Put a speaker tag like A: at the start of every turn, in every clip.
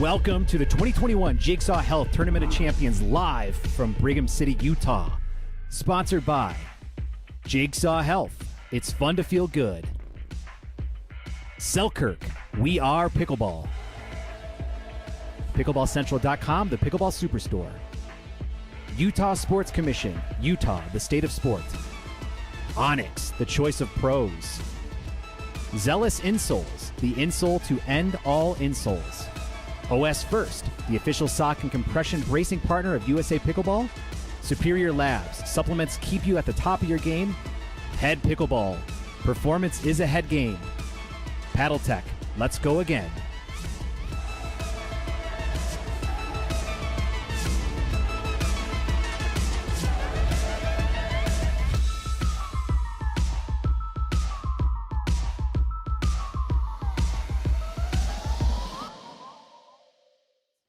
A: Welcome to the 2021 Jigsaw Health Tournament of Champions live from Brigham City, Utah. Sponsored by Jigsaw Health. It's fun to feel good. Selkirk. We are Pickleball. PickleballCentral.com, the Pickleball Superstore. Utah Sports Commission. Utah, the state of sport. Onyx, the choice of pros. Zealous Insoles, the insole to end all insoles. OS First, the official sock and compression bracing partner of USA Pickleball. Superior Labs, supplements keep you at the top of your game. Head Pickleball, performance is a head game. Paddle Tech, let's go again.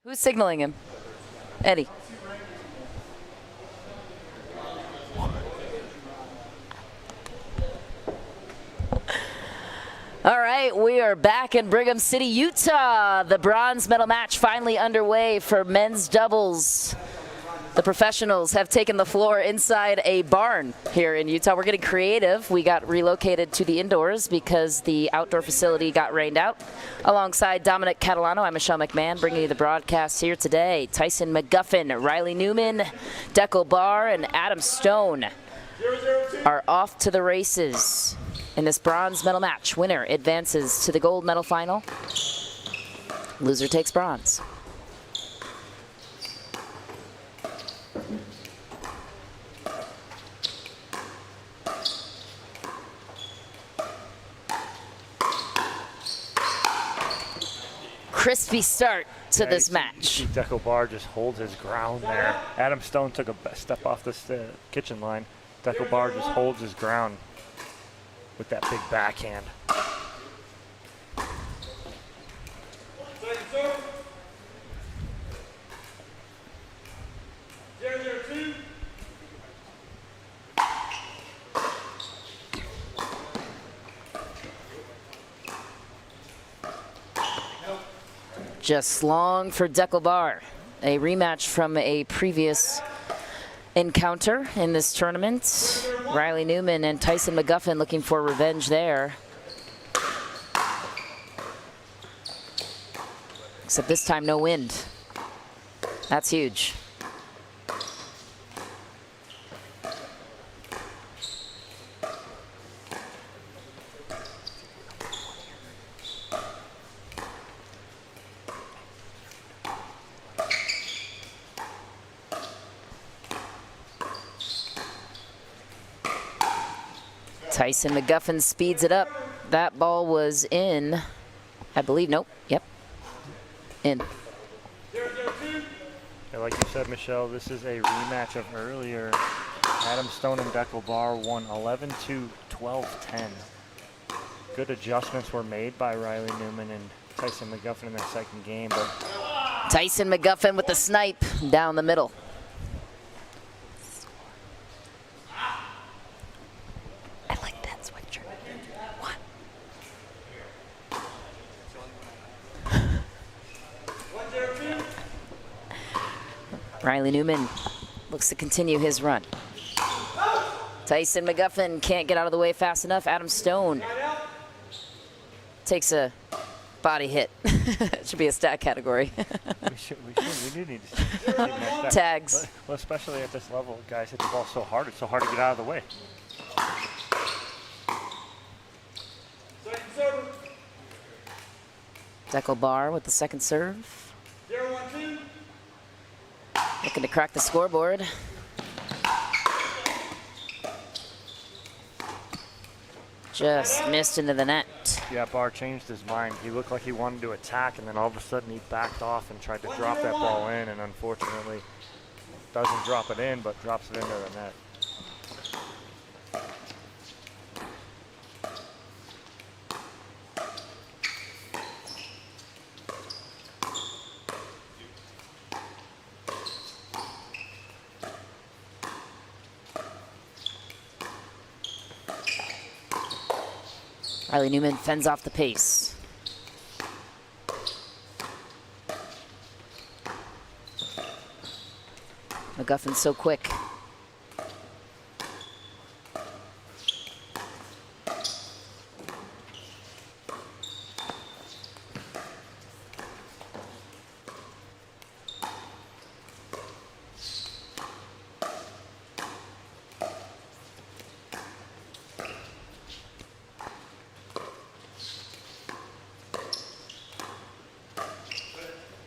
B: Who's signaling him? Eddie. All right, we are back in Brigham City, Utah. The bronze medal match finally underway for men's doubles. The professionals have taken the floor inside a barn here in Utah. We're getting creative. We got relocated to the indoors because the outdoor facility got rained out. Alongside Dominic Catalano, I'm Michelle McMahon, bringing you the broadcast here today. Tyson McGuffin, Riley Newman, Deckel Barr, and Adam Stone are off to the races in this bronze medal match. Winner advances to the gold medal final. Loser takes bronze. Crispy start to this match.
C: Deckel Barr just holds his ground there. Adam Stone took a step off this kitchen line. Deckel Barr just holds his ground with that big backhand.
B: Just long for Deckel Barr. A rematch from a previous encounter in this tournament. Riley Newman and Tyson McGuffin looking for revenge there. Except this time no wind. That's huge. Tyson McGuffin speeds it up. That ball was in, I believe. Nope. Yep. In.
C: Yeah, like you said, Michelle, this is a rematch of earlier. Adam Stone and Deckel Barr won 11-2, 12-10. Good adjustments were made by Riley Newman and Tyson McGuffin in their second game. But
B: Tyson McGuffin with the snipe down the middle. Riley Newman looks to continue his run. Tyson McGuffin can't get out of the way fast enough. Adam Stone takes a body hit. It should be a stat category.
C: we do need to
B: tags.
C: Well, especially at this level, guys hit the ball so hard. It's so hard to get out of the way.
B: Deckel Barr with the second serve. Looking to crack the scoreboard. Just missed into the net.
C: Yeah, Barr changed his mind. He looked like he wanted to attack, and then all of a sudden he backed off and tried to drop that ball in, and unfortunately doesn't drop it in, but drops it into the net.
B: Riley Newman fends off the pace. McGuffin's so quick.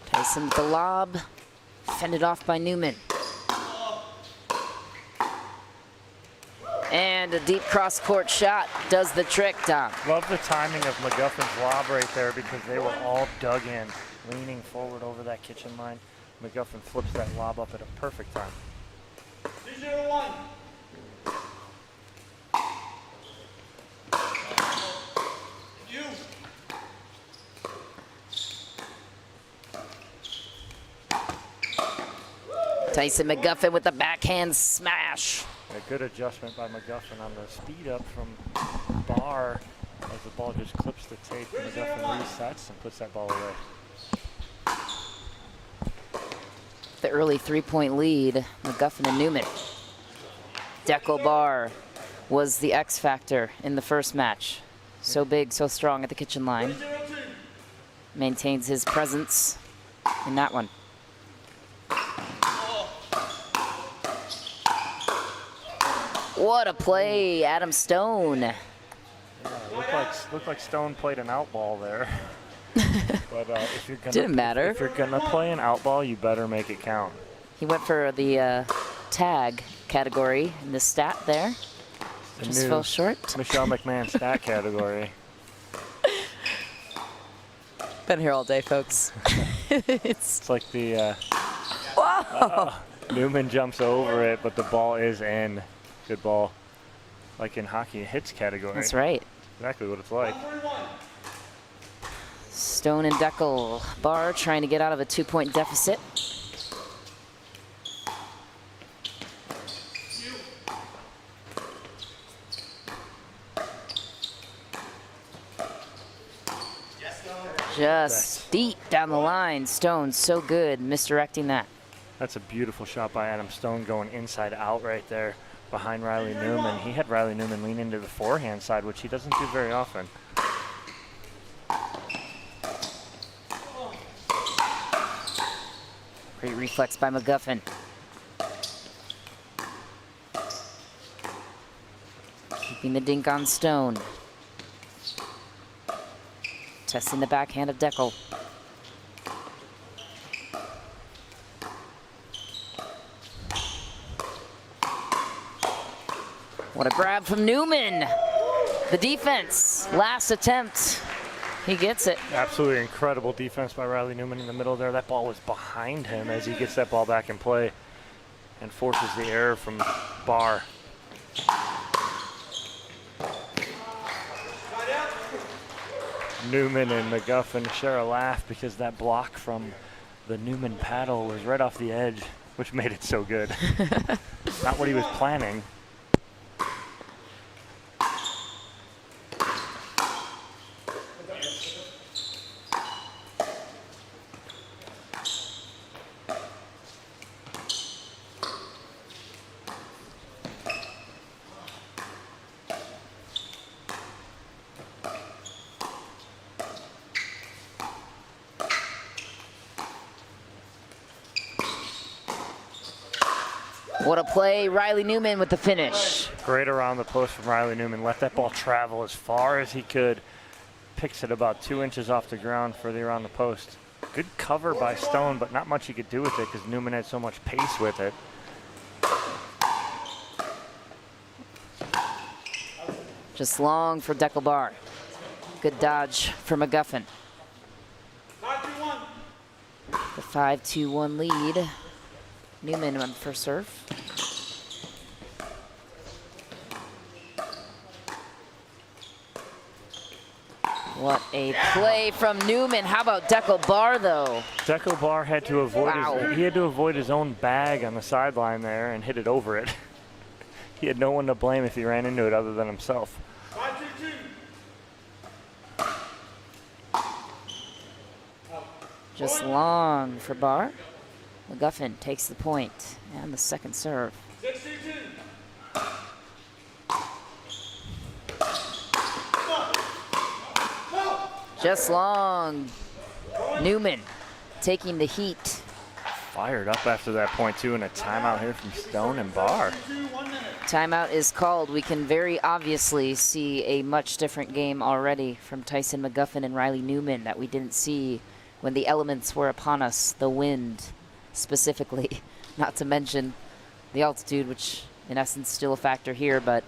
B: Tyson with the lob, fended off by Newman. And a deep cross-court shot does the trick, Tom.
C: Love the timing of McGuffin's lob right there because they were all dug in, leaning forward over that kitchen line. McGuffin flips that lob up at a perfect time.
D: 3-0-1. You.
B: Tyson McGuffin with the backhand smash.
C: A good adjustment by McGuffin on the speed up from Barr as the ball just clips the tape. McGuffin resets and puts that ball away.
B: The early three-point lead, McGuffin and Newman. Dekel Barr was the X factor in the first match. So big, so strong at the kitchen line. Maintains his presence in that one. What a play, Adam Stone.
C: Yeah, looked like Stone played an out ball there. But if you're
B: Didn't matter.
C: If you're gonna play an out ball, you better make it count.
B: He went for the tag category in the stat there.
C: The
B: Just
C: new
B: fell short.
C: Michelle McMahon stat category.
B: Been here all day, folks.
C: It's like the
B: Whoa!
C: Newman jumps over it, but the ball is in. Good ball. Like in hockey hits category.
B: That's right.
C: Exactly what it's like.
B: Stone and Dekel Barr trying to get out of a 2-point deficit. Just deep down the line. Stone so good misdirecting that.
C: That's a beautiful shot by Adam Stone going inside out right there behind Riley Newman. He had Riley Newman lean into the forehand side, which he doesn't do very often.
B: Great reflex by McGuffin. Keeping the dink on Stone. Testing the backhand of Dekel. What a grab from Newman. The defense, last attempt. He gets it.
C: Absolutely incredible defense by Riley Newman in the middle there. That ball was behind him as he gets that ball back in play and forces the error from Barr. Newman and McGuffin share a laugh because that block from the Newman paddle was right off the edge, which made it so good. Not what he was planning.
B: What a play, Riley Newman with the finish.
C: Great around the post from Riley Newman. Let that ball travel as far as he could. Picks it about 2 inches off the ground further around the post. Good cover by Stone, but not much he could do with it because Newman had so much pace with it.
B: Just long for Dekel Barr. Good dodge for McGuffin.
D: 5-2-1.
B: The 5-2-1 lead. Newman on first serve. What a play from Newman. How about Dekel Barr, though?
C: Dekel Barr had to avoid
B: Wow.
C: he had to avoid his own bag on the sideline there and hit it over it. He had no one to blame if he ran into it other than himself.
D: 5-2-2.
B: Just long for Barr. McGuffin takes the point and the second serve.
D: 6-2-2.
B: Just long. Newman taking the heat.
C: Fired up after that point, too, and a timeout here from Stone and Barr.
B: Timeout is called. We can very obviously see a much different game already from Tyson McGuffin and Riley Newman that we didn't see when the elements were upon us, the wind specifically, not to mention the altitude, which in essence still a factor here, but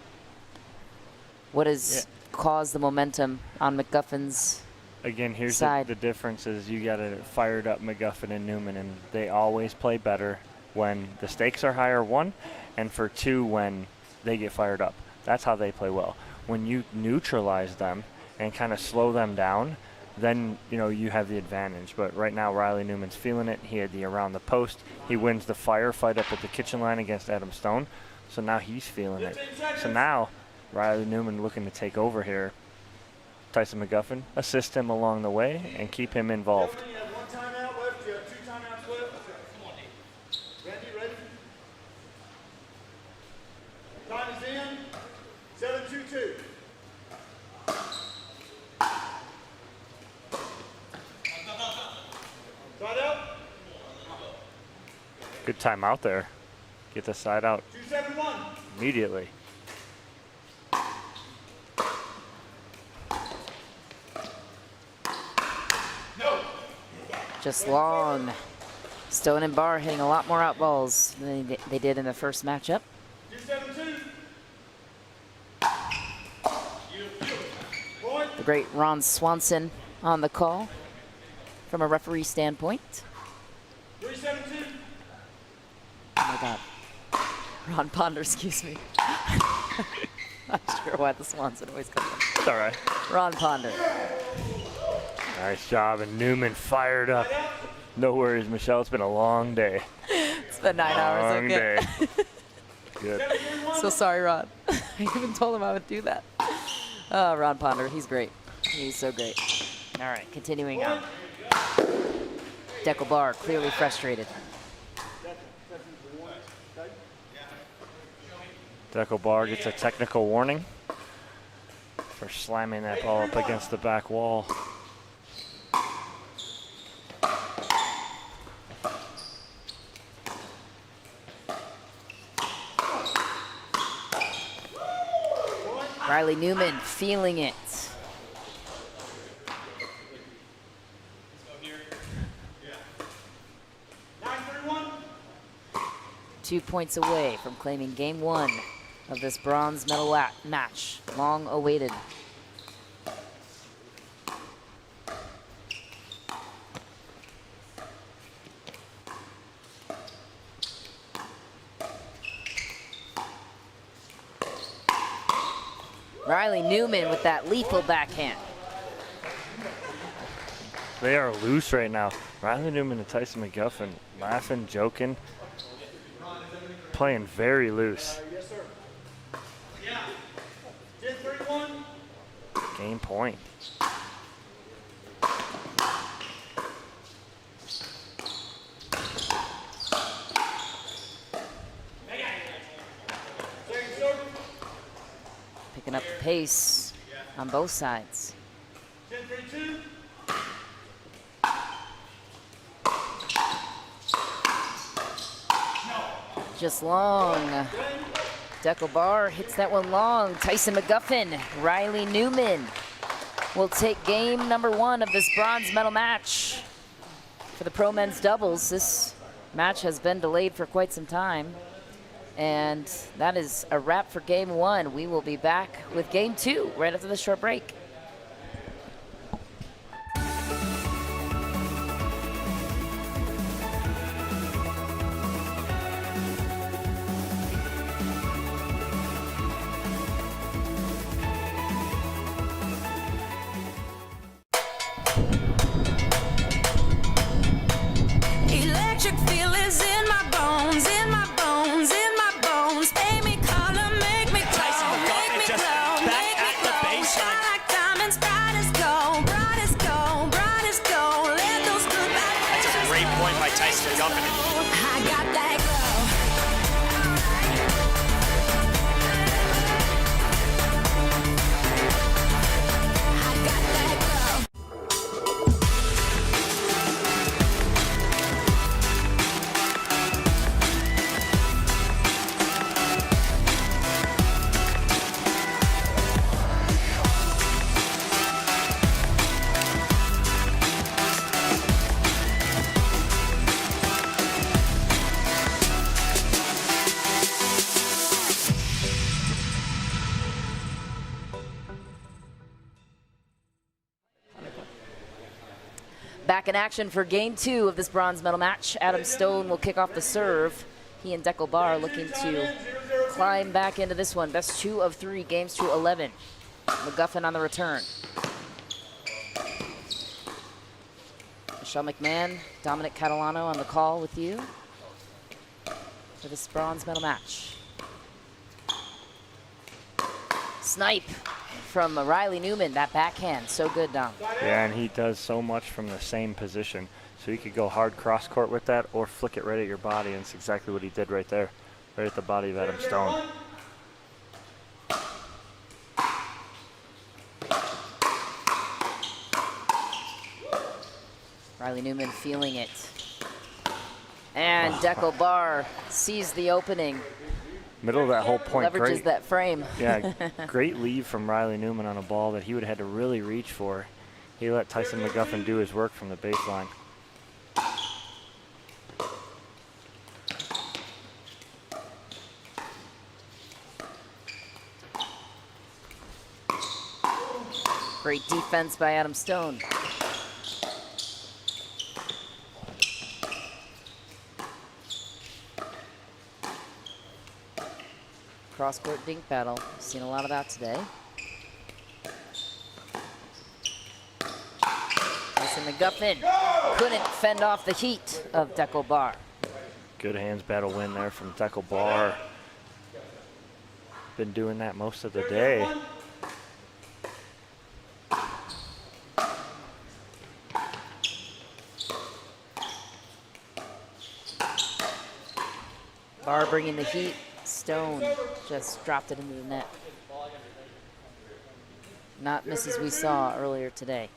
B: what has caused the momentum on McGuffin's
C: Again, here's
B: side?
C: the difference is you got a fired up McGuffin and Newman, and they always play better when the stakes are higher, one, and for two, when they get fired up. That's how they play well. When you neutralize them and kind of slow them down, then you have the advantage. But right now, Riley Newman's feeling it. He had the around the post. He wins the firefight up at the kitchen line against Adam Stone. So now he's feeling it. So now Riley Newman looking to take over here. Tyson McGuffin, assist him along the way and keep him involved.
D: You have 1 timeout left. You have 2 timeouts left. Come on, Randy, ready? Time is in. 7-2-2. Side out.
C: Good timeout there. Get the side out
D: 2-7-1.
C: immediately.
B: just long. Stone and Barr hitting a lot more out balls than they did in the first matchup.
D: 2-7-2.
B: The great Ron Swanson on the call from a referee standpoint.
D: 3-7-2.
B: Oh my God. Ron Ponder, excuse me. Not sure why the Swanson always comes up.
C: It's all right.
B: Ron Ponder.
C: Nice job, and Newman fired up. No worries, Michelle. It's been a long day.
B: It's been 9 hours,
C: Long
B: okay.
C: day. Good.
B: So sorry, Ron. I even told him I would do that. Oh, Ron Ponder, he's great. He's so great. All right, continuing on. Dekel Barr clearly frustrated.
C: Dekel Barr gets a technical warning for slamming that ball up against the back wall.
B: Riley Newman feeling it. Two points away from claiming game one of this bronze medal match, long awaited. Riley Newman with that lethal backhand.
C: They are loose right now. Riley Newman and Tyson McGuffin laughing, joking, playing very loose.
D: Yes, sir. Yeah. 10-3-1.
C: Game point.
D: Second serve.
B: Picking up the pace on both sides.
D: 10-3-2.
B: Just long. Dekel Barr hits that one long. Tyson McGuffin, Riley Newman will take game number one of this bronze medal match for the pro men's doubles. This match has been delayed for quite some time. And that is a wrap for game one. We will be back with game two right after this short break.
E: Electric feel is in my bones, in my bones, in my bones. Make me color, make me glow, make me glow, make me glow. Shine like diamonds, bright as gold, bright as gold, bright as gold. Let those good vibrations.
F: That's a great point by Tyson
E: Tyson McGuffin. I got that glow. I got that glow.
B: Back in action for game 2 of this bronze medal match. Adam Stone will kick off the serve. He and Dekel Bar looking to climb back into this one. Best 2 of 3, games to 11. McGuffin on the return. Michelle McMahon, Dominic Catalano on the call with you for this bronze medal match. Snipe from Riley Newman, that backhand, so good, Dom.
C: Yeah, and he does so much from the same position. So you could go hard cross court with that or flick it right at your body, and it's exactly what he did right there, right at the body of Adam Stone.
B: Riley Newman feeling it. And Dekel Bar sees the opening.
C: Middle of that whole point,
B: Leverages that frame.
C: Yeah, great lead from Riley Newman on a ball that he would have had to really reach for. He let Tyson McGuffin do his work from the baseline.
B: Great defense by Adam Stone. Cross-court dink battle. Seen a lot of that today. Tyson McGuffin couldn't fend off the heat of Dekel Bar.
C: Good hands battle win there from Dekel Bar. Been doing that most of the day.
B: Bar bringing the heat. Stone just dropped it into the net. Not misses we saw earlier today.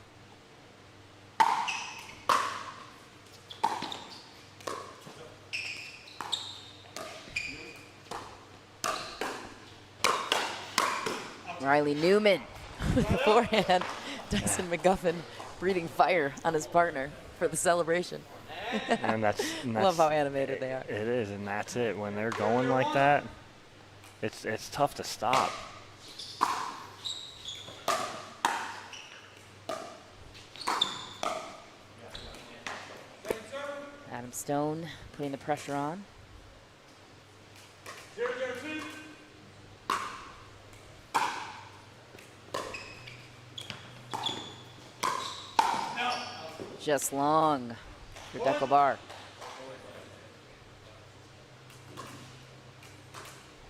B: Riley Newman with the forehand. Tyson McGuffin breathing fire on his partner for the celebration.
C: And that's
B: Love how animated they are.
C: It is, and that's it. When they're going like that, it's tough to stop.
B: Adam Stone putting the pressure on.
D: 0-0-2.
B: Just long for Dekel Bar.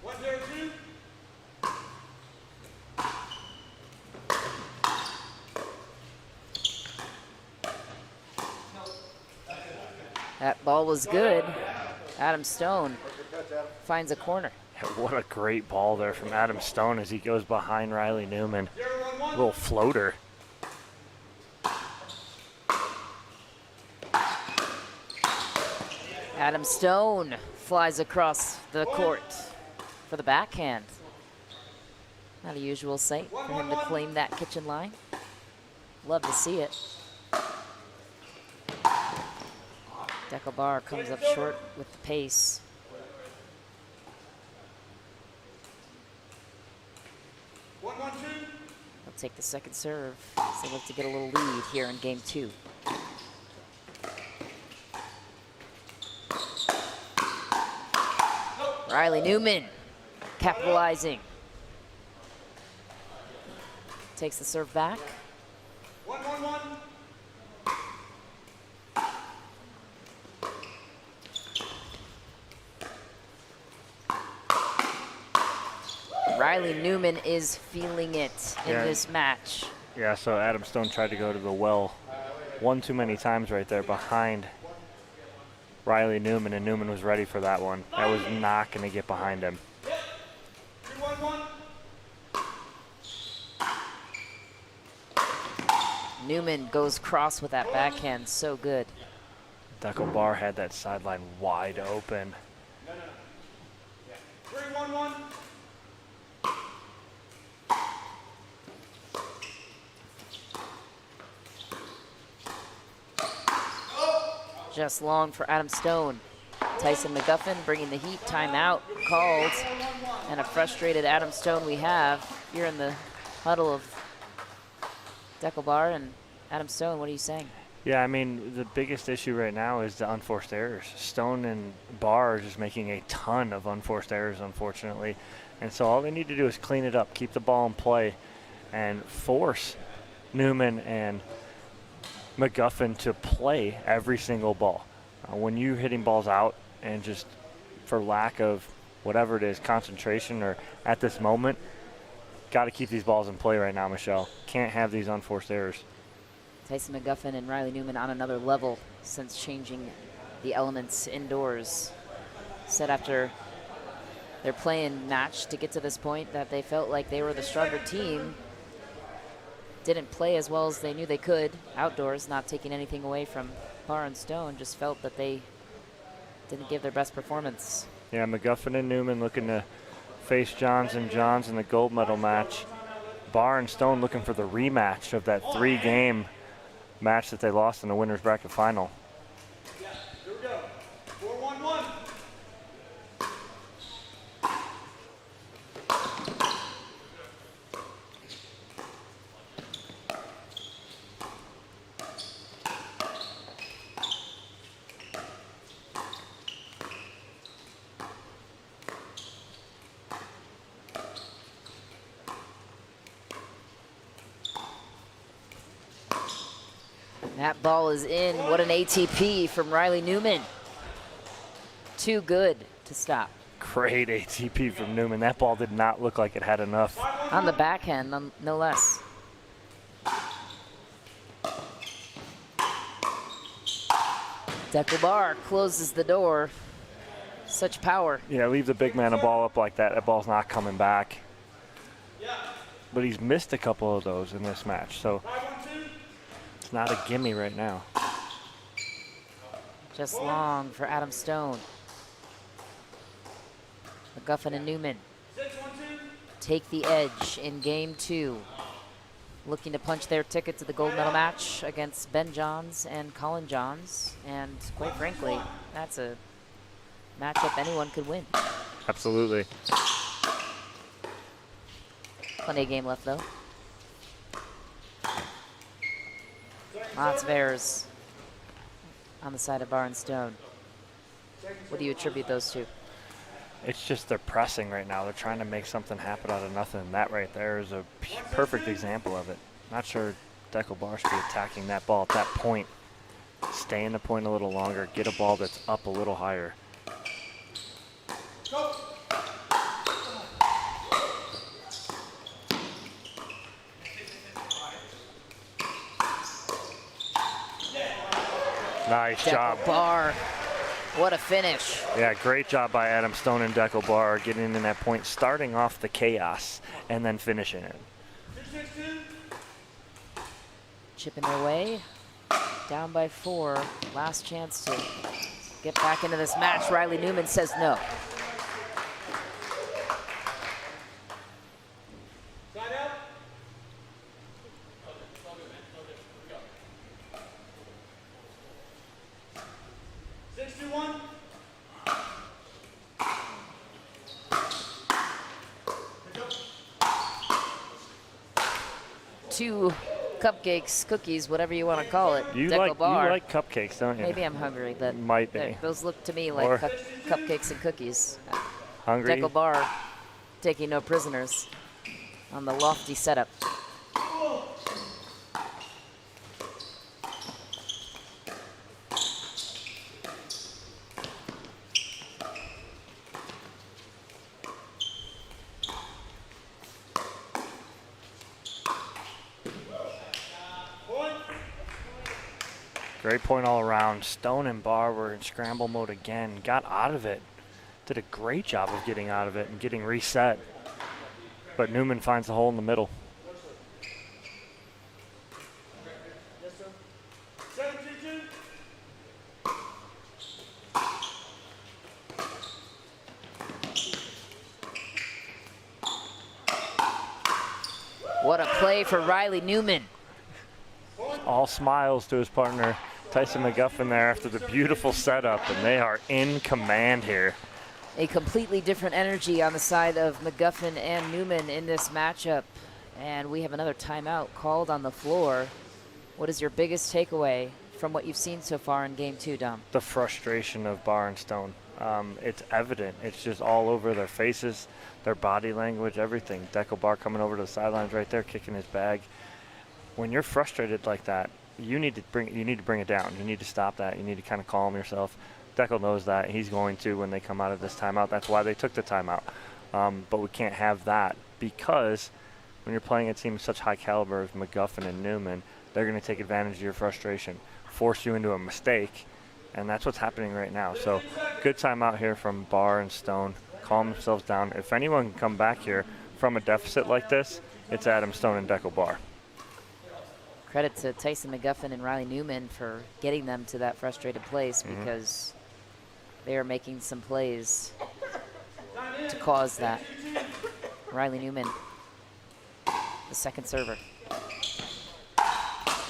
D: 1-0-2.
B: That ball was good. Adam Stone finds a corner.
C: What a great ball there from Adam Stone as he goes behind Riley Newman. Little floater.
B: Adam Stone flies across the court for the backhand. Not a usual sight for him to claim that kitchen line. Love to see it. Dekel Bar comes up short with the pace.
D: They'll
B: take the second serve. So they look to get a little lead here in game 2. Riley Newman capitalizing. Takes the serve back.
D: 1-1-1.
B: Riley Newman is feeling it in this match.
C: Yeah, so Adam Stone tried to go to the well one too many times right there behind Riley Newman, and Newman was ready for that one. That was not going to get behind him.
D: 3-1-1.
B: Newman goes cross with that backhand, so good.
C: Dekel Bar had that sideline wide open.
D: 3-1-1.
B: Just long for Adam Stone. Tyson McGuffin bringing the heat. Timeout called. And a frustrated Adam Stone we have. You're in the huddle of Dekel Bar and Adam Stone. What are you saying?
C: Yeah, I mean, the biggest issue right now is the unforced errors. Stone and Barr are just making a ton of unforced errors, unfortunately. And so all they need to do is clean it up, keep the ball in play, and force Newman and McGuffin to play every single ball. When you're hitting balls out and just for lack of whatever it is, concentration or at this moment, got to keep these balls in play right now, Michelle. Can't have these unforced errors.
B: Tyson McGuffin and Riley Newman on another level since changing the elements indoors. Said after their play-in match to get to this point that they felt like they were the stronger team. Didn't play as well as they knew they could outdoors, not taking anything away from Barr and Stone, just felt that they didn't give their best performance.
C: Yeah, McGuffin and Newman looking to face Johns and Johns in the gold medal match. Barr and Stone looking for the rematch of that 3-game match that they lost in the winner's bracket final.
D: Here we go. 4-1-1.
B: That ball is in. What an ATP from Riley Newman. Too good to stop.
C: Great ATP from Newman. That ball did not look like it had enough.
B: On the backhand, no less. Dekel Bar closes the door. Such power.
C: Yeah, leave the big man a ball up like that. That ball's not coming back. But he's missed a couple of those in this match, so it's not a gimme right now.
B: Just long for Adam Stone. McGuffin and Newman take the edge in game 2. Looking to punch their ticket to the gold medal match against Ben Johns and Colin Johns. And quite frankly, that's a matchup anyone could win.
C: Absolutely.
B: Plenty of game left, though. Lots of errors on the side of Barr and Stone. What do you attribute those to?
C: It's just they're pressing right now. They're trying to make something happen out of nothing. That right there is a perfect example of it. Not sure Dekel Bar should be attacking that ball at that point. Stay in the point a little longer. Get a ball that's up a little higher.
D: Go.
C: Nice job.
B: Dekel Bar, what a finish.
C: Yeah, great job by Adam Stone and Dekel Bar getting in that point, starting off the chaos and then finishing it.
D: 6-6-2.
B: Chipping their way, down by 4. Last chance to get back into this match. Riley Newman says no.
D: Side out. Six, 2-1.
B: Two cupcakes, cookies, whatever you want to call it.
C: You
B: Dekel Bar.
C: like cupcakes, don't you?
B: Maybe I'm hungry, but
C: Might be.
B: those look to me like
C: Or-
B: cupcakes and cookies.
C: Hungry?
B: Dekel Bar taking no prisoners on the lofty setup.
D: Point.
C: Great point all around. Stone and Barr were in scramble mode again. Got out of it. Did a great job of getting out of it and getting reset. But Newman finds the hole in the middle.
B: What a play for Riley Newman.
C: All smiles to his partner, Tyson McGuffin there after the beautiful setup, and they are in command here.
B: A completely different energy on the side of McGuffin and Newman in this matchup. And we have another timeout called on the floor. What is your biggest takeaway from what you've seen so far in game 2, Dom?
C: The frustration of Barr and Stone. It's evident. It's just all over their faces, their body language, everything. Dekel Barr coming over to the sidelines right there, kicking his bag. When you're frustrated like that, you need to bring it down. You need to stop that. You need to kind of calm yourself. Dekel knows that. He's going to when they come out of this timeout. That's why they took the timeout. But we can't have that, because when you're playing a team of such high caliber as McGuffin and Newman, they're going to take advantage of your frustration, force you into a mistake, and that's what's happening right now. So good timeout here from Barr and Stone. Calm themselves down. If anyone can come back here from a deficit like this, it's Adam Stone and Dekel Barr.
B: Credit to Tyson McGuffin and Riley Newman for getting them to that frustrated place, because they are making some plays to cause that. Riley Newman, the second server.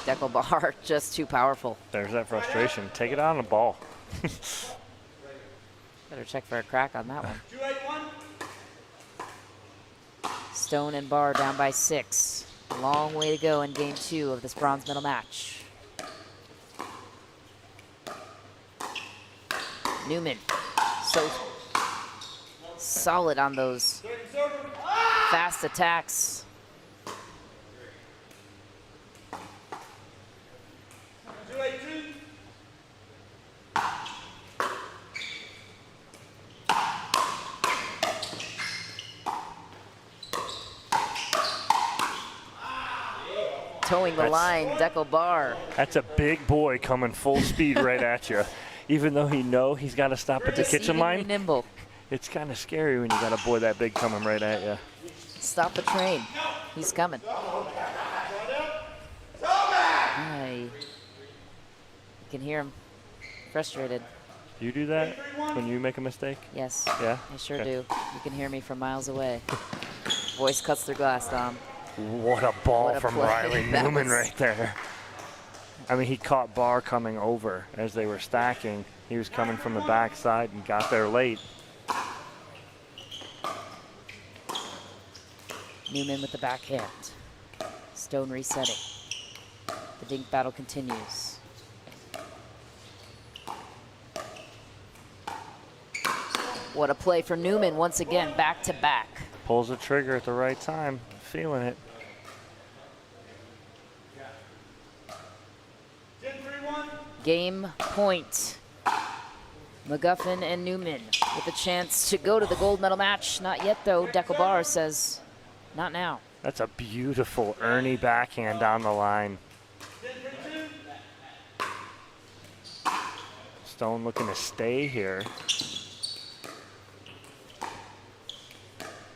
B: Dekel Barr just too powerful.
C: There's that frustration. Take it out on the ball.
B: Better check for a crack on that one. Stone and Barr down by 6. Long way to go in game 2 of this bronze medal match. Newman, so solid on those fast attacks. Towing the line, Dekel Barr.
C: That's a big boy coming full speed right at you. Even though he's got to stop at the kitchen line.
B: Nimble.
C: It's kind of scary when you got a boy that big coming right at you.
B: Stop the train. He's coming. You can hear him frustrated.
C: You do that when you make a mistake?
B: Yes.
C: Yeah?
B: I sure
C: Okay.
B: do. You can hear me from miles away. Voice cuts through glass, Dom.
C: What a ball
B: What a
C: from
B: play.
C: Riley
B: That
C: Newman
B: was-
C: right there. I mean, he caught Barr coming over as they were stacking. He was coming from the backside and got there late.
B: Newman with the backhand. Stone resetting. The dink battle continues. What a play for Newman once again, back to back.
C: Pulls the trigger at the right time. Feeling it.
B: Game point. McGuffin and Newman with a chance to go to the gold medal match. Not yet though, Dekel Barr says, not now.
C: That's a beautiful Ernie backhand down the line. Stone looking to stay here.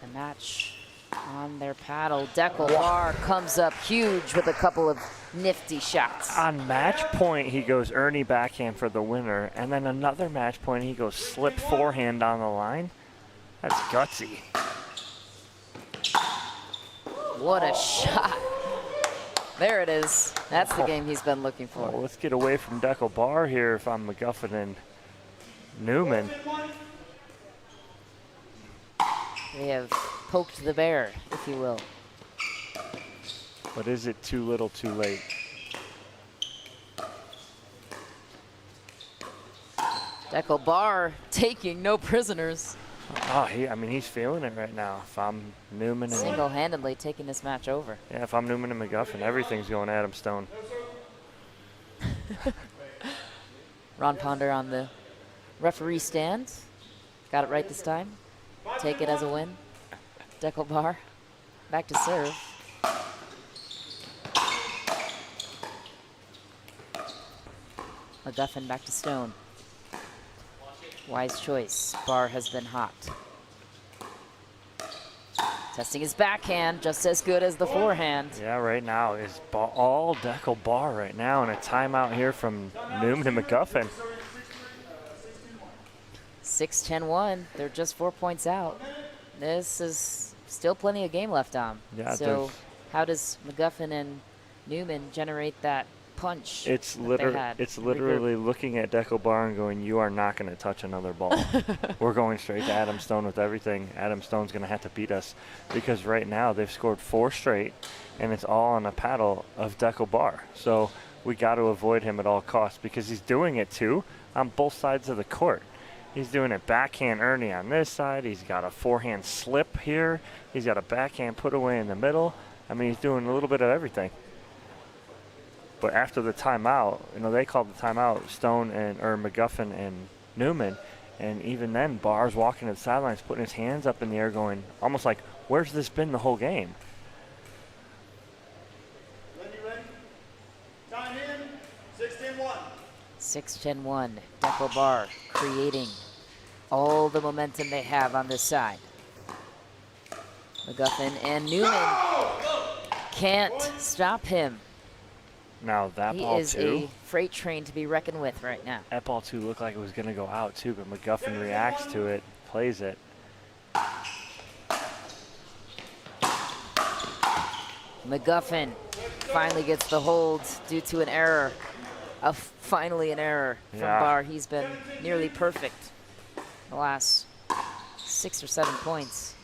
B: The match on their paddle. Dekel Barr comes up huge with a couple of nifty shots.
C: On match point, he goes Ernie backhand for the winner, and then another match point, he goes slip forehand down the line. That's gutsy.
B: What a shot. There it is. That's the game he's been looking for.
C: Well, let's get away from Dekel Barr here if I'm McGuffin and Newman.
B: They have poked the bear, if you will.
C: But is it too little too late?
B: Dekel Barr taking no prisoners.
C: Oh, he's feeling it right now. If I'm Newman and
B: Single-handedly taking this match over.
C: if I'm Newman and McGuffin, everything's going Adam Stone.
B: Ron Ponder on the referee stand. Got it right this time. Take it as a win. Dekel Barr back to serve. McGuffin back to Stone. Wise choice. Barr has been hot. Testing his backhand, just as good as the forehand.
C: Yeah, right now is all Deckel Barr right now, and a timeout here from Newman and McGuffin.
B: 6-10-1. They're just 4 points out. This is still plenty of game left on.
C: Yeah,
B: so how does McGuffin and Newman generate that punch?
C: It's
B: that
C: literally looking at Deckel Barr and going, you are not going to touch another ball. We're going straight to Adam Stone with everything. Adam Stone's going to have to beat us because right now they've scored 4 straight, and it's all on a paddle of Deckel Barr. So we got to avoid him at all costs because he's doing it too on both sides of the court. He's doing a backhand Ernie on this side. He's got a forehand slip here. He's got a backhand put away in the middle. I mean, he's doing a little bit of everything. But after the timeout, they called the timeout, Stone or McGuffin and Newman, and even then, Barr's walking to the sidelines, putting his hands up in the air, going almost like, "Where's this been the whole game?"
D: Ready? Time in. 6-10-1.
B: 6-10-1. Deckel Barr creating all the momentum they have on this side. McGuffin and Newman can't stop him.
C: Now that
B: He
C: ball
B: is
C: too.
B: a freight train to be reckoned with right now.
C: That ball too looked like it was going to go out too, but McGuffin reacts to it, plays it.
B: McGuffin finally gets the hold due to an error. Finally an error from Barr. He's been nearly perfect the last 6 or 7 points.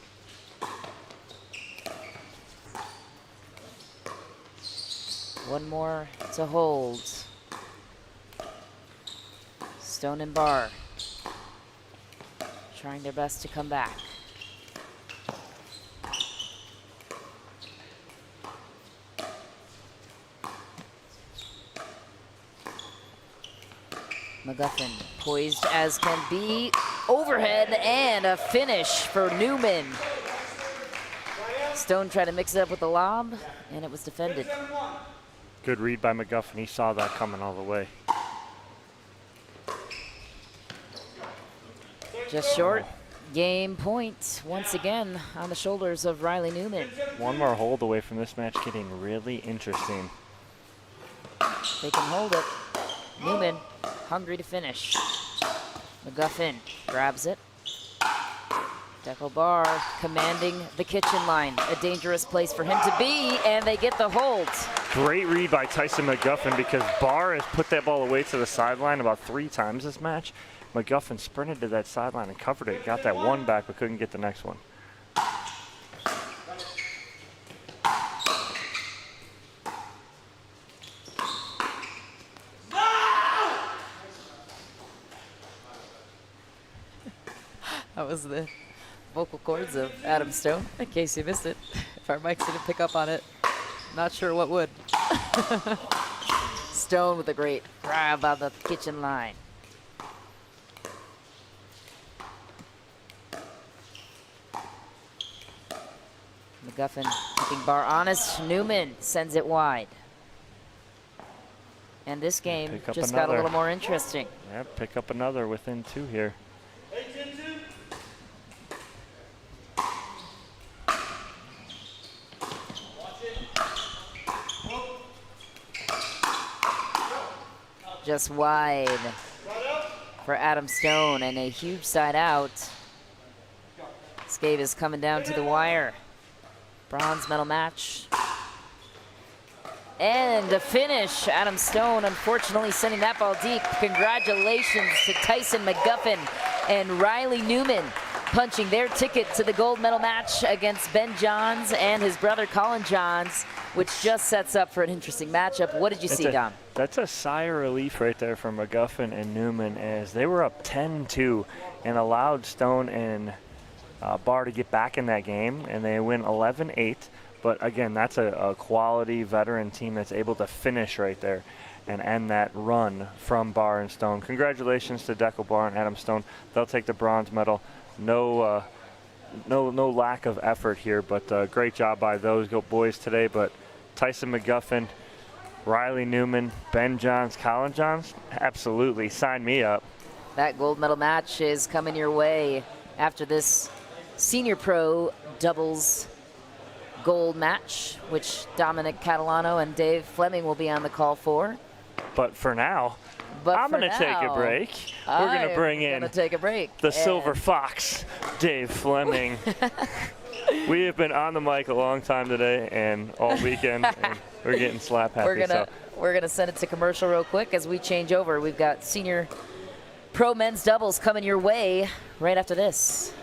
B: One more to hold. Stone and Barr trying their best to come back. McGuffin poised as can be, overhead, and a finish for Newman. Stone tried to mix it up with the lob, and it was defended.
C: Good read by McGuffin. He saw that coming all the way.
B: Just short. Game point once again on the shoulders of Riley Newman.
C: One more hold away from this match getting really interesting.
B: They can hold it. Newman hungry to finish. McGuffin grabs it. Deckel Barr commanding the kitchen line. A dangerous place for him to be, and they get the hold.
C: Great read by Tyson McGuffin because Barr has put that ball away to the sideline about 3 times this match. McGuffin sprinted to that sideline and covered it. Got that one back, but couldn't get the next one.
B: That was the vocal cords of Adam Stone, in case you missed it. If our mics didn't pick up on it, not sure what would. Stone with a great grab on the kitchen line. McGuffin keeping Barr honest. Newman sends it wide. And this game just got a little more interesting.
C: Yeah, pick up another within 2 here.
D: 8-10-2.
B: Just wide for Adam Stone, and a huge side out. This game is coming down to the wire. Bronze medal match. And the finish, Adam Stone unfortunately sending that ball deep. Congratulations to Tyson McGuffin and Riley Newman punching their ticket to the gold medal match against Ben Johns and his brother Colin Johns, which just sets up for an interesting matchup. What did you see, Dom?
C: That's a sigh of relief right there from McGuffin and Newman as they were up 10-2 and allowed Stone and Barr to get back in that game, and they win 11-8. But again, that's a quality veteran team that's able to finish right there and end that run from Barr and Stone. Congratulations to Deckel Barr and Adam Stone. They'll take the bronze medal. No lack of effort here, but great job by those boys today. But Tyson McGuffin, Riley Newman, Ben Johns, Colin Johns, absolutely, sign me up.
B: That gold medal match is coming your way after this senior pro doubles gold match, which Dominic Catalano and Dave Fleming will be on the call for.
C: But for now, I'm going to take a break. We're going to bring in
B: take a break.
C: the Silver Fox, Dave Fleming. We have been on the mic a long time today and all weekend, and we're getting slap happy.
B: We're gonna send it to commercial real quick as we change over. We've got senior pro men's doubles coming your way right after this.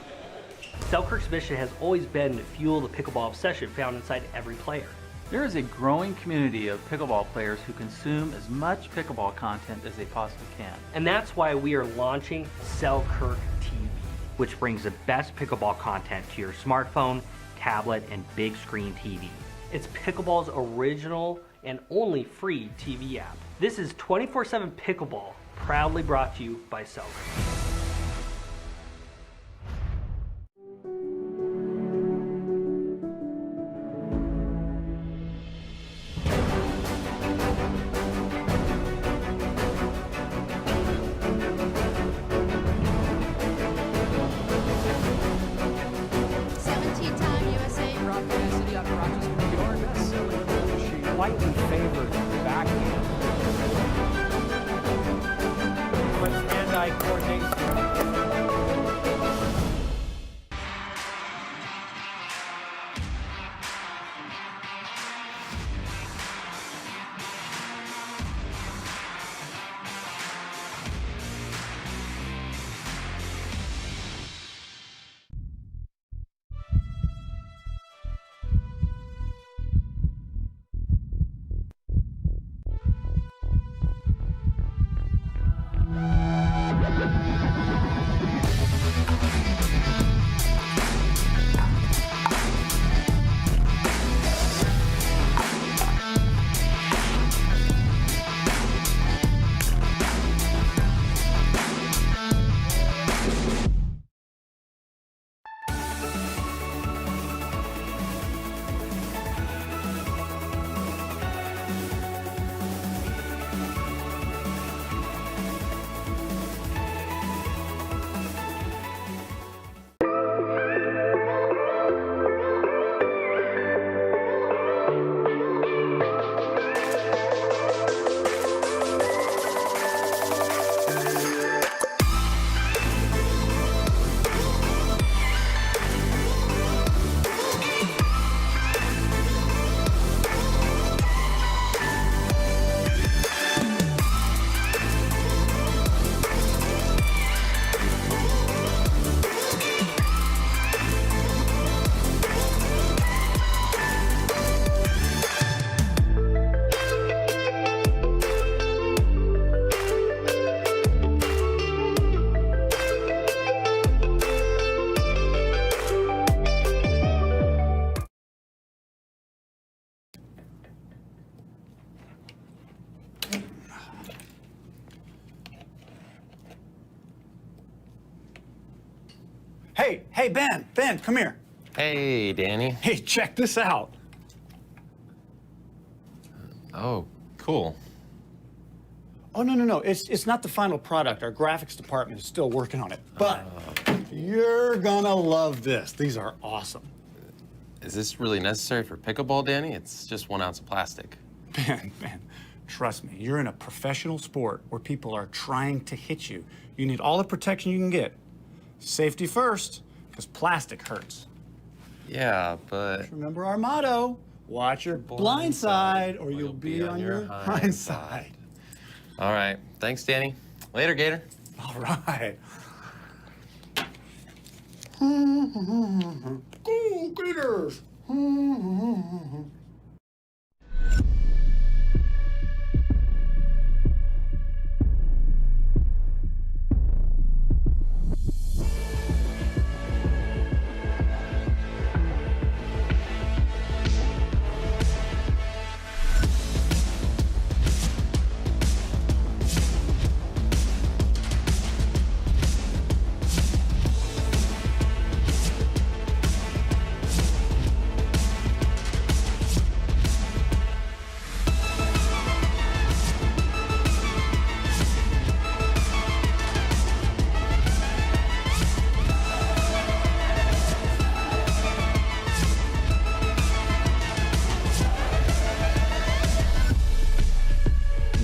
F: Selkirk's mission has always been to fuel the pickleball obsession found inside every player.
G: There is a growing community of pickleball players who consume as much pickleball content as they possibly can.
F: And that's why we are launching Selkirk TV, which brings the best pickleball content to your smartphone, tablet, and big screen TV. It's pickleball's original and only free TV app. This is 24/7 pickleball, proudly brought to you by Selkirk.
H: Slightly favored backhand. But hand-eye coordination.
I: Hey, Ben, come here.
J: Hey, Danny.
I: Hey, check this out.
J: Oh, cool.
I: Oh, no. It's not the final product. Our graphics department is still working on it. But you're gonna love this. These are awesome.
J: Is this really necessary for pickleball, Danny? It's just 1 ounce of plastic.
I: Ben, trust me, you're in a professional sport where people are trying to hit you. You need all the protection you can get. Safety first, because plastic hurts.
J: Yeah, but...
I: Just remember our motto, watch your blind side or you'll be on your hind side.
J: All right, thanks, Danny. Later, Gator.
I: All right. Go Gators!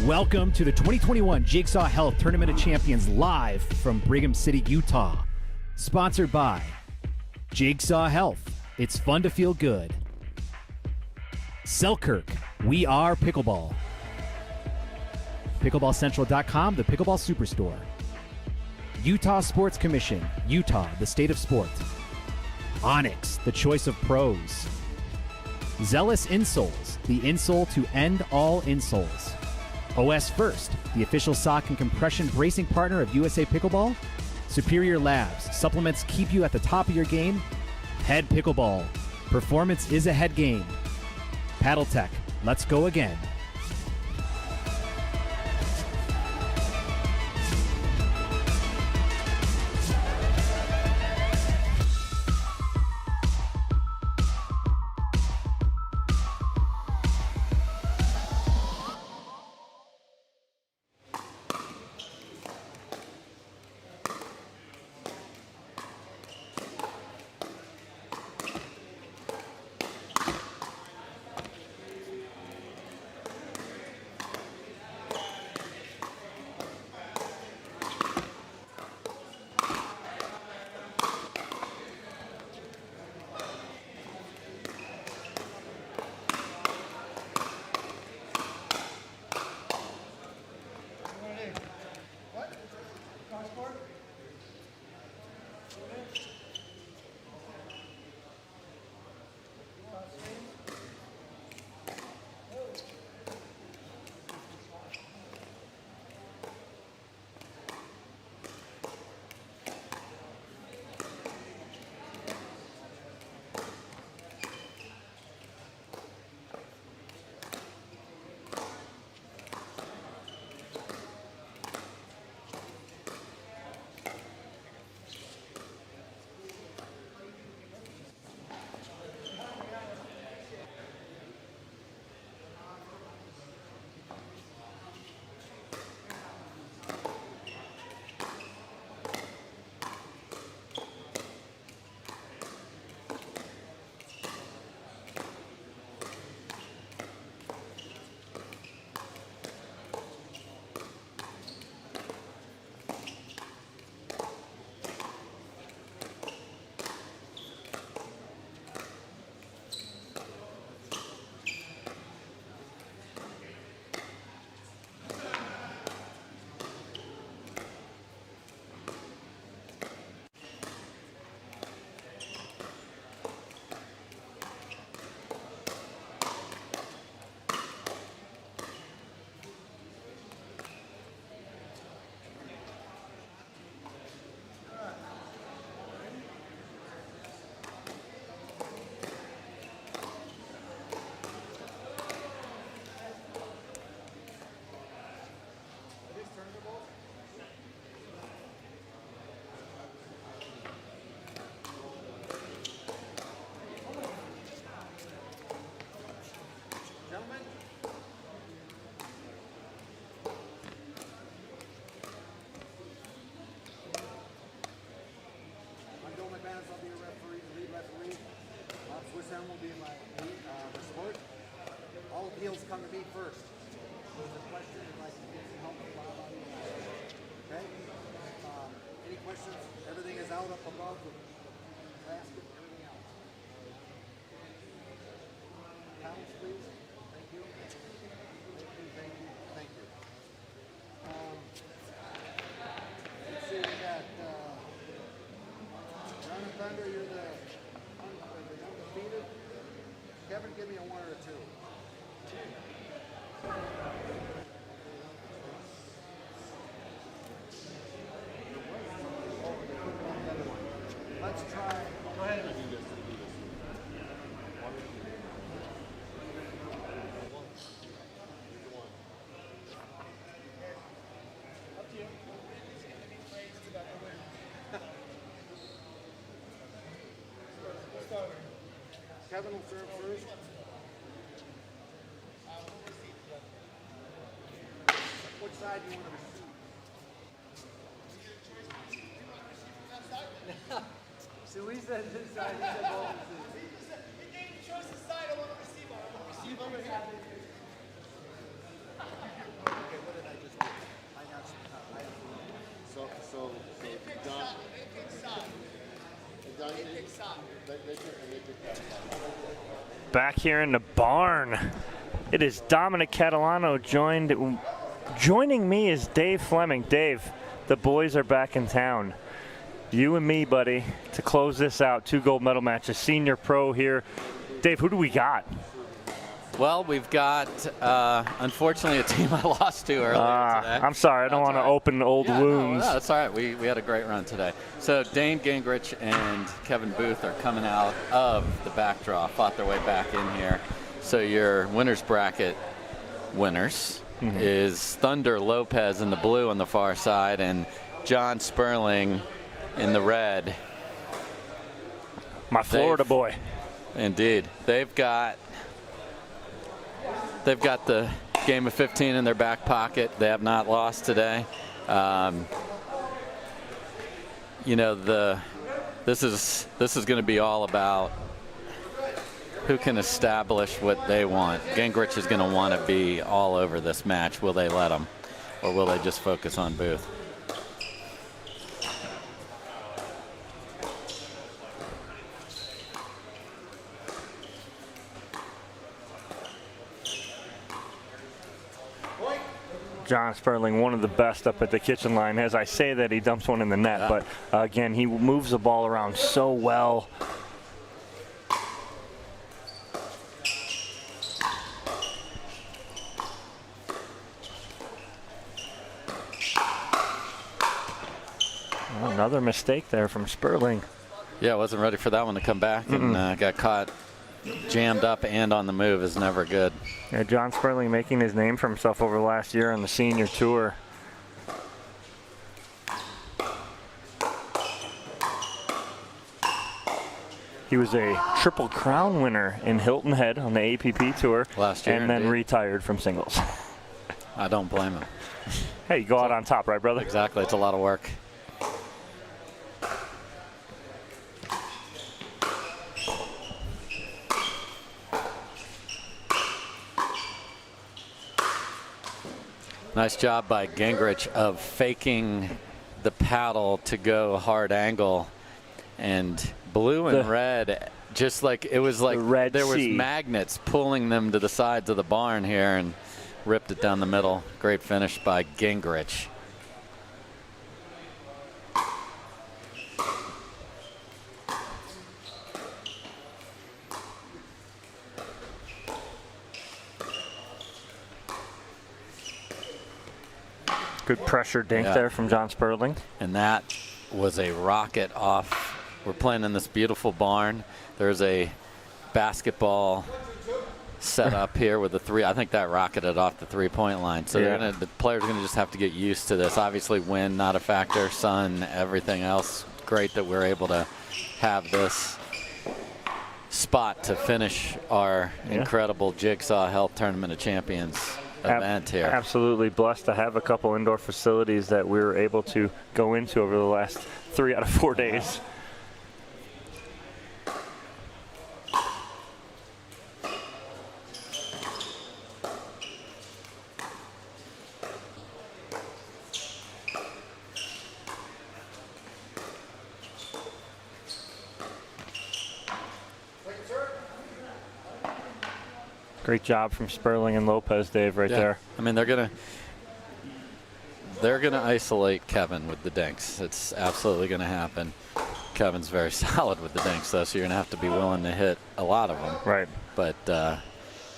A: Welcome to the 2021 Jigsaw Health Tournament of Champions live from Brigham City, Utah. Sponsored by Jigsaw Health. It's fun to feel good. Selkirk. We are Pickleball. PickleballCentral.com, the Pickleball Superstore. Utah Sports Commission. Utah, the state of sport. Onyx, the choice of pros. Zealous Insoles, the insole to end all insoles. OS First, the official sock and compression bracing partner of USA Pickleball. Superior Labs, supplements keep you at the top of your game. Head Pickleball, performance is a head game. Paddle Tech, let's go again.
K: Appeals come to me first. There's a question I'd like to get some help with Bob on. Okay? Any questions? Everything is out up above the basket and everything else. Pounds, please. Thank you. Thank you, thank you, thank you. Let's see, we got Running Thunder, you're the undefeated. Kevin, give me a 1 or a 2. Let's try. Go ahead and do this. Up to you. Kevin will serve first. Which side do you want to receive? So we said this side, he said both. He gave the choice of side I want to receive on. I want to receive over here.
C: back here in the barn. It is Dominic Catalano joining me is Dave Fleming. Dave, the boys are back in town. You and me, buddy, to close this out. 2 gold medal matches, senior pro here. Dave, who do we got?
G: Well, we've got, unfortunately, a team I lost to earlier today.
C: I'm sorry, I don't want to open old wounds.
G: No, that's all right. We had a great run today. So Dane Gingrich and Kevin Booth are coming out of the back draw, fought their way back in here. So your winner's bracket winners is Thunder Lopez in the blue on the far side and John Sperling in the red.
C: My Florida boy.
G: Indeed. They've got the game of 15 in their back pocket. They have not lost today. You know, this is going to be all about who can establish what they want. Gingrich is going to want to be all over this match. Will they let him, or will they just focus on Booth?
C: John Sperling, one of the best up at the kitchen line. As I say that, he dumps one in the net, but again, he moves the ball around so well. Another mistake there from Sperling.
G: Yeah, wasn't ready for that one to come back and got caught jammed up and on the move is never good.
C: Yeah, John Sperling making his name for himself over the last year on the senior tour. He was a Triple Crown winner in Hilton Head on the APP tour
G: last year,
C: and then retired from singles.
G: I don't blame him.
C: Hey, you go out on top, right, brother?
G: Exactly. It's a lot of work. Nice job by Gingrich of faking the paddle to go hard angle, and blue and red, just like it was like there was magnets pulling them to the sides of the barn here and ripped it down the middle. Great finish by Gingrich.
C: Good pressure dink there from John Sperling.
G: And that was a rocket off. We're playing in this beautiful barn. There's a basketball set up here with the three. I think that rocketed off the three-point line. So the players are going to just have to get used to this. Obviously, wind, not a factor. Sun, everything else. Great that we're able to have this spot to finish our incredible Jigsaw Health Tournament of Champions event here.
C: Absolutely blessed to have a couple indoor facilities that we were able to go into over the last 3 out of 4 days. Great job from Sperling and Lopez, Dave, right there.
G: I mean, they're gonna isolate Kevin with the dinks. It's absolutely gonna happen. Kevin's very solid with the dinks, though, so you're gonna have to be willing to hit a lot of them.
C: Right.
G: But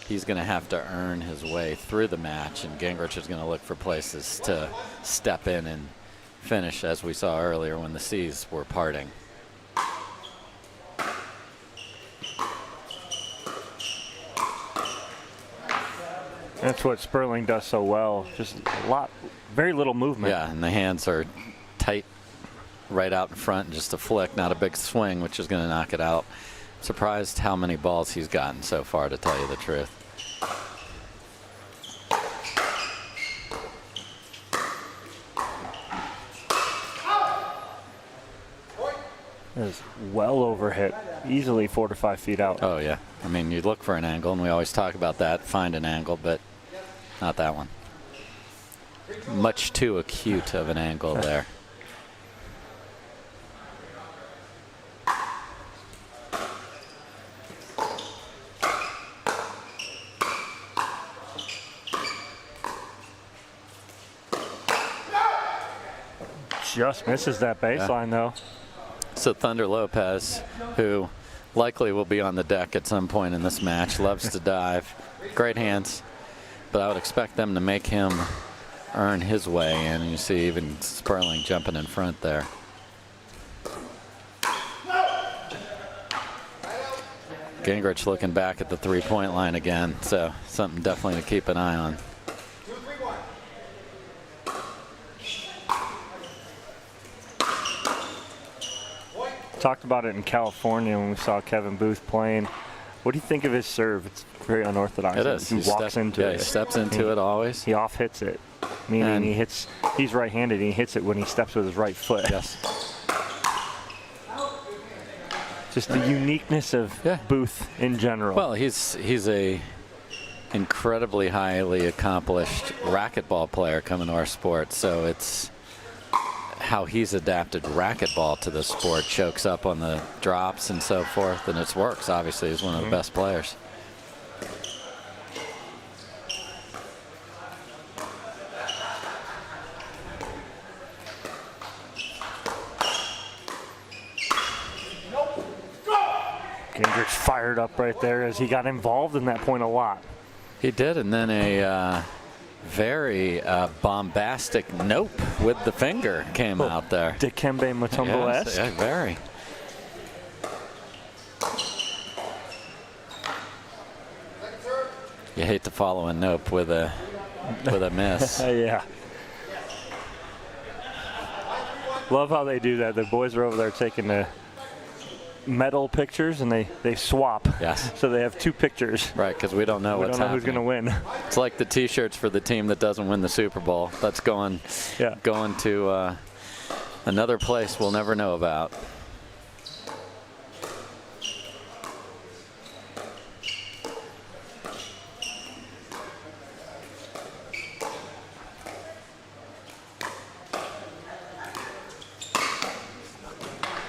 G: he's gonna have to earn his way through the match, and Gingrich is gonna look for places to step in and finish, as we saw earlier when the seas were parting.
C: That's what Sperling does so well. Just very little movement.
G: Yeah, and the hands are tight right out in front, just a flick, not a big swing, which is going to knock it out. Surprised how many balls he's gotten so far, to tell you the truth.
C: It is well over hit, easily 4 to 5 feet out.
G: Oh, yeah. I mean, you look for an angle, and we always talk about that, find an angle, but not that one. Much too acute of an angle there.
C: Just misses that baseline, though.
G: So Thunder Lopez, who likely will be on the deck at some point in this match, loves to dive. Great hands, but I would expect them to make him earn his way in. And you see even Sperling jumping in front there. Gingrich looking back at the three-point line again, so something definitely to keep an eye on.
C: Talked about it in California when we saw Kevin Booth playing. What do you think of his serve? It's very unorthodox.
G: It is.
C: He walks into it.
G: He steps into it always.
C: He off hits it, meaning he's right-handed and he hits it when he steps with his right foot.
G: Yes.
C: Just the uniqueness of Booth in general.
G: Well, he's a incredibly highly accomplished racquetball player coming to our sport, so it's how he's adapted racquetball to the sport, chokes up on the drops and so forth, and it works. Obviously, he's one of the best players.
C: Gingrich fired up right there as he got involved in that point a lot.
G: He did, and then a very bombastic nope with the finger came out there.
C: Dikembe Mutombo-esque.
G: Yes, yeah, very. You hate to follow a nope with a miss.
C: Yeah. Love how they do that. The boys are over there taking the medal pictures and they swap.
G: Yes.
C: So they have two pictures.
G: Right, because we don't know what's happening.
C: Who's going to win.
G: It's like the T-shirts for the team that doesn't win the Super Bowl. That's going to another place we'll never know about.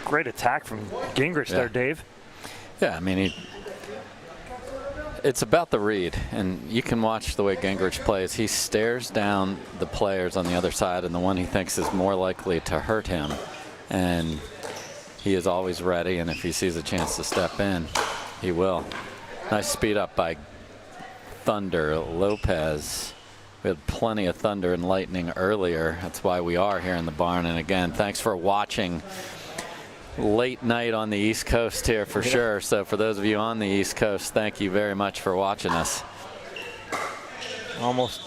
C: Great attack from Gingrich there, Dave.
G: Yeah, I mean, it's about the read, and you can watch the way Gingrich plays. He stares down the players on the other side and the one he thinks is more likely to hurt him, and he is always ready, and if he sees a chance to step in, he will. Nice speed up by Thunder Lopez. We had plenty of thunder and lightning earlier. That's why we are here in the barn, and again, thanks for watching. Late night on the East Coast here for sure. So for those of you on the East Coast, thank you very much for watching us.
C: Almost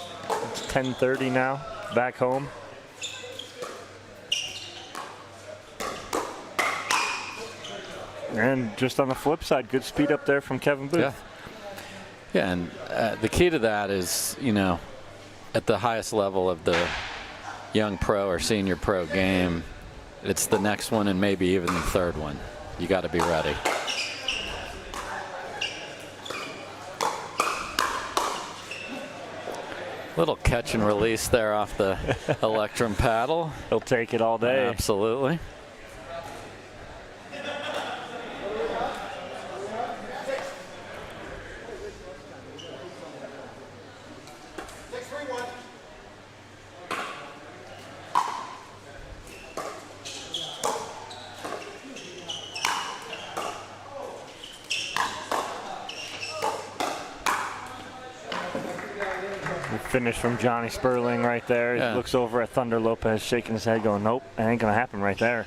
C: 10:30 now, back home. And just on the flip side, good speed up there from Kevin Booth.
G: Yeah, and the key to that is, you know, at the highest level of the young pro or senior pro game, it's the next one and maybe even the third one. You got to be ready. Little catch and release there off the Electrum paddle.
C: He'll take it all day.
G: Absolutely.
C: Finish from Johnny Sperling right there. He looks over at Thunder Lopez, shaking his head, going, nope, that ain't going to happen right there.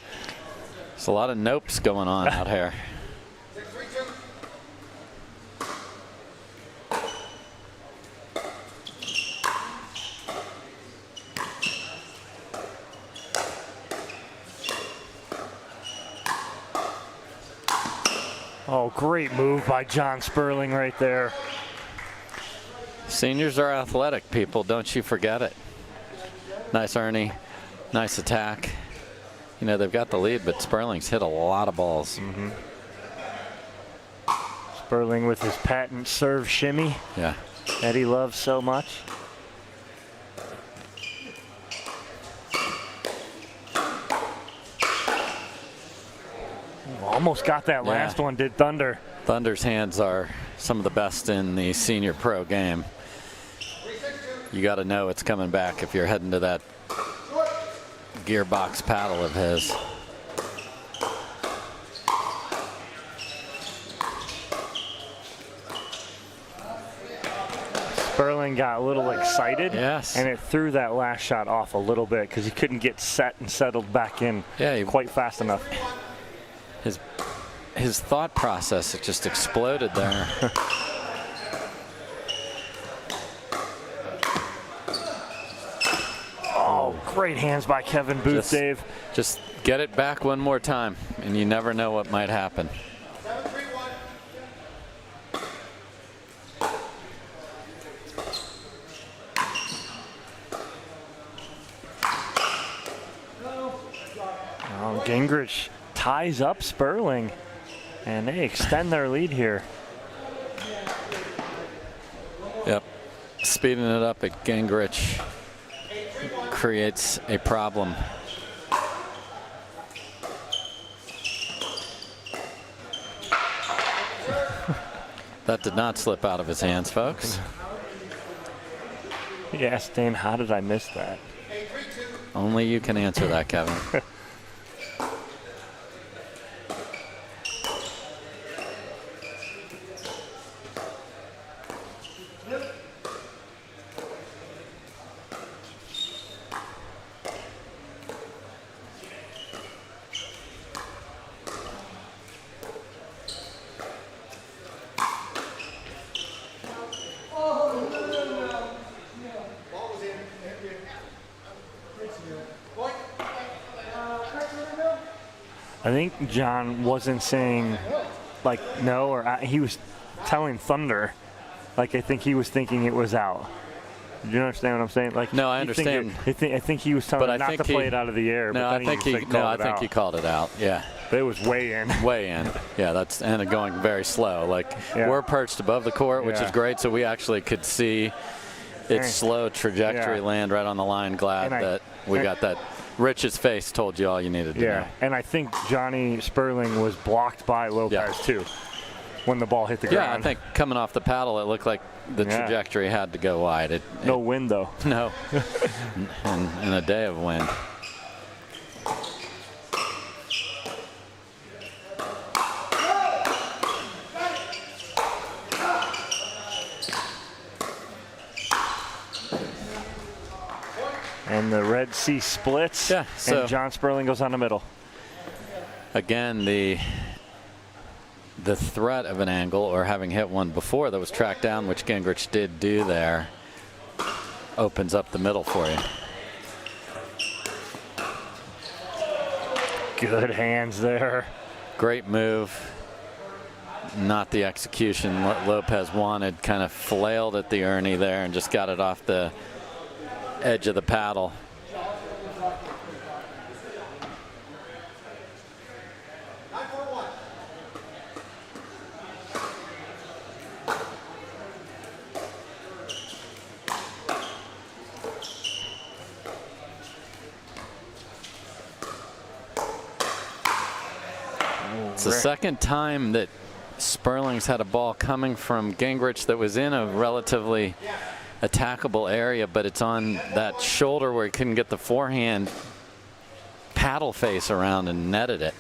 G: There's a lot of nopes going on out here.
C: Oh, great move by John Sperling right there.
G: Seniors are athletic, people. Don't you forget it. Nice Ernie. Nice attack. You know, they've got the lead, but Sperling's hit a lot of balls.
C: Sperling with his patent serve shimmy.
G: Yeah.
C: That he loves so much. Almost got that last one, did Thunder.
G: Thunder's hands are some of the best in the senior pro game. You got to know it's coming back if you're heading to that gearbox paddle of his.
C: Sperling got a little excited,
G: yes,
C: and it threw that last shot off a little bit because he couldn't get set and settled back in quite fast enough.
G: His thought process, it just exploded there.
C: Oh, great hands by Kevin Booth, Dave.
G: Just get it back one more time, and you never know what might happen.
C: Gingrich ties up Sperling, and they extend their lead here.
G: Yep, speeding it up at Gingrich creates a problem. That did not slip out of his hands, folks.
C: He asked Dane, how did I miss that?
G: Only you can answer that, Kevin.
C: I think John wasn't saying like no, or he was telling Thunder, like I think he was thinking it was out. Do you understand what I'm saying? Like
G: no, I understand.
C: I think he was telling him not to play it out of the air.
G: No,
C: but
G: I think he called it out. Yeah,
C: but it was way in.
G: Way in. Yeah, that's and going very slow. Like we're perched above the court, which is great, so we actually could see its slow trajectory land right on the line. Glad that we got that. Rich's face told you all you needed to know.
C: And I think Johnny Sperling was blocked by Lopez too when the ball hit the ground.
G: Yeah, I think coming off the paddle, it looked like the trajectory had to go wide.
C: No wind though.
G: No, and a day of wind.
C: And the Red Sea splits,
G: and
C: John Sperling goes on the middle.
G: Again, the threat of an angle or having hit one before that was tracked down, which Gingrich did do there, opens up the middle for you.
C: Good hands there.
G: Great move. Not the execution Lopez wanted. Kind of flailed at the Ernie there and just got it off the edge of the paddle. It's the second time that Sperling's had a ball coming from Gingrich that was in a relatively attackable area, but it's on that shoulder where he couldn't get the forehand paddle face around and netted it.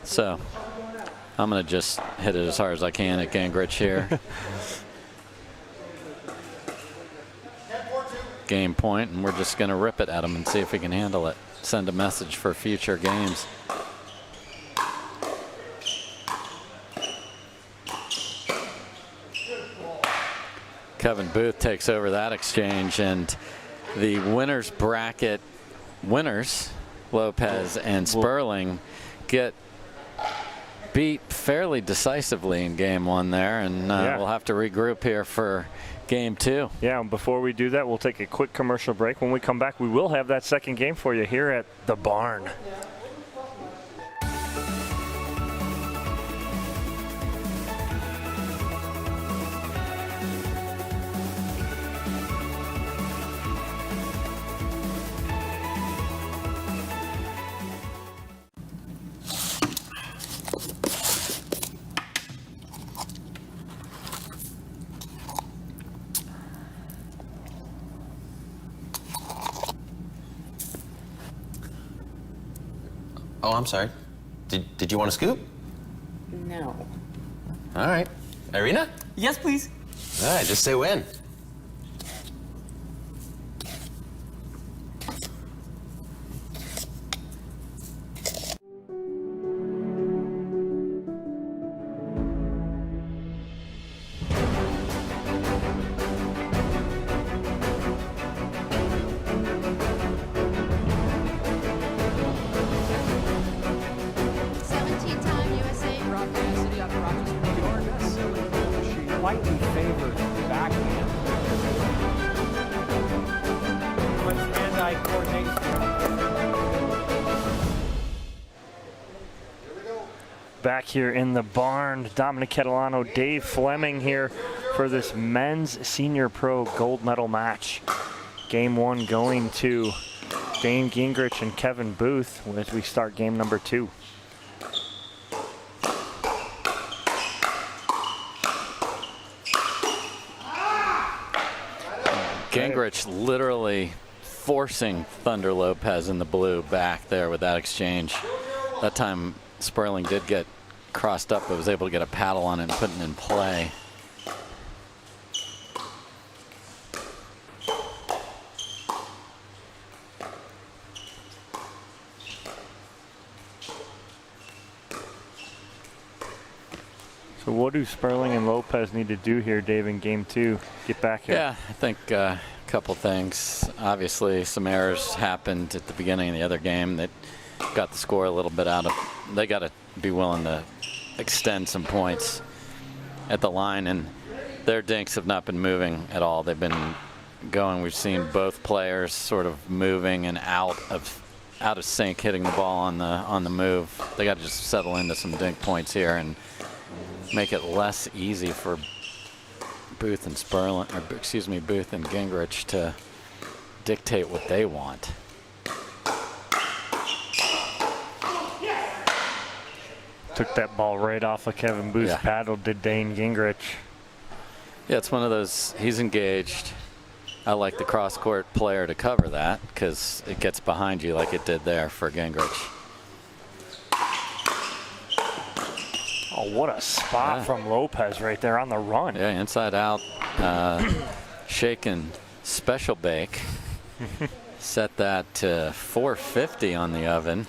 G: So I'm going to just hit it as hard as I can at Gingrich here. Game point, and we're just going to rip it at him and see if he can handle it. Send a message for future games. Kevin Booth takes over that exchange, and the winners bracket winners, Lopez and Sperling, get beat fairly decisively in game one there, and we'll have to regroup here for game two.
C: Yeah, and before we do that, we'll take a quick commercial break. When we come back, we will have that second game for you here at the Barn.
J: Oh, I'm sorry. Did you want to scoop?
B: No.
J: All right. Irina?
L: Yes, please.
J: All right, just say when.
H: Slightly favored backhand. Much hand-eye coordination.
C: Back here in the barn, Dominic Catalano, Dave Fleming here for this men's senior pro gold medal match. Game 1 going to Dane Gingrich and Kevin Booth as we start game number 2.
G: Gingrich literally forcing Thunder Lopez in the blue back there with that exchange. That time Sperling did get crossed up, but was able to get a paddle on it and put it in play.
C: So what do Sperling and Lopez need to do here, Dave, in game 2? Get back here.
G: Yeah, I think a couple things. Obviously, some errors happened at the beginning of the other game that got the score a little bit out of. They got to be willing to extend some points at the line, and their dinks have not been moving at all. They've been going. We've seen both players sort of moving and out of sync, hitting the ball on the move. They got to just settle into some dink points here and make it less easy for Booth and Sperling, or excuse me, Booth and Gingrich to dictate what they want.
C: Took that ball right off of Kevin Booth's paddle, did Dane Gingrich.
G: Yeah, it's one of those, he's engaged. I like the cross-court player to cover that because it gets behind you like it did there for Gingrich.
C: Oh, what a spot from Lopez right there on the run.
G: Yeah, inside out, shaken special bake. Set that to 450 on the oven.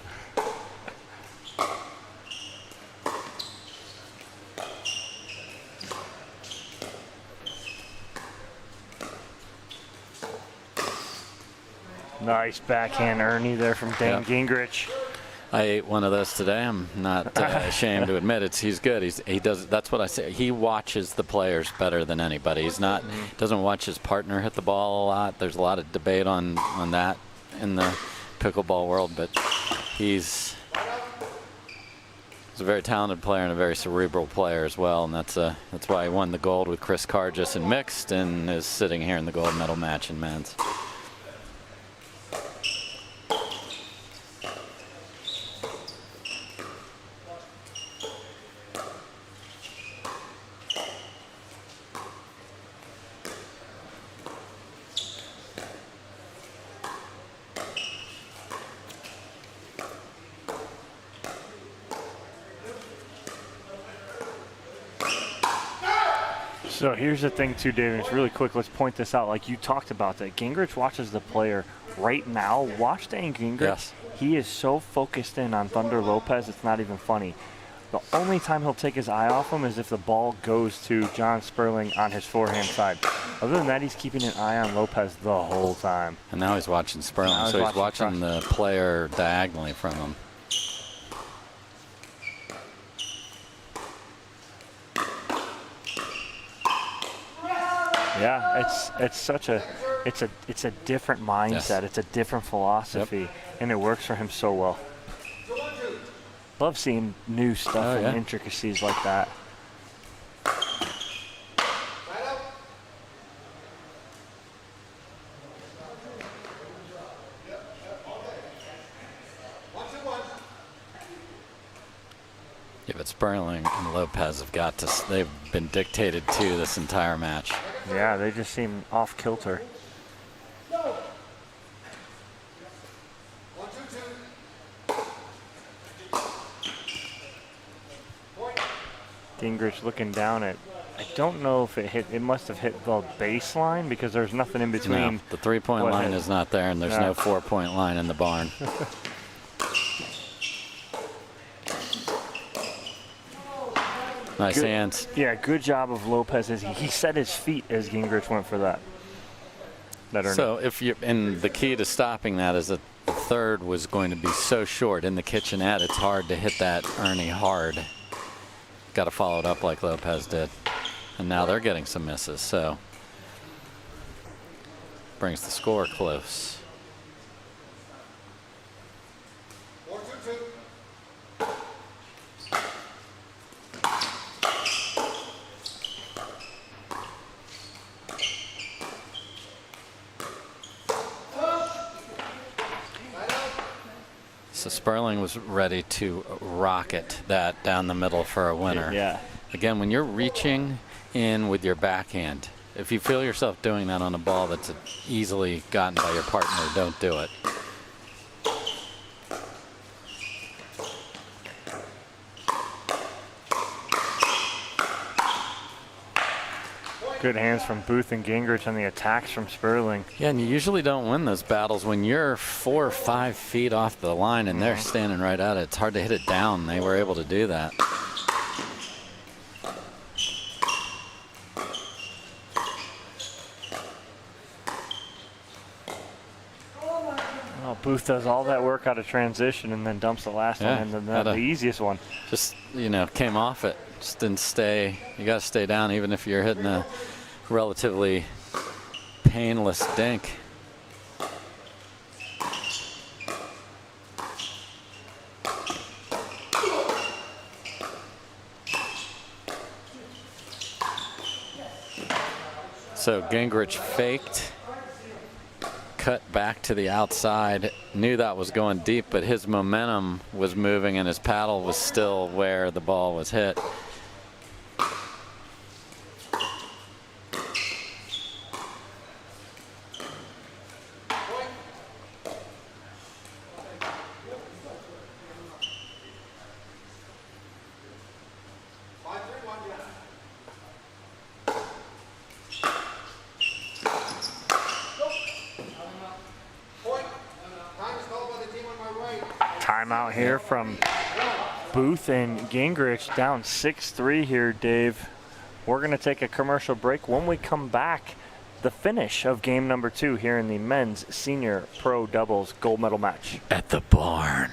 C: Nice backhand Ernie there from Dan Gingrich.
G: I ate one of those today. I'm not ashamed to admit it. He's good. He does. That's what I say. He watches the players better than anybody. He's not doesn't watch his partner hit the ball a lot. There's a lot of debate on that in the pickleball world, but he's a very talented player and a very cerebral player as well, and that's why he won the gold with Chris Kargis in mixed and is sitting here in the gold medal match in men's.
C: So here's the thing too, David, it's really quick, let's point this out. Like you talked about that, Gingrich watches the player right now. Watch Dane Gingrich. Yes. He is so focused in on Thunder Lopez, it's not even funny. The only time he'll take his eye off him is if the ball goes to John Sperling on his forehand side. Other than that, he's keeping an eye on Lopez the whole time.
G: And now he's watching Sperling, so he's watching the player diagonally from him.
C: Yeah, it's a different mindset.
G: Yes.
C: It's a different philosophy, and it works for him so well. Love seeing new stuff and intricacies like that.
G: Yeah, but Sperling and Lopez have got to, they've been dictated to this entire match.
C: Yeah, they just seem off kilter. Gingrich looking down at, I don't know if it must have hit the baseline because there's nothing in between.
G: No, the 3-point line is not there, and there's no 4-point line in the barn. Nice hands.
C: Yeah, good job of Lopez. He set his feet as Gingrich went for that.
G: So and the key to stopping that is that the third was going to be so short. In the kitchenette, it's hard to hit that Ernie hard. Got to follow it up like Lopez did. And now they're getting some misses, so brings the score close.
K: 4-2-2.
G: So Sperling was ready to rocket that down the middle for a winner.
C: Yeah.
G: Again, when you're reaching in with your backhand, if you feel yourself doing that on a ball that's easily gotten by your partner, don't do it.
C: Good hands from Booth and Gingrich on the attacks from Sperling.
G: Yeah, and you usually don't win those battles when you're 4 or 5 feet off the line and they're standing right at it. It's hard to hit it down. They were able to do that.
C: Well, Booth does all that work out of transition and then dumps the last one and then the easiest one.
G: Just, came off it. Just didn't stay. You got to stay down even if you're hitting a relatively painless dink. So Gingrich faked, cut back to the outside, knew that was going deep, but his momentum was moving and his paddle was still where the ball was hit.
C: Timeout here from Booth and Gingrich, down 6-3 here, Dave. We're going to take a commercial break. When we come back, the finish of game number 2 here in the men's senior pro doubles gold medal match.
G: At the barn.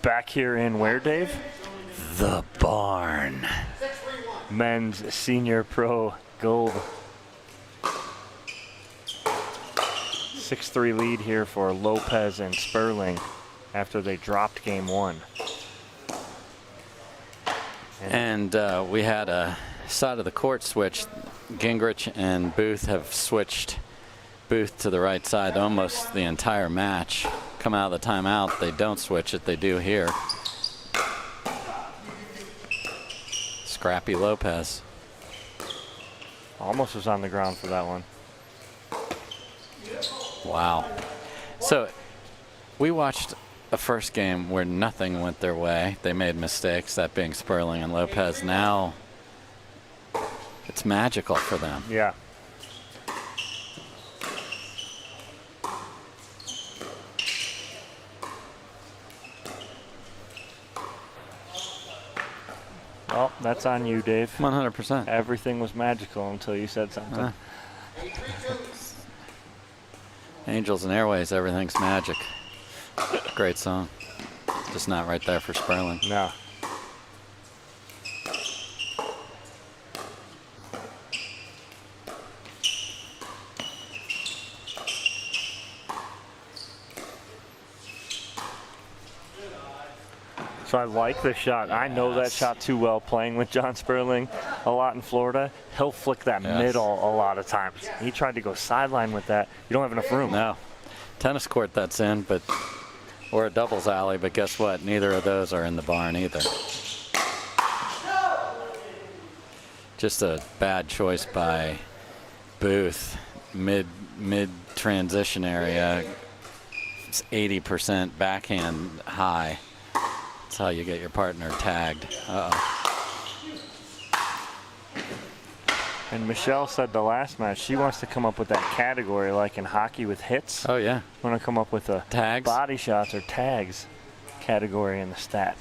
C: Back here in where, Dave?
G: The barn.
C: Men's senior pro gold. 6-3 lead here for Lopez and Sperling after they dropped game 1.
G: And we had a side of the court switch. Gingrich and Booth have switched Booth to the right side almost the entire match. Come out of the timeout, they don't switch it, they do here. Scrappy Lopez.
C: Almost was on the ground for that one.
G: Wow. So we watched a first game where nothing went their way. They made mistakes, that being Sperling and Lopez. Now it's magical for them.
C: Yeah. That's on you, Dave.
G: 100%.
C: Everything was magical until you said something.
G: Angels and Airways, everything's magic. Great song. Just not right there for Sperling.
C: No. So I like this shot. I know that shot too well playing with John Sperling a lot in Florida. He'll flick that middle a lot of times. He tried to go sideline with that. You don't have enough room.
G: No. Tennis court that's in, but or a doubles alley, but guess what? Neither of those are in the barn either. Just a bad choice by Booth. Mid transition area. It's 80% backhand high. That's how you get your partner tagged.
C: And Michelle said the last match she wants to come up with that category like in hockey with hits.
G: Oh yeah.
C: Want to come up with a
G: tags,
C: body shots or tags category in the stat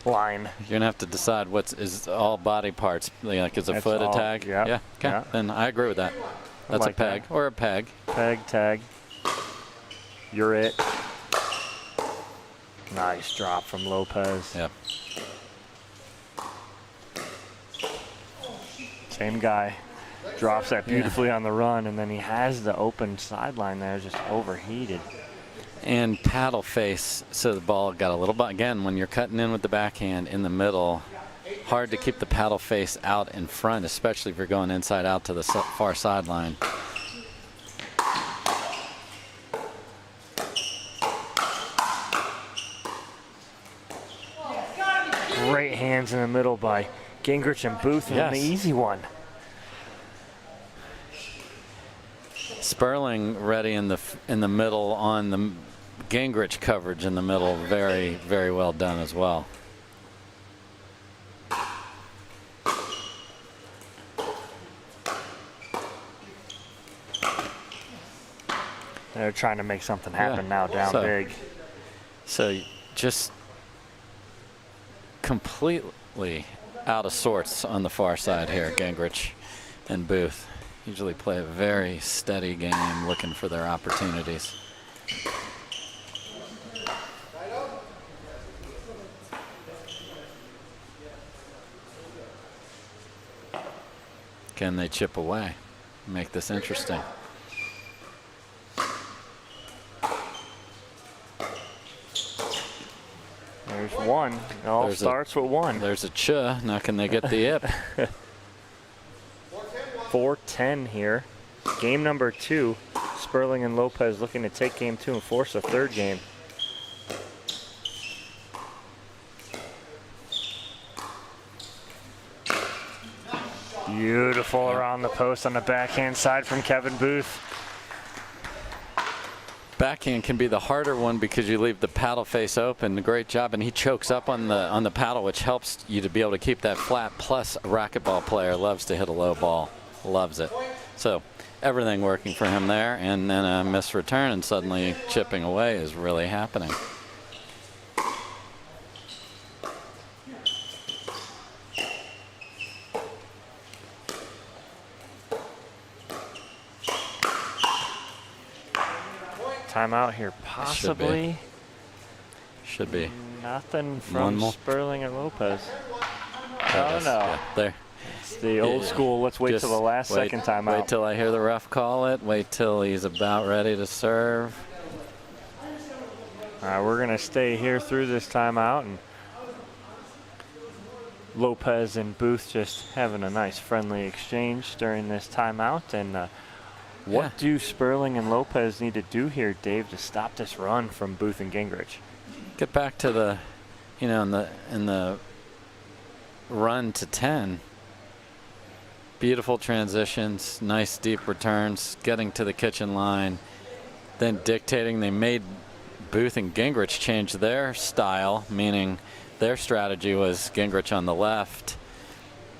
C: line.
G: You're gonna have to decide is all body parts. Like is a
C: That's
G: foot
C: all,
G: a tag?
C: Yep,
G: Yeah. Okay.
C: yep.
G: Then I agree with that. That's
C: like
G: a peg
C: that.
G: or a peg.
C: Peg, tag. You're it. Nice drop from Lopez.
G: Yep.
C: Same guy. Drops that beautifully on the run, and then he has the open sideline there, just overheated.
G: And paddle face, so the ball got a little, again, when you're cutting in with the backhand in the middle, hard to keep the paddle face out in front, especially if you're going inside out to the far sideline.
C: Great hands in the middle by Gingrich and Booth, and the easy one.
G: Sperling ready in the middle on the Gingrich coverage in the middle. Very, very well done as well.
C: They're trying to make something happen now, down big.
G: So just completely out of sorts on the far side here, Gingrich and Booth. Usually play a very steady game looking for their opportunities. Can they chip away? Make this interesting.
C: There's one. It all starts with one.
G: There's a cha. Now can they get the ip?
C: 4-10 here. Game number 2. Sperling and Lopez looking to take game 2 and force a third game. Beautiful around the post on the backhand side from Kevin Booth.
G: Backhand can be the harder one because you leave the paddle face open. Great job, and he chokes up on the paddle, which helps you to be able to keep that flat. Plus, a racquetball player loves to hit a low ball, loves it. So everything working for him there, and then a missed return, and suddenly chipping away is really happening.
C: Timeout here, possibly.
G: Should be.
C: Nothing from Sperling and Lopez. Oh no.
G: Yeah, there.
C: It's the old school, let's wait till the last second timeout.
G: Wait till I hear the ref call it. Wait till he's about ready to serve.
C: All right, we're going to stay here through this timeout. And Lopez and Booth just having a nice friendly exchange during this timeout. And what do Sperling and Lopez need to do here, Dave, to stop this run from Booth and Gingrich?
G: Get back to the, in the run to 10. Beautiful transitions, nice deep returns, getting to the kitchen line, then dictating. They made Booth and Gingrich change their style, meaning their strategy was Gingrich on the left.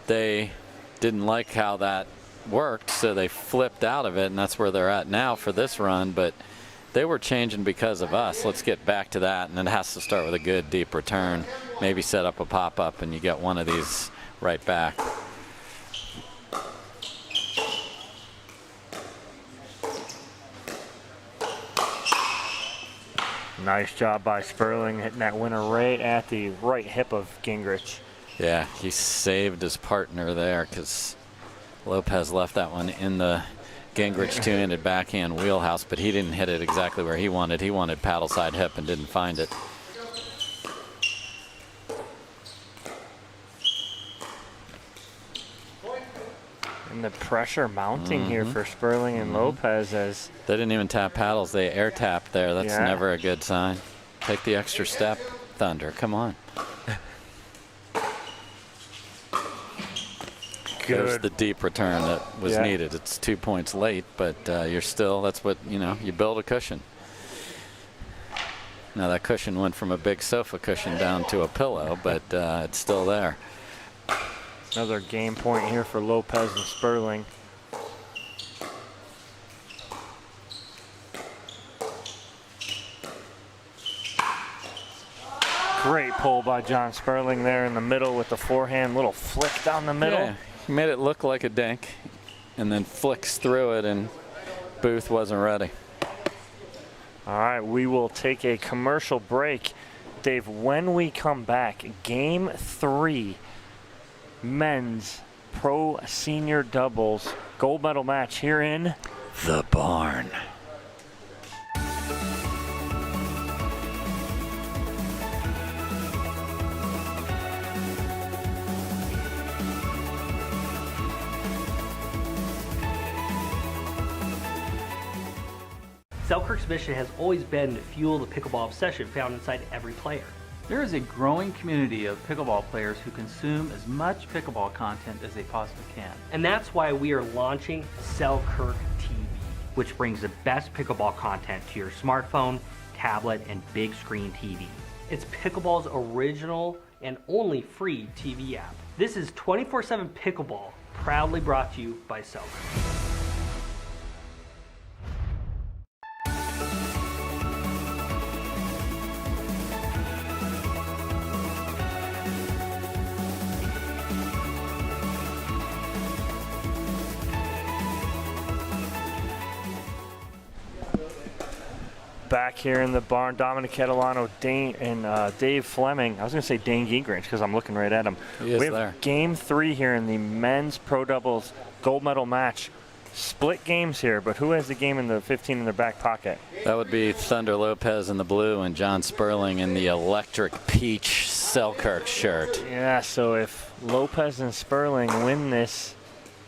G: They didn't like how that worked, so they flipped out of it, and that's where they're at now for this run. But they were changing because of us. Let's get back to that, and it has to start with a good deep return. Maybe set up a pop-up, and you get one of these right back.
C: Nice job by Sperling, hitting that winner right at the right hip of Gingrich.
G: Yeah, he saved his partner there because Lopez left that one in the Gingrich two-handed backhand wheelhouse, but he didn't hit it exactly where he wanted. He wanted paddle side hip and didn't find it.
C: And the pressure mounting here for Sperling and Lopez as
G: they didn't even tap paddles. They air tapped there. That's never a good sign. Take the extra step, Thunder. Come on. There's the deep return that was needed. It's 2 points late, but you're still, that's what, you know, you build a cushion. Now that cushion went from a big sofa cushion down to a pillow, but it's still there.
C: Another game point here for Lopez and Sperling. Great pull by John Sperling there in the middle with the forehand, little flick down the middle.
G: Yeah, he made it look like a dink and then flicks through it, and Booth wasn't ready.
C: All right, we will take a commercial break. Dave, when we come back, game 3, men's pro senior doubles gold medal match here in
G: the barn.
F: Selkirk's mission has always been to fuel the pickleball obsession found inside every player.
L: There is a growing community of pickleball players who consume as much pickleball content as they possibly can.
F: And that's why we are launching Selkirk TV, which brings the best pickleball content to your smartphone, tablet, and big screen TV. It's pickleball's original and only free TV app. This is 24/7 pickleball, proudly brought to you by Selkirk.
C: Back here in the barn, Dominic Catalano, Dave Fleming. I was going to say Dane Gingrich because I'm looking right at him.
G: He is
C: we have
G: there.
C: game 3 here in the men's pro doubles gold medal match. Split games here, but who has the game in the 15 in their back pocket?
G: That would be Thunder Lopez in the blue and John Sperling in the electric peach Selkirk shirt.
C: Yeah, so if Lopez and Sperling win this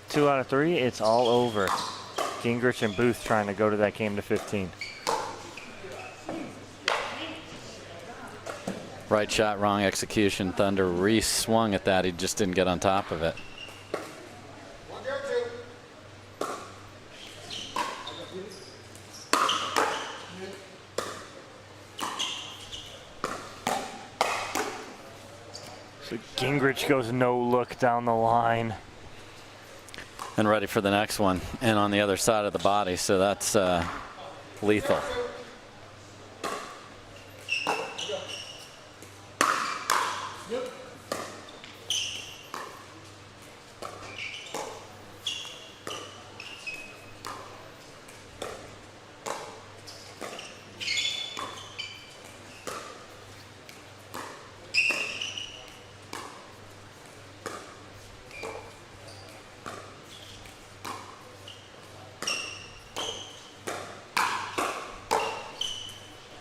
C: 2 out of 3, it's all over. Gingrich and Booth trying to go to that game to 15.
G: Right shot, wrong execution. Thunder re-swung at that. He just didn't get on top of it.
C: So Gingrich goes no look down the line.
G: And ready for the next one. And on the other side of the body, so that's lethal.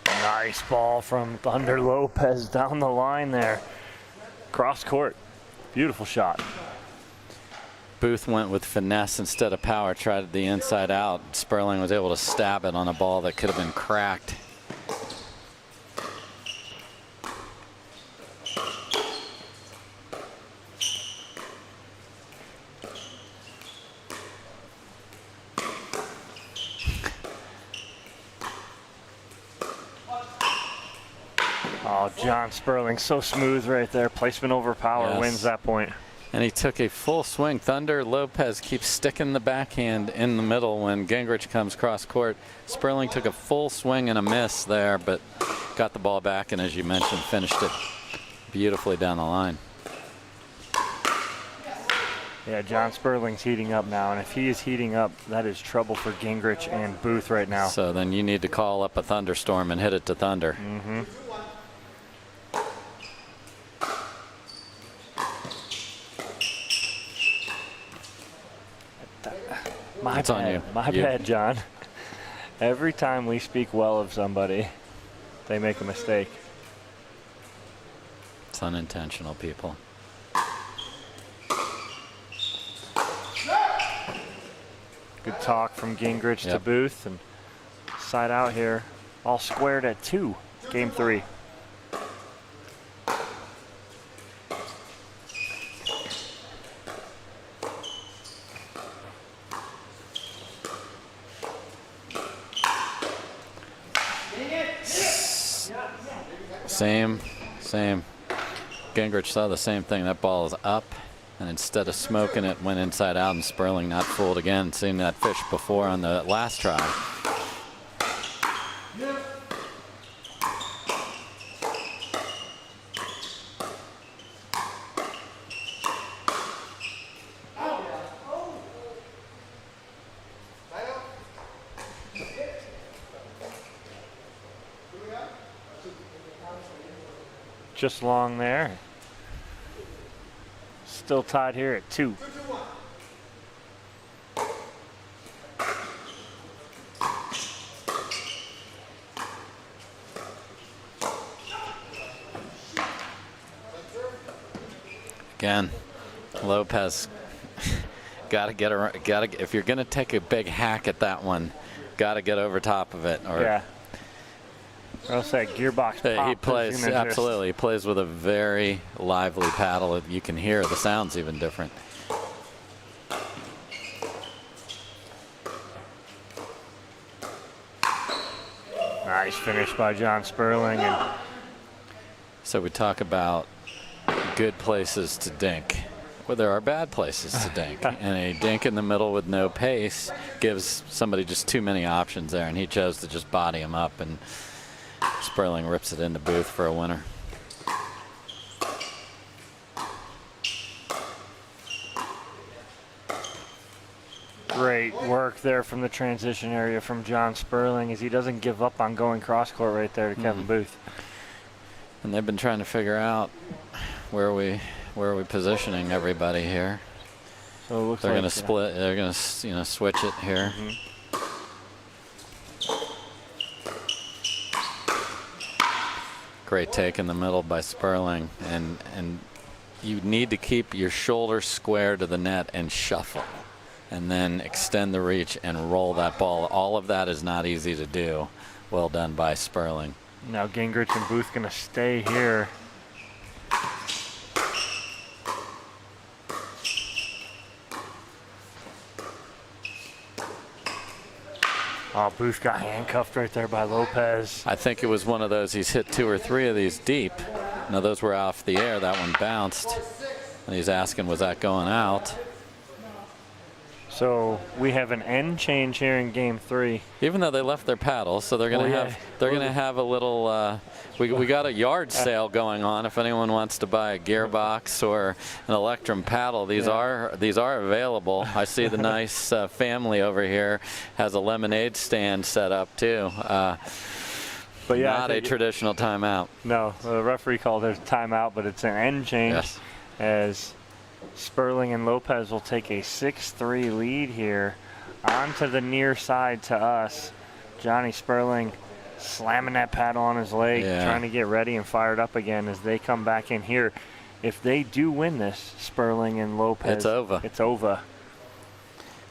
C: Nice ball from Thunder Lopez down the line there. Cross court. Beautiful shot.
G: Booth went with finesse instead of power, tried the inside out. Sperling was able to stab it on a ball that could have been cracked.
C: Oh, John Sperling, so smooth right there. Placement over power wins that point.
G: And he took a full swing. Thunder Lopez keeps sticking the backhand in the middle when Gingrich comes cross court. Sperling took a full swing and a miss there, but got the ball back, and as you mentioned, finished it beautifully down the line.
C: Yeah, John Sperling's heating up now, and if he is heating up, that is trouble for Gingrich and Booth right now.
G: So then you need to call up a thunderstorm and hit it to Thunder.
C: Mm-hmm.
G: It's on you.
C: My bad, John. Every time we speak well of somebody, they make a mistake.
G: It's unintentional, people.
C: Good talk from Gingrich to Booth, and side out here, all squared at 2, game 3.
G: Same. Gingrich saw the same thing. That ball is up, and instead of smoking it, went inside out, and Sperling not fooled again. Seen that fish before on the last try.
C: Just long there. Still tied here at 2.
G: Again, Lopez gotta get around. If you're gonna take a big hack at that one, gotta get over top of it. Or
C: yeah. Or else that gearbox pop.
G: He plays,
C: is gonna
G: absolutely. He plays with a very lively paddle. You can hear the sound's even different.
C: Nice finish by John Sperling. And
G: so we talk about good places to dink. Well, there are bad places to dink. And a dink in the middle with no pace gives somebody just too many options there, and he chose to just body him up, and Sperling rips it into Booth for a winner.
C: great work there from the transition area from John Sperling, as he doesn't give up on going cross court right there to Kevin Booth.
G: And they've been trying to figure out where are we positioning everybody here.
C: So it looks
G: they're
C: like
G: going to split. They're going to switch it here. Great take in the middle by Sperling, and you need to keep your shoulders square to the net and shuffle, and then extend the reach and roll that ball. All of that is not easy to do. Well done by Sperling.
C: Now Gingrich and Booth going to stay here. Oh, Booth got handcuffed right there by Lopez.
G: I think it was one of those, he's hit 2 or 3 of these deep. Now those were off the air, that one bounced. And he's asking, was that going out?
C: So we have an end change here in game 3.
G: Even though they left their paddles, so they're going to have a little. We got a yard sale going on. If anyone wants to buy a gearbox or an Electrum paddle, these are available. I see the nice family over here has a lemonade stand set up too. But yeah, not a traditional timeout.
C: No, the referee called it a timeout, but it's an end change.
G: Yes.
C: As Sperling and Lopez will take a 6-3 lead here onto the near side to us. Johnny Sperling slamming that paddle on his leg, trying to get ready and fired up again as they come back in here. If they do win this, Sperling and Lopez,
G: it's over.
C: It's over.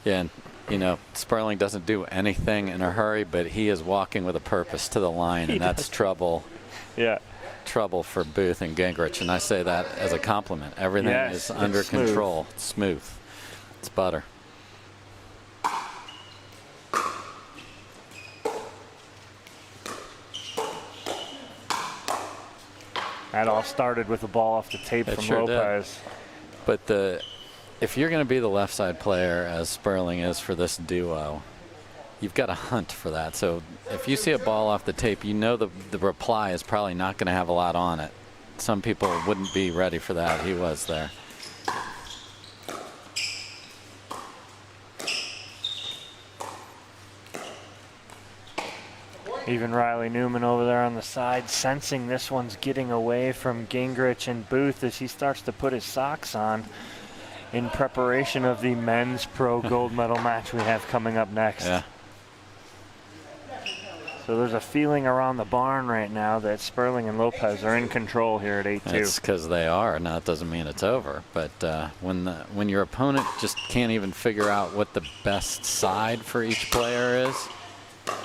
G: Yeah, and Sperling doesn't do anything in a hurry, but he is walking with a purpose to the line, and that's trouble.
C: Yeah.
G: Trouble for Booth and Gingrich, and I say that as a compliment. Everything is under control. It's smooth. It's butter.
C: That all started with a ball off the tape from Lopez.
G: But if you're going to be the left side player, as Sperling is for this duo, you've got to hunt for that. So if you see a ball off the tape, you know the reply is probably not going to have a lot on it. Some people wouldn't be ready for that. He was there.
C: Even Riley Newman over there on the side, sensing this one's getting away from Gingrich and Booth as he starts to put his socks on in preparation of the men's pro gold medal match we have coming up next.
G: Yeah.
C: So there's a feeling around the barn right now that Sperling and Lopez are in control here at 8-2.
G: It's because they are. Now, it doesn't mean it's over. But when your opponent just can't even figure out what the best side for each player is,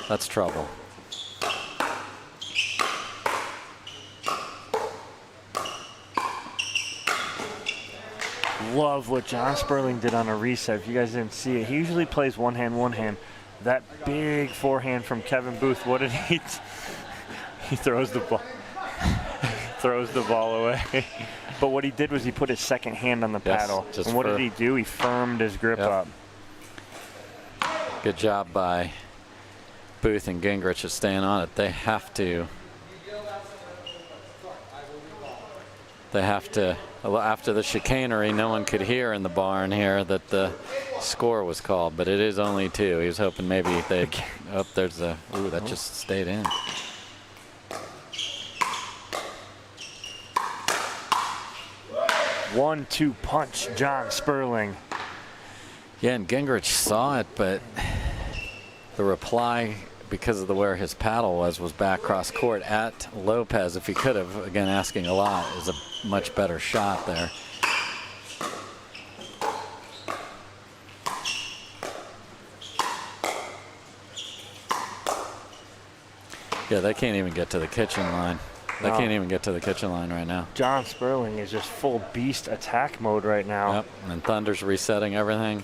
G: that's trouble.
C: Love what John Sperling did on a reset. If you guys didn't see it, he usually plays one hand. That big forehand from Kevin Booth, what did he he throws the ball throws the ball away. But what he did was he put his second hand on the paddle. And what did he do? He firmed his grip up.
G: Good job by Booth and Gingrich of staying on it. They have to, after the chicanery, no one could hear in the barn here that the score was called, but it is only 2. He was hoping maybe they'd, there's a, that just stayed in.
C: One-two punch, John Sperling.
G: Yeah, and Gingrich saw it, but the reply, because of where his paddle was back cross court at Lopez. If he could have, again, asking a lot, is a much better shot there. Yeah, they can't even get to the kitchen line. They can't even get to the kitchen line right now.
C: John Sperling is just full beast attack mode right now.
G: Yep, and Thunder's resetting everything.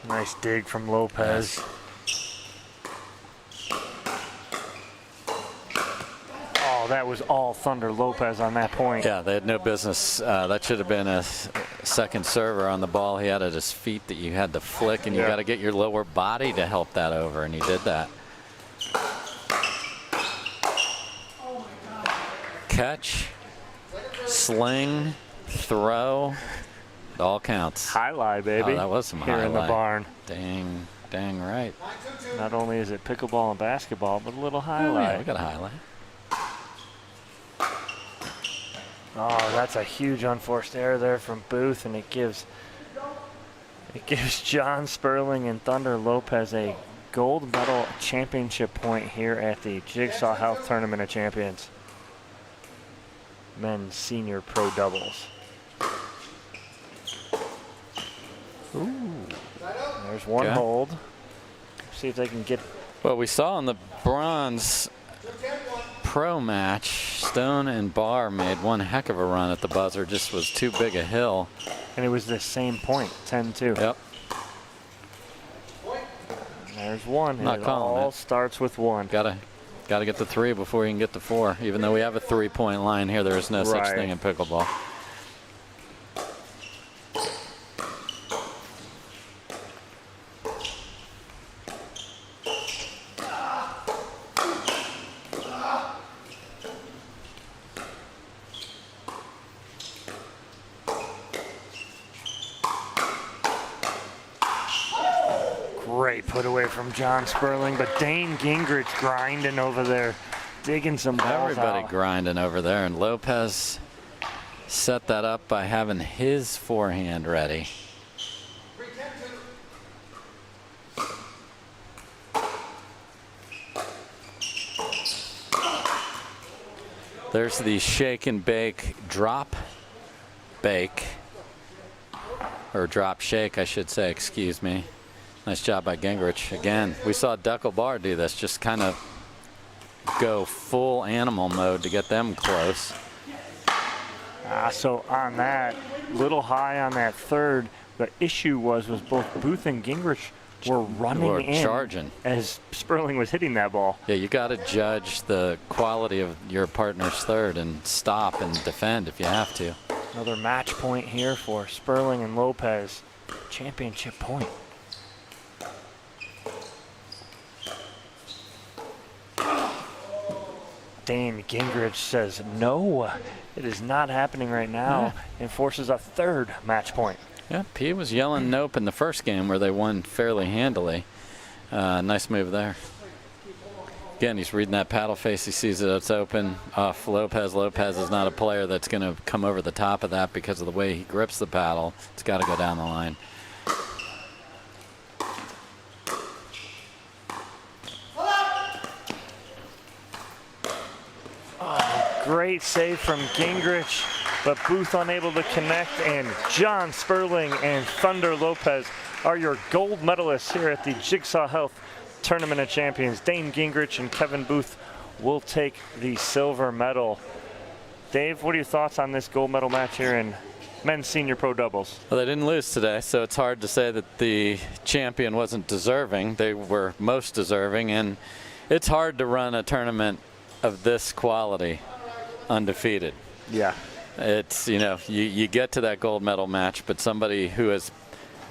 C: Nice dig from Lopez. Oh, that was all Thunder Lopez on that point.
G: Yeah, they had no business. That should have been a second server on the ball. He had at his feet that you had to flick, and you got to get your lower body to help that over, and he did that. Catch, sling, throw. It all counts.
C: Highlight, baby.
G: Oh, that was some
C: here
G: highlight.
C: in the barn.
G: Dang right.
C: Not only is it pickleball and basketball, but a little highlight.
G: Oh, yeah, we got a highlight.
C: Oh, that's a huge unforced error there from Booth, and it gives John Sperling and Thunder Lopez a gold medal championship point here at the Jigsaw Health Tournament of Champions. Men's senior pro doubles. Ooh. There's one hold. See if they can get.
G: Well, we saw in the bronze pro match, Stone and Barr made one heck of a run at the buzzer. Just was too big a hill.
C: And it was the same point, 10-2.
G: Yep.
C: And there's one.
G: Not
C: it
G: calling
C: all
G: it.
C: starts with one.
G: Gotta get to 3 before you can get to 4. Even though we have a 3-point line here, there is no such thing in pickleball.
C: Great put away from John Sperling, but Dane Gingrich grinding over there, digging some balls
G: Everybody
C: out.
G: grinding over there, and Lopez set that up by having his forehand ready. There's the shake and bake drop bake, or drop shake, I should say, excuse me. Nice job by Gingrich. Again, we saw Deckel Barr do this, just kind of go full animal mode to get them close.
C: So on that, little high on that third, the issue was both Booth and Gingrich were running in
G: charging
C: as Sperling was hitting that ball.
G: Yeah, you got to judge the quality of your partner's third and stop and defend if you have to.
C: Another match point here for Sperling and Lopez. Championship point. Dane Gingrich says no, it is not happening right now, and forces a third match point.
G: Yeah, P was yelling nope in the first game where they won fairly handily. Nice move there. Again, he's reading that paddle face. He sees that it's open off Lopez. Lopez is not a player that's going to come over the top of that because of the way he grips the paddle. It's got to go down the line.
C: Great save from Gingrich, but Booth unable to connect, and John Sperling and Thunder Lopez are your gold medalists here at the Jigsaw Health Tournament of Champions. Dane Gingrich and Kevin Booth will take the silver medal. Dave, what are your thoughts on this gold medal match here in men's senior pro doubles?
G: Well, they didn't lose today, so it's hard to say that the champion wasn't deserving. They were most deserving, and it's hard to run a tournament of this quality undefeated.
C: Yeah.
G: It's, you know, you get to that gold medal match, but somebody who has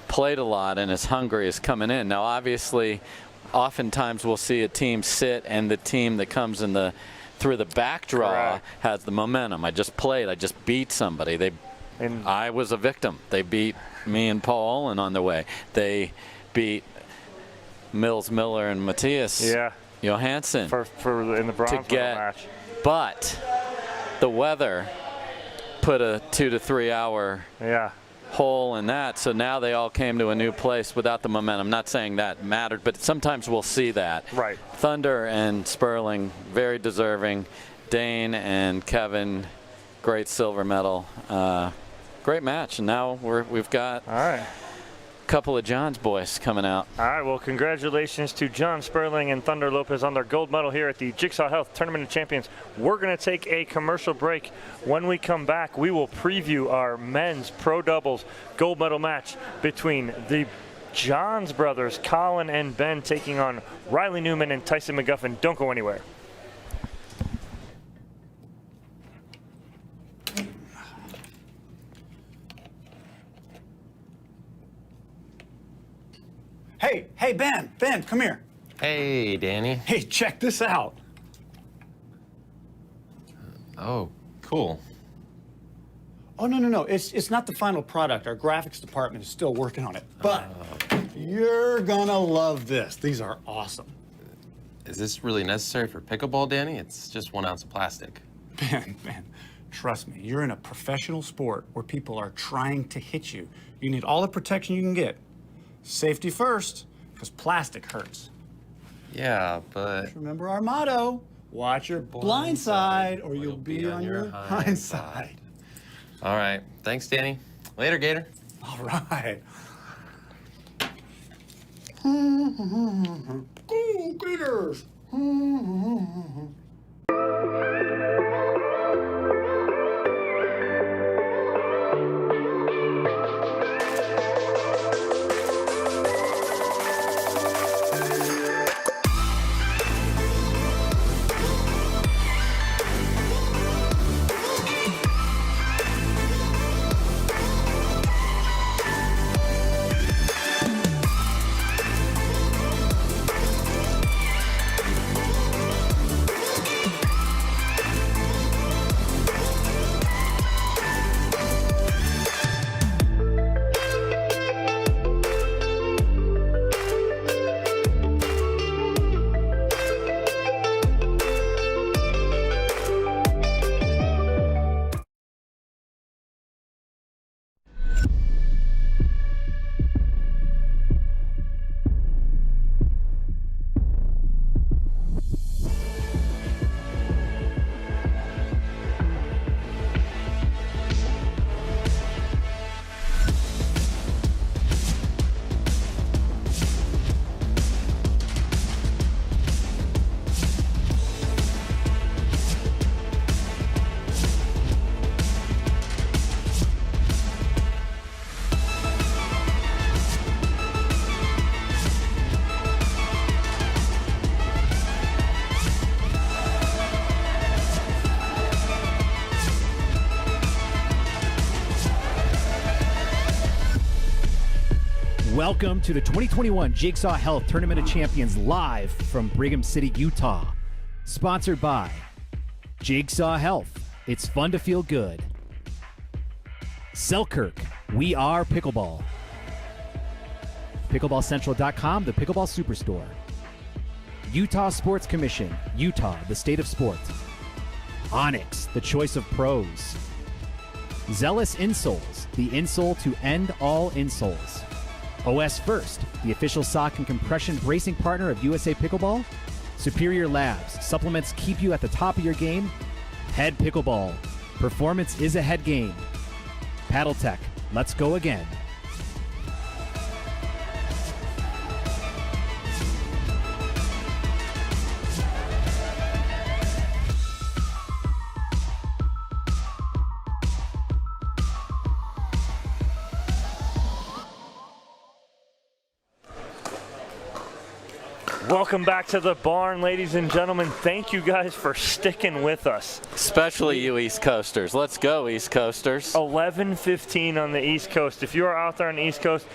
G: played a lot and is hungry is coming in. Now, obviously, oftentimes we'll see a team sit, and the team that comes in through the back draw has the momentum. I just played. I just beat somebody. I was a victim. They beat me and Paul Olin on the way. They beat Mills Miller and Matthias Johansson
C: for in the bronze medal match.
G: But the weather put a 2 to 3 hour hole in that, so now they all came to a new place without the momentum. Not saying that mattered, but sometimes we'll see that.
C: Right.
G: Thunder and Sperling, very deserving. Dane and Kevin, great silver medal. Great match, and now we've got a couple of John's boys coming out.
C: All right, well, congratulations to John Sperling and Thunder Lopez on their gold medal here at the Jigsaw Health Tournament of Champions. We're going to take a commercial break. When we come back, we will preview our men's pro doubles gold medal match between the Johns brothers, Colin and Ben, taking on Riley Newman and Tyson McGuffin. Don't go anywhere.
I: Hey, Ben, come here.
J: Hey, Danny.
I: Hey, check this out.
J: Oh, cool.
I: Oh, no. It's not the final product. Our graphics department is still working on it. But you're gonna love this. These are awesome.
J: Is this really necessary for pickleball, Danny? It's just 1 ounce of plastic.
I: Ben, trust me, you're in a professional sport where people are trying to hit you. You need all the protection you can get. Safety first, because plastic hurts.
J: Yeah, but...
I: Just remember our motto, watch your blind side or you'll be on your hind side.
J: All right, thanks, Danny. Later, Gator.
I: All right. Ooh, Gators.
A: Welcome to the 2021 Jigsaw Health Tournament of Champions live from Brigham City, Utah. Sponsored by Jigsaw Health. It's fun to feel good. Selkirk. We are pickleball. PickleballCentral.com, the Pickleball Superstore. Utah Sports Commission. Utah, the state of sport. Onyx, the choice of pros. Zealous Insoles, the insole to end all insoles. OS First, the official sock and compression bracing partner of USA Pickleball. Superior Labs, supplements keep you at the top of your game. Head Pickleball, performance is a head game. Paddle Tech, let's go again.
C: Welcome back to the barn, ladies and gentlemen. Thank you guys for sticking with us.
G: Especially you East Coasters. Let's go, East Coasters.
C: 11:15 on the East Coast. If you are out there on the East Coast,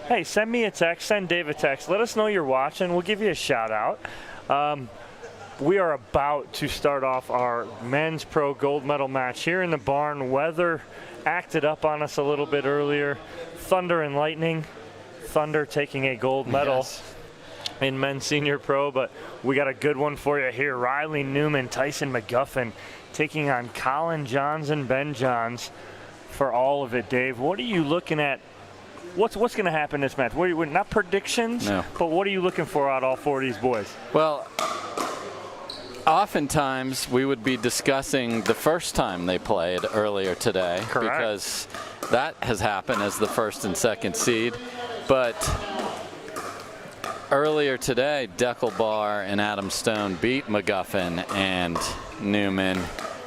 C: hey, send me a text, send Dave a text. Let us know you're watching. We'll give you a shout out. We are about to start off our men's pro gold medal match here in the barn. Weather acted up on us a little bit earlier. Thunder and lightning. Thunder taking a gold medal.
G: Yes.
C: In men's senior pro, but we got a good one for you here. Riley Newman, Tyson McGuffin taking on Colin Johns and Ben Johns for all of it. Dave, what are you looking at? What's going to happen in this match? What are you, not predictions,
G: no,
C: but what are you looking for out of all four of these boys?
G: Well, oftentimes we would be discussing the first time they played earlier today.
C: Correct.
G: Because that has happened as the first and second seed. But earlier today, Deckelbar and Adam Stone beat McGuffin and Newman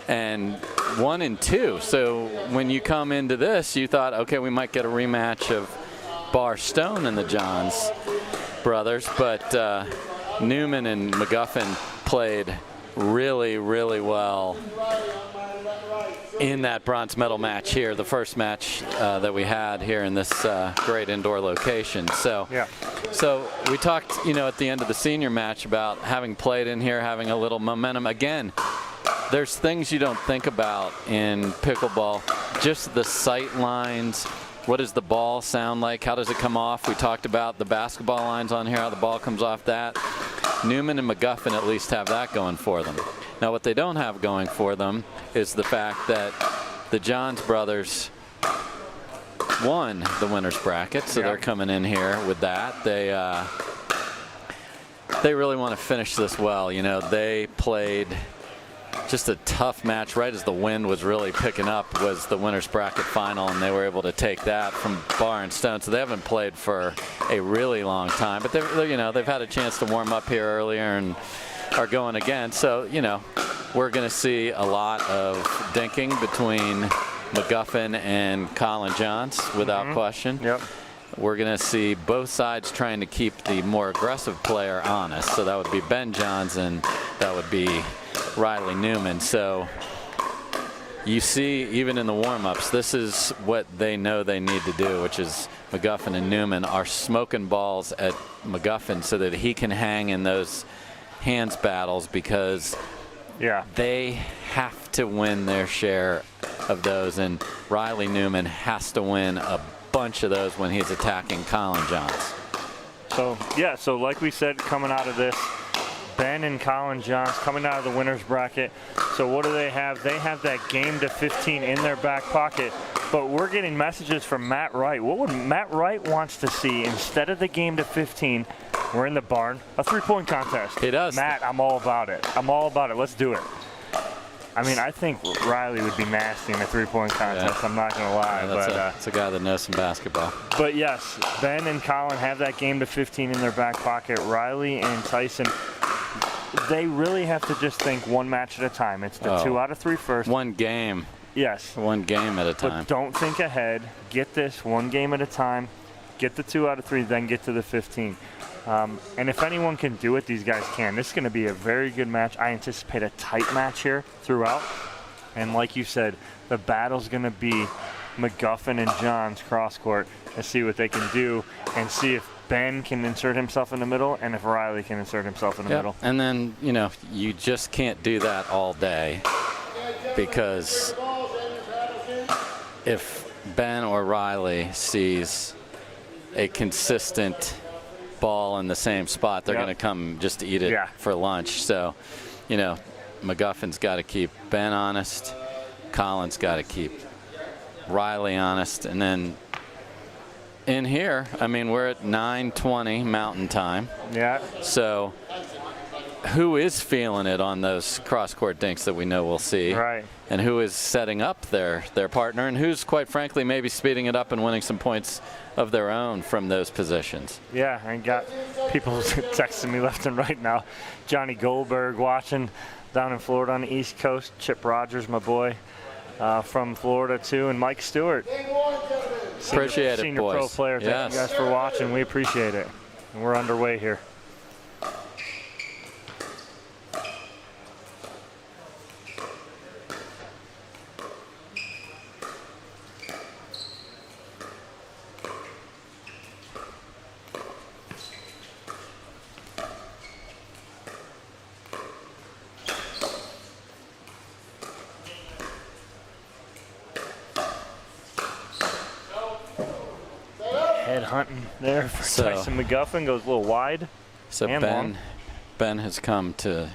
G: and 1 and 2. So when you come into this, you thought, okay, we might get a rematch of Bar Stone and the Johns brothers, but Newman and McGuffin played really, really well in that bronze medal match here, the first match that we had here in this great indoor location. So,
C: yeah.
G: So we talked, at the end of the senior match about having played in here, having a little momentum. Again, there's things you don't think about in pickleball, just the sight lines. What does the ball sound like? How does it come off? We talked about the basketball lines on here, how the ball comes off that. Newman and McGuffin at least have that going for them. Now, what they don't have going for them is the fact that the Johns brothers won the winner's bracket, so they're coming in here with that. They really want to finish this well. They played just a tough match right as the wind was really picking up, was the winner's bracket final, and they were able to take that from Bar and Stone. So they haven't played for a really long time, but they've had a chance to warm up here earlier and are going again. So we're going to see a lot of dinking between McGuffin and Colin Johns without question.
C: Yep.
G: We're going to see both sides trying to keep the more aggressive player honest. So that would be Ben Johns and that would be Riley Newman. So you see, even in the warm-ups, this is what they know they need to do, which is McGuffin and Newman are smoking balls at McGuffin so that he can hang in those hands battles, because they have to win their share of those, and Riley Newman has to win a bunch of those when he's attacking Colin Johns.
C: So like we said, coming out of this, Ben and Colin Johns coming out of the winner's bracket. So what do they have? They have that game to 15 in their back pocket. But we're getting messages from Matt Wright. What would Matt Wright wants to see instead of the game to 15? We're in the barn, a three-point contest.
G: He does.
C: Matt, I'm all about it. I'm all about it. Let's do it. I mean, I think Riley would be nasty in a three-point contest. Yeah. I'm not going to lie.
G: Yeah, that's a guy that knows some basketball.
C: But yes, Ben and Colin have that game to 15 in their back pocket. Riley and Tyson, they really have to just think one match at a time. It's the 2 out of 3 first.
G: One game.
C: Yes.
G: One game at a time.
C: But don't think ahead. Get this one game at a time. Get the 2 out of 3, then get to the 15. And if anyone can do it, these guys can. This is going to be a very good match. I anticipate a tight match here throughout. And like you said, the battle's going to be McGuffin and Johns cross court and see what they can do, and see if Ben can insert himself in the middle and if Riley can insert himself in the middle.
G: And then, you know, you just can't do that all day, because if Ben or Riley sees a consistent ball in the same spot, they're going to come just to eat it for lunch. So, you know, McGuffin's got to keep Ben honest. Colin's got to keep Riley honest. And then in here, I mean, we're at 9:20 Mountain Time.
C: Yeah.
G: So who is feeling it on those cross-court dinks that we know we'll see?
C: Right.
G: And who is setting up their partner, and who's, quite frankly, maybe speeding it up and winning some points of their own from those positions?
C: Yeah, I got people texting me left and right now. Johnny Goldberg watching down in Florida on the East Coast. Chip Rogers, my boy, from Florida too, and Mike Stewart.
G: Appreciate it,
C: senior
G: boys.
C: pro player. Thank you guys for watching. We appreciate it. And we're underway here. Head hunting there for Tyson McGuffin, goes a little wide.
G: So
C: and long.
G: Ben has come to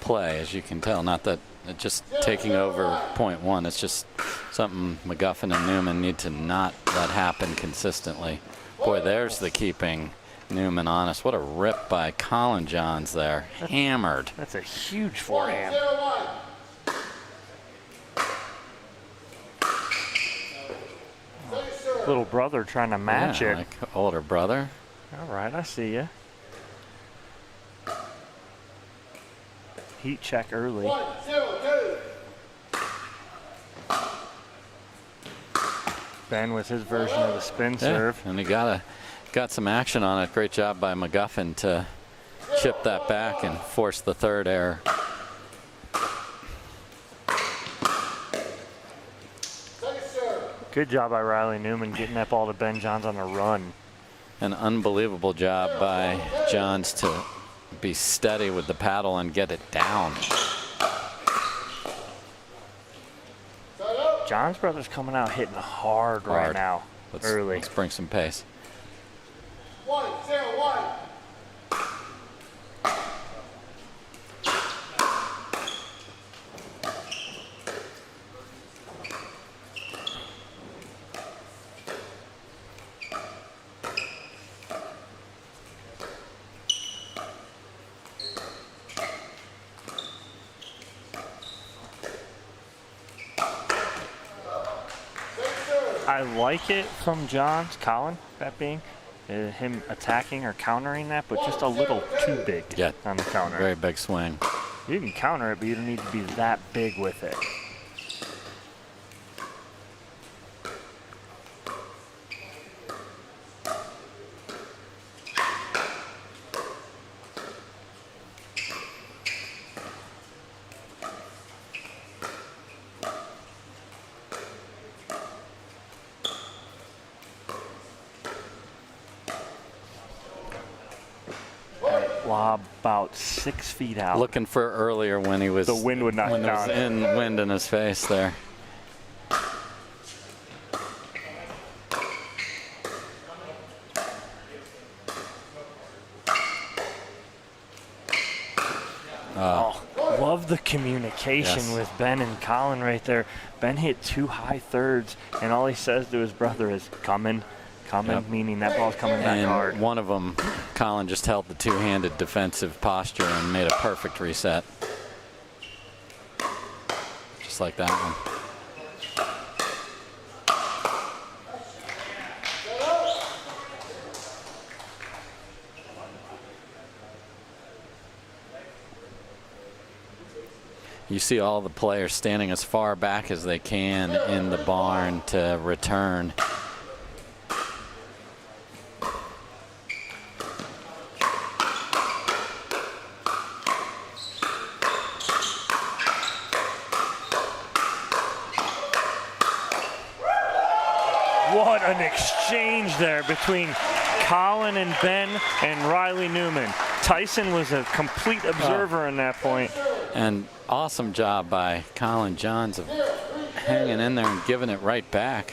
G: play, as you can tell. Not that just taking over point one. It's just something McGuffin and Newman need to not let happen consistently. Boy, there's the keeping Newman honest. What a rip by Colin Johns there. Hammered.
C: That's a huge forehand. Little brother trying to match it.
G: Like older brother.
C: All right, I see you. Heat check early.
D: 1, 2, 2.
C: Ben with his version of the spin serve.
G: And he got some action on it. Great job by McGuffin to chip that back and force the third error.
C: Good job by Riley Newman getting that ball to Ben Johns on the run.
G: An unbelievable job by Johns to be steady with the paddle and get it down.
C: Johns brothers coming out hitting hard right now. Early.
G: Let's bring some pace.
D: 1, 0, 1.
C: I like it from Johns, Colin, that being him attacking or countering that, but just a little too big on the counter.
G: Very big swing.
C: You can counter it, but you don't need to be that big with it. Lob about 6 feet out.
G: Looking for earlier when he was.
C: The wind would knock
G: when
C: down.
G: It was in wind in his face there.
C: Love the communication with Ben and Colin right there. Ben hit 2 high thirds, and all he says to his brother is, coming, meaning that ball's coming back hard.
G: And one of them, Colin just held the two-handed defensive posture and made a perfect reset. Just like that one. You see all the players standing as far back as they can in the barn to return.
C: what an exchange there between Colin and Ben and Riley Newman. Tyson was a complete observer in that point.
G: And awesome job by Colin Johns of hanging in there and giving it right back.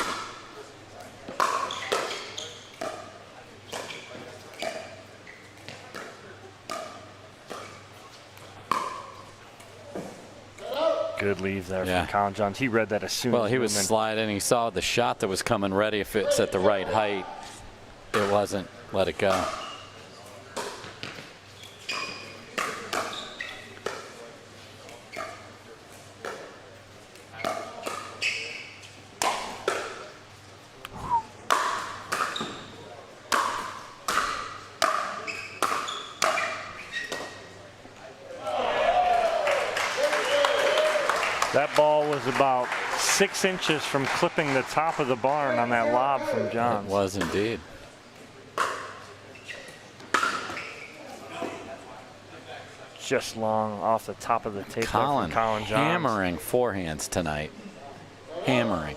C: Good leave there from Colin Johns. He read that as soon as
G: Well, he was sliding. He saw the shot that was coming ready. If it's at the right height, it wasn't. Let it go.
C: That ball was about 6 inches from clipping the top of the barn on that lob from Johns.
G: It was indeed.
C: Just long off the top of the tape.
G: Colin
C: Johns.
G: hammering forehands tonight. Hammering.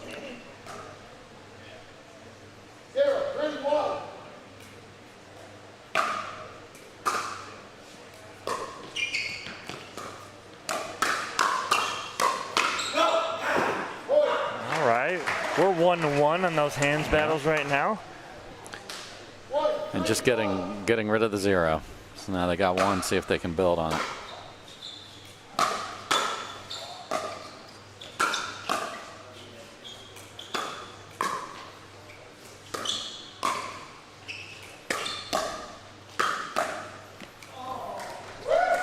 C: All right, we're 1-1 on those hands battles right now.
G: And just getting rid of the 0. So now they got 1. See if they can build on it.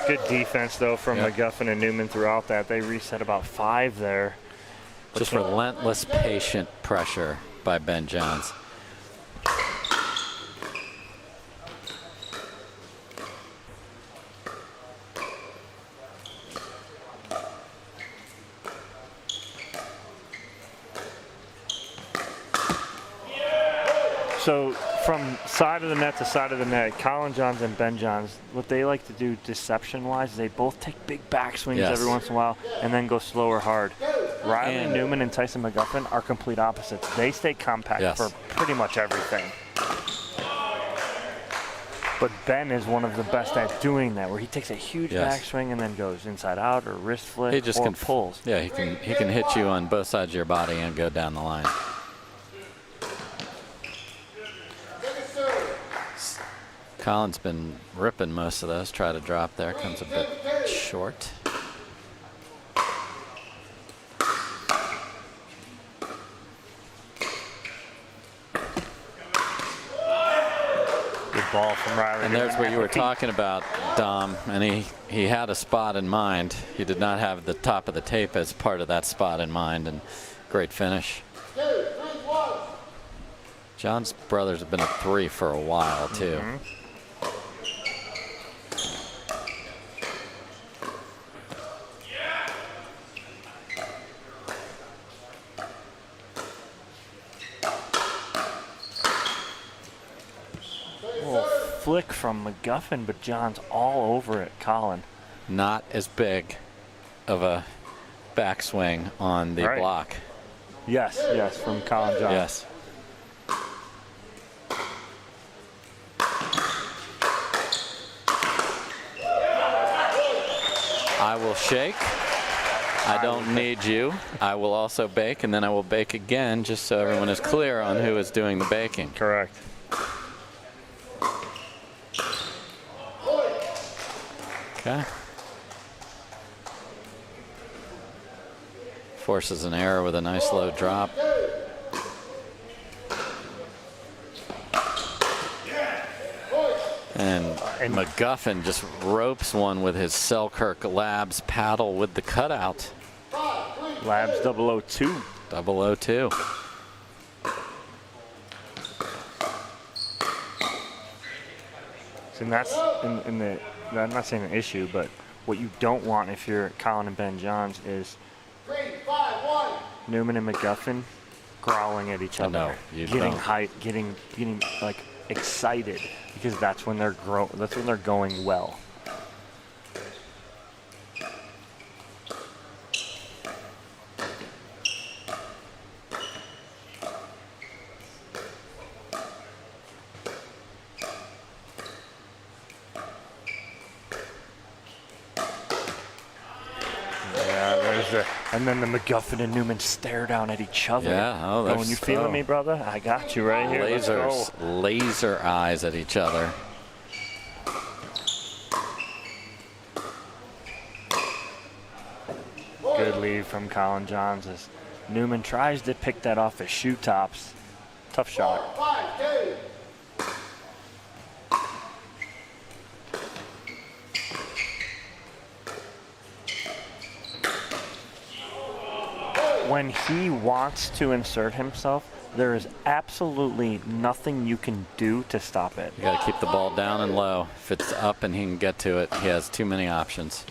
C: Good defense, though, from McGuffin and Newman throughout that. They reset about 5 there.
G: Just relentless, patient pressure by Ben Johns.
C: So from side of the net to side of the net, Colin Johns and Ben Johns, what they like to do deception-wise is they both take big backswings every once in a while and then go slow or hard. Riley Newman and Tyson McGuffin are complete opposites. They stay compact for pretty much everything. But Ben is one of the best at doing that, where he takes a huge backswing and then goes inside out or wrist flick
G: He just
C: or
G: can
C: pulls.
G: Yeah, he can hit you on both sides of your body and go down the line. Colin's been ripping most of those. Try to drop there. Comes a bit short.
C: Good ball from Riley.
G: And there's what you were talking about, Dom. And he had a spot in mind. He did not have the top of the tape as part of that spot in mind. And great finish. John's brothers have been a 3 for a while, too.
C: Flick from McGuffin, but John's all over it, Colin.
G: Not as big of a backswing on the block.
C: Yes, from Colin Johns.
G: Yes. I will shake. I don't need you. I will also bake, and then I will bake again, just so everyone is clear on who is doing the baking.
C: Correct.
G: Okay. Forces an error with a nice low drop. And McGuffin just ropes one with his Selkirk Labs paddle with the cutout.
C: Labs 002.
G: 002.
C: And that's in the, I'm not saying an issue, but what you don't want if you're Colin and Ben Johns is Newman and McGuffin growling at each other, getting height, getting like excited, because that's when they're going well. And then the McGuffin and Newman stare down at each other.
G: Yeah, oh, that's
C: Going, you feeling me, brother? I got you right here. Let's go.
G: Laser eyes at each other.
C: Good lead from Colin Johns as Newman tries to pick that off his shoe tops. Tough shot. When he wants to insert himself, there is absolutely nothing you can do to stop it.
G: You got to keep the ball down and low. If it's up and he can get to it, he has too many options.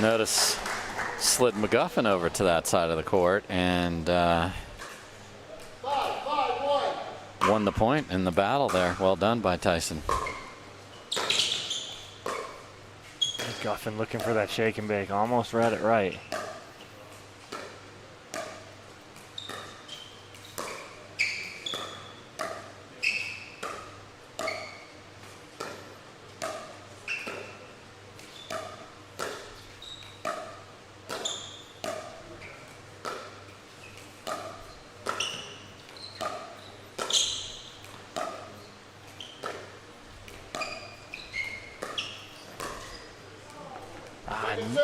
G: Notice slid McGuffin over to that side of the court and won the point in the battle there. Well done by Tyson.
C: McGuffin looking for that shake and bake. Almost read it right.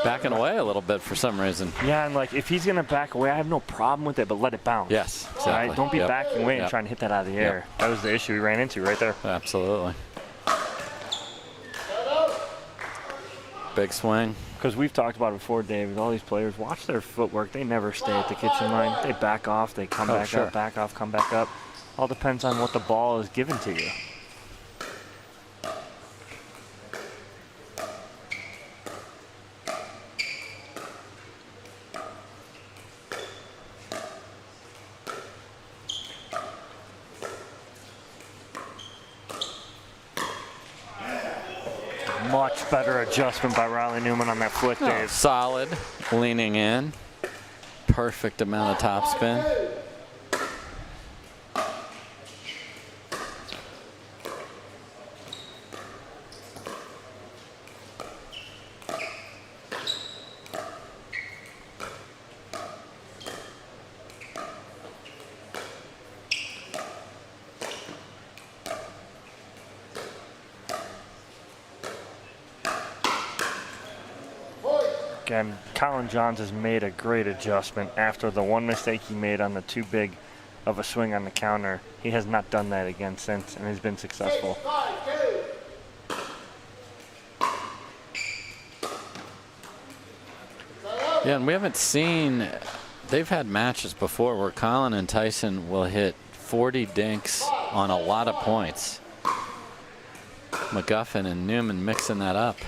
G: Backing away a little bit for some reason.
C: Yeah, and like if he's gonna back away, I have no problem with it, but let it bounce.
G: Yes, exactly.
C: All right? Don't be backing away and trying to hit that out of the air. That was the issue we ran into right there.
G: Absolutely. Big swing.
C: Because we've talked about it before, David. All these players, watch their footwork. They never stay at the kitchen line. They back off. They come back up, back off, come back up. All depends on what the ball is given to you. Much better adjustment by Riley Newman on that flick, Dave.
G: Solid, leaning in. Perfect amount of topspin.
C: Again, Colin Johns has made a great adjustment after the one mistake he made on the too big of a swing on the counter. He has not done that again since and has been successful.
G: Yeah, and we haven't seen, they've had matches before where Colin and Tyson will hit 40 dinks on a lot of points. McGuffin and Newman mixing that up.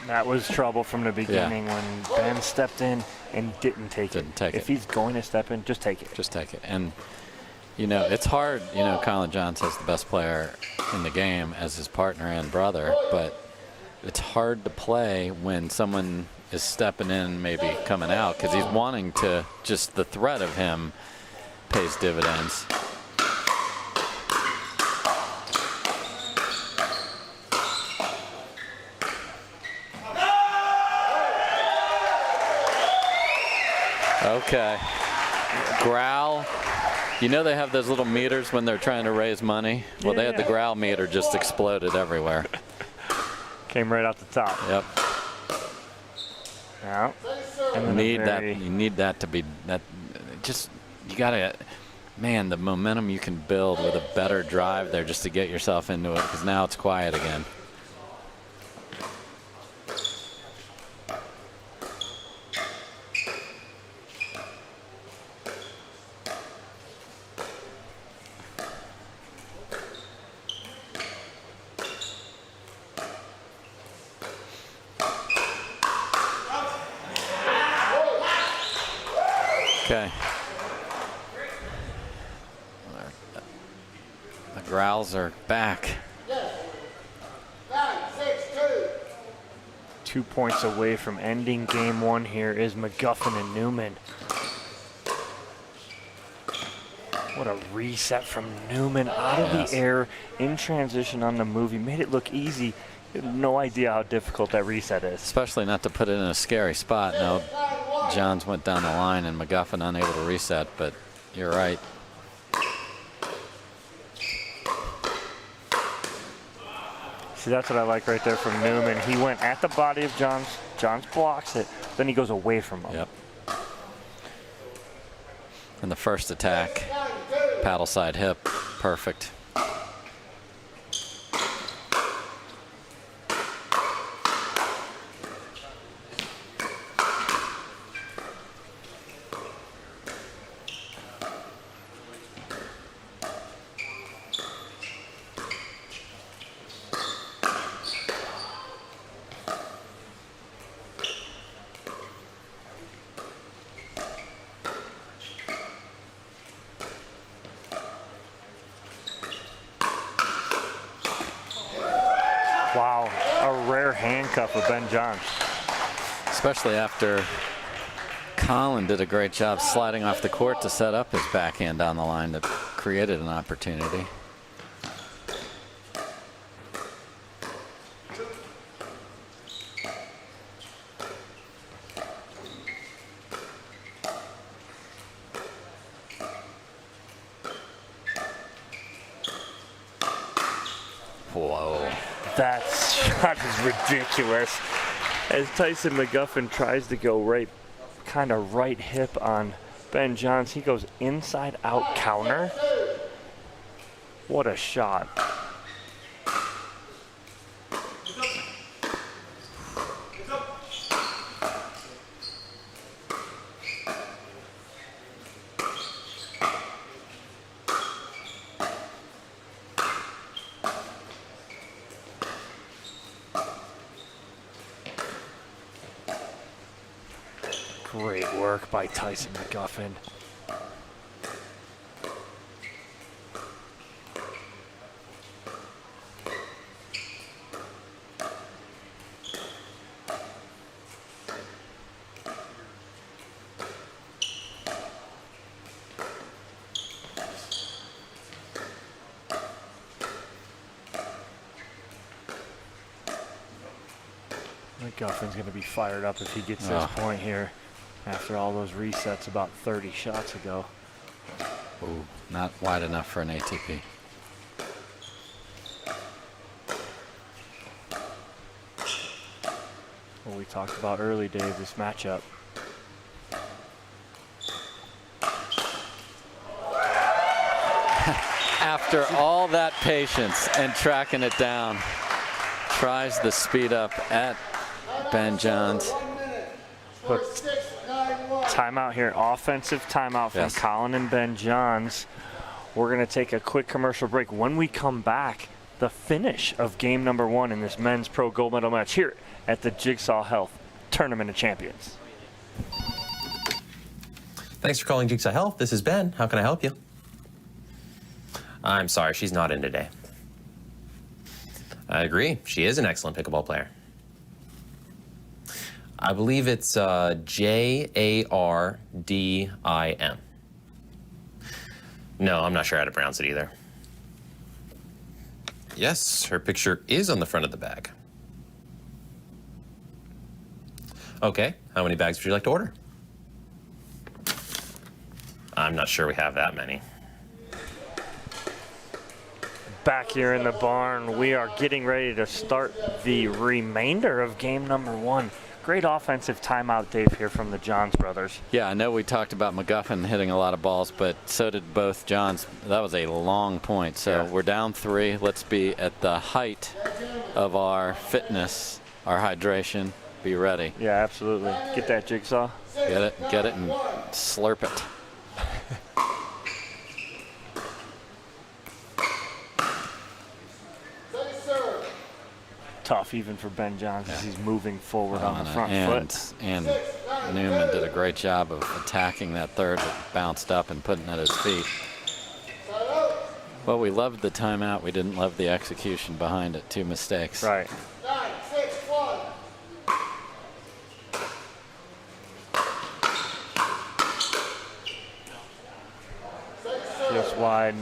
C: That was trouble from the beginning when Ben stepped in and didn't take it. If he's going to step in, just take it.
G: Just take it. And, you know, it's hard. You know, Colin Johns has the best player in the game as his partner and brother, but it's hard to play when someone is stepping in, maybe coming out, because he's wanting to, just the threat of him pays dividends. Okay. Growl. You know they have those little meters when they're trying to raise money? Well, they had the growl meter just exploded everywhere.
C: Came right out the top.
G: Yep.
C: Yeah.
G: You need that to be that. Just you gotta, man. The momentum you can build with a better drive there just to get yourself into it, because now it's quiet again. Okay. The growls are back.
K: 9-6-2.
C: 2 points away from ending game one here is McGuffin and Newman. What a reset from Newman out of the air in transition on the move. He made it look easy. You have no idea how difficult that reset is.
G: Especially not to put it in a scary spot. No, Johns went down the line and McGuffin unable to reset, but you're right.
C: See, that's what I like right there from Newman. He went at the body of Johns. Johns blocks it. Then he goes away from him.
G: Yep. And the first attack, paddle side hip, perfect.
C: Wow, a rare handcuff of Ben Johns.
G: Especially after Colin did a great job sliding off the court to set up his backhand down the line that created an opportunity. Whoa.
C: That shot is ridiculous. As Tyson McGuffin tries to go kind of right hip on Ben Johns, he goes inside out counter. What a shot. Great work by Tyson McGuffin. McGuffin's going to be fired up if he gets this point here after all those resets about 30 shots ago.
G: Ooh, not wide enough for an ATP.
C: What we talked about early, Dave, this matchup.
G: After all that patience and tracking it down, tries the speed up at Ben Johns.
C: But timeout here, offensive timeout from Colin and Ben Johns. We're going to take a quick commercial break. When we come back, the finish of game number one in this men's pro gold medal match here at the Jigsaw Health Tournament of Champions.
J: Thanks for calling Jigsaw Health. This is Ben. How can I help you? I'm sorry, she's not in today. I agree. She is an excellent pickleball player. I believe it's J-A-R-D-I-M. No, I'm not sure how to pronounce it either. Yes, her picture is on the front of the bag. Okay, how many bags would you like to order? I'm not sure we have that many.
C: Back here in the barn, we are getting ready to start the remainder of game number one. Great offensive timeout, Dave, here from the Johns brothers.
G: Yeah, I know we talked about McGuffin hitting a lot of balls, but so did both Johns. That was a long point. So we're down 3. Let's be at the height of our fitness, our hydration. Be ready.
C: Yeah, absolutely. Get that Jigsaw.
G: Get it, and slurp it.
C: Tough even for Ben Johns as he's moving forward on the front foot.
G: And Newman did a great job of attacking that third that bounced up and putting it at his feet. Well, we loved the timeout. We didn't love the execution behind it. 2 mistakes.
C: Right.
K: 9, 6, 1.
C: wide.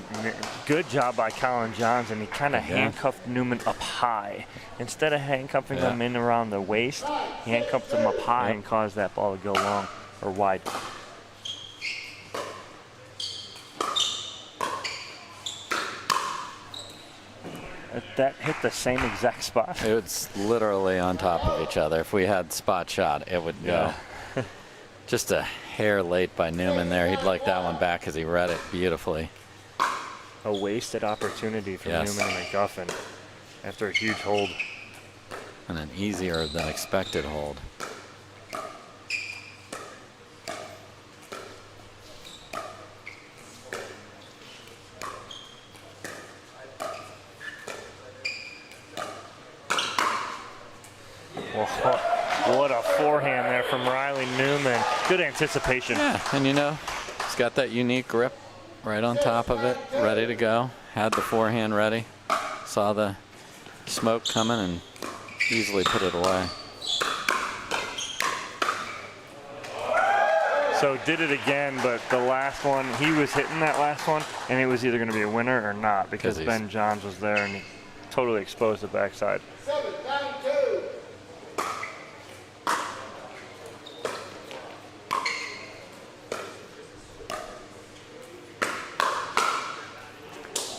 C: Good job by Colin Johns, and he kind of handcuffed Newman up high. Instead of handcuffing them in around the waist, he handcuffed them up high and caused that ball to go long or wide. That hit the same exact spot.
G: It's literally on top of each other. If we had spot shot, it would go. Just a hair late by Newman there. He'd like that one back because he read it beautifully.
C: A wasted opportunity for Newman and McGuffin after a huge hold.
G: And an easier than expected hold.
C: What a forehand there from Riley Newman. Good anticipation.
G: Yeah, and you know, he's got that unique grip right on top of it, ready to go. Had the forehand ready. Saw the smoke coming and easily put it away.
C: So did it again, but the last one, he was hitting that last one, and it was either going to be a winner or not because Ben Johns was there and he totally exposed the backside.
D: 7-9-2.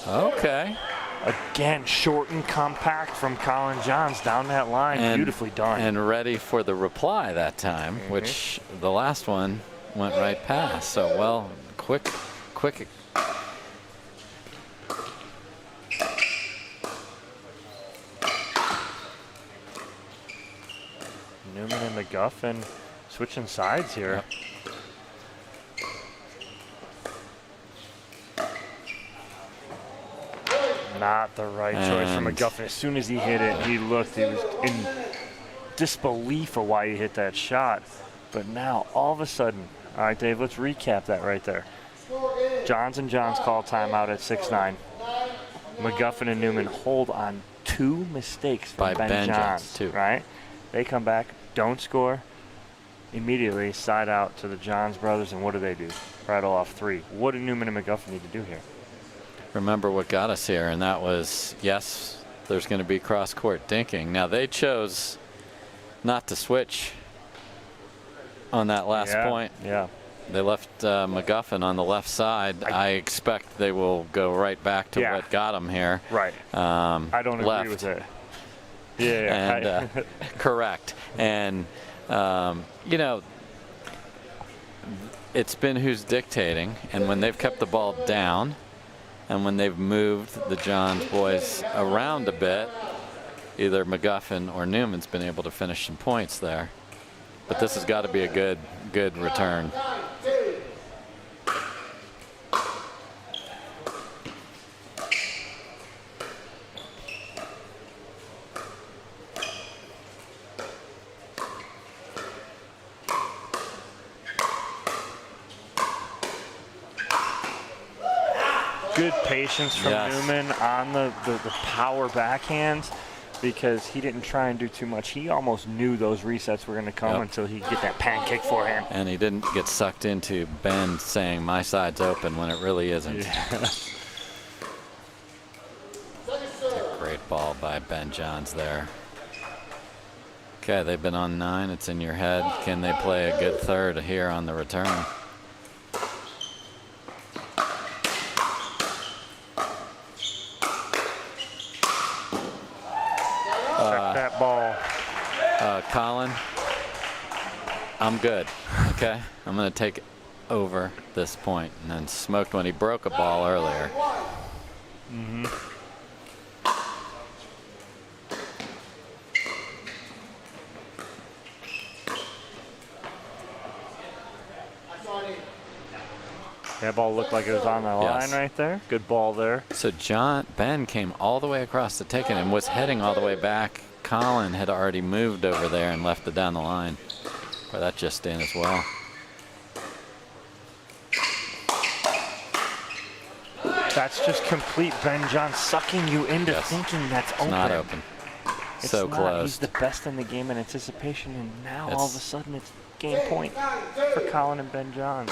G: Okay.
C: Again, short and compact from Colin Johns down that line.
G: And,
C: beautifully done.
G: And ready for the reply that time, which the last one went right past. So, well, quick.
C: Newman and McGuffin switching sides here.
G: Yep.
C: Not the right choice for McGuffin. As soon as he hit it, he looked, he was in disbelief of why he hit that shot. But now, all of a sudden, all right, Dave, let's recap that right there. Johns and Johns call timeout at 6-9. McGuffin and Newman hold on 2 mistakes from Ben Johns,
G: too.
C: Right? They come back, don't score, immediately side out to the Johns brothers, and what do? Rattle off 3. What do Newman and McGuffin need to do here?
G: Remember what got us here, and that was, yes, there's going to be cross-court dinking. Now, they chose not to switch on that last point.
C: Yeah.
G: They left McGuffin on the left side. I expect they will go right back to what got them here.
C: Right. I don't agree with it. Yeah.
G: And, correct. And, you know, it's been who's dictating, and when they've kept the ball down, and when they've moved the Johns boys around a bit, either McGuffin or Newman's been able to finish some points there. But this has got to be a good return.
C: Good patience from Newman on the power backhands because he didn't try and do too much. He almost knew those resets were going to come until he get that pancake forehand.
G: And he didn't get sucked into Ben saying my side's open when it really isn't. It's a great ball by Ben Johns there. Okay, they've been on 9. It's in your head. Can they play a good third here on the return?
C: That ball.
G: Colin, I'm good, okay? I'm going to take over this point, and then smoked when he broke a ball earlier.
C: Mm-hmm. That ball looked like it was on the line right there. Good ball there.
G: So Ben came all the way across to take it and was heading all the way back. Colin had already moved over there and left it down the line. But that just in as well.
C: That's just complete Ben Johns sucking you into thinking that's open.
G: It's not open.
C: It's
G: so
C: not.
G: close.
C: He's the best in the game in anticipation, and now all of a sudden it's game point for Colin and Ben Johns.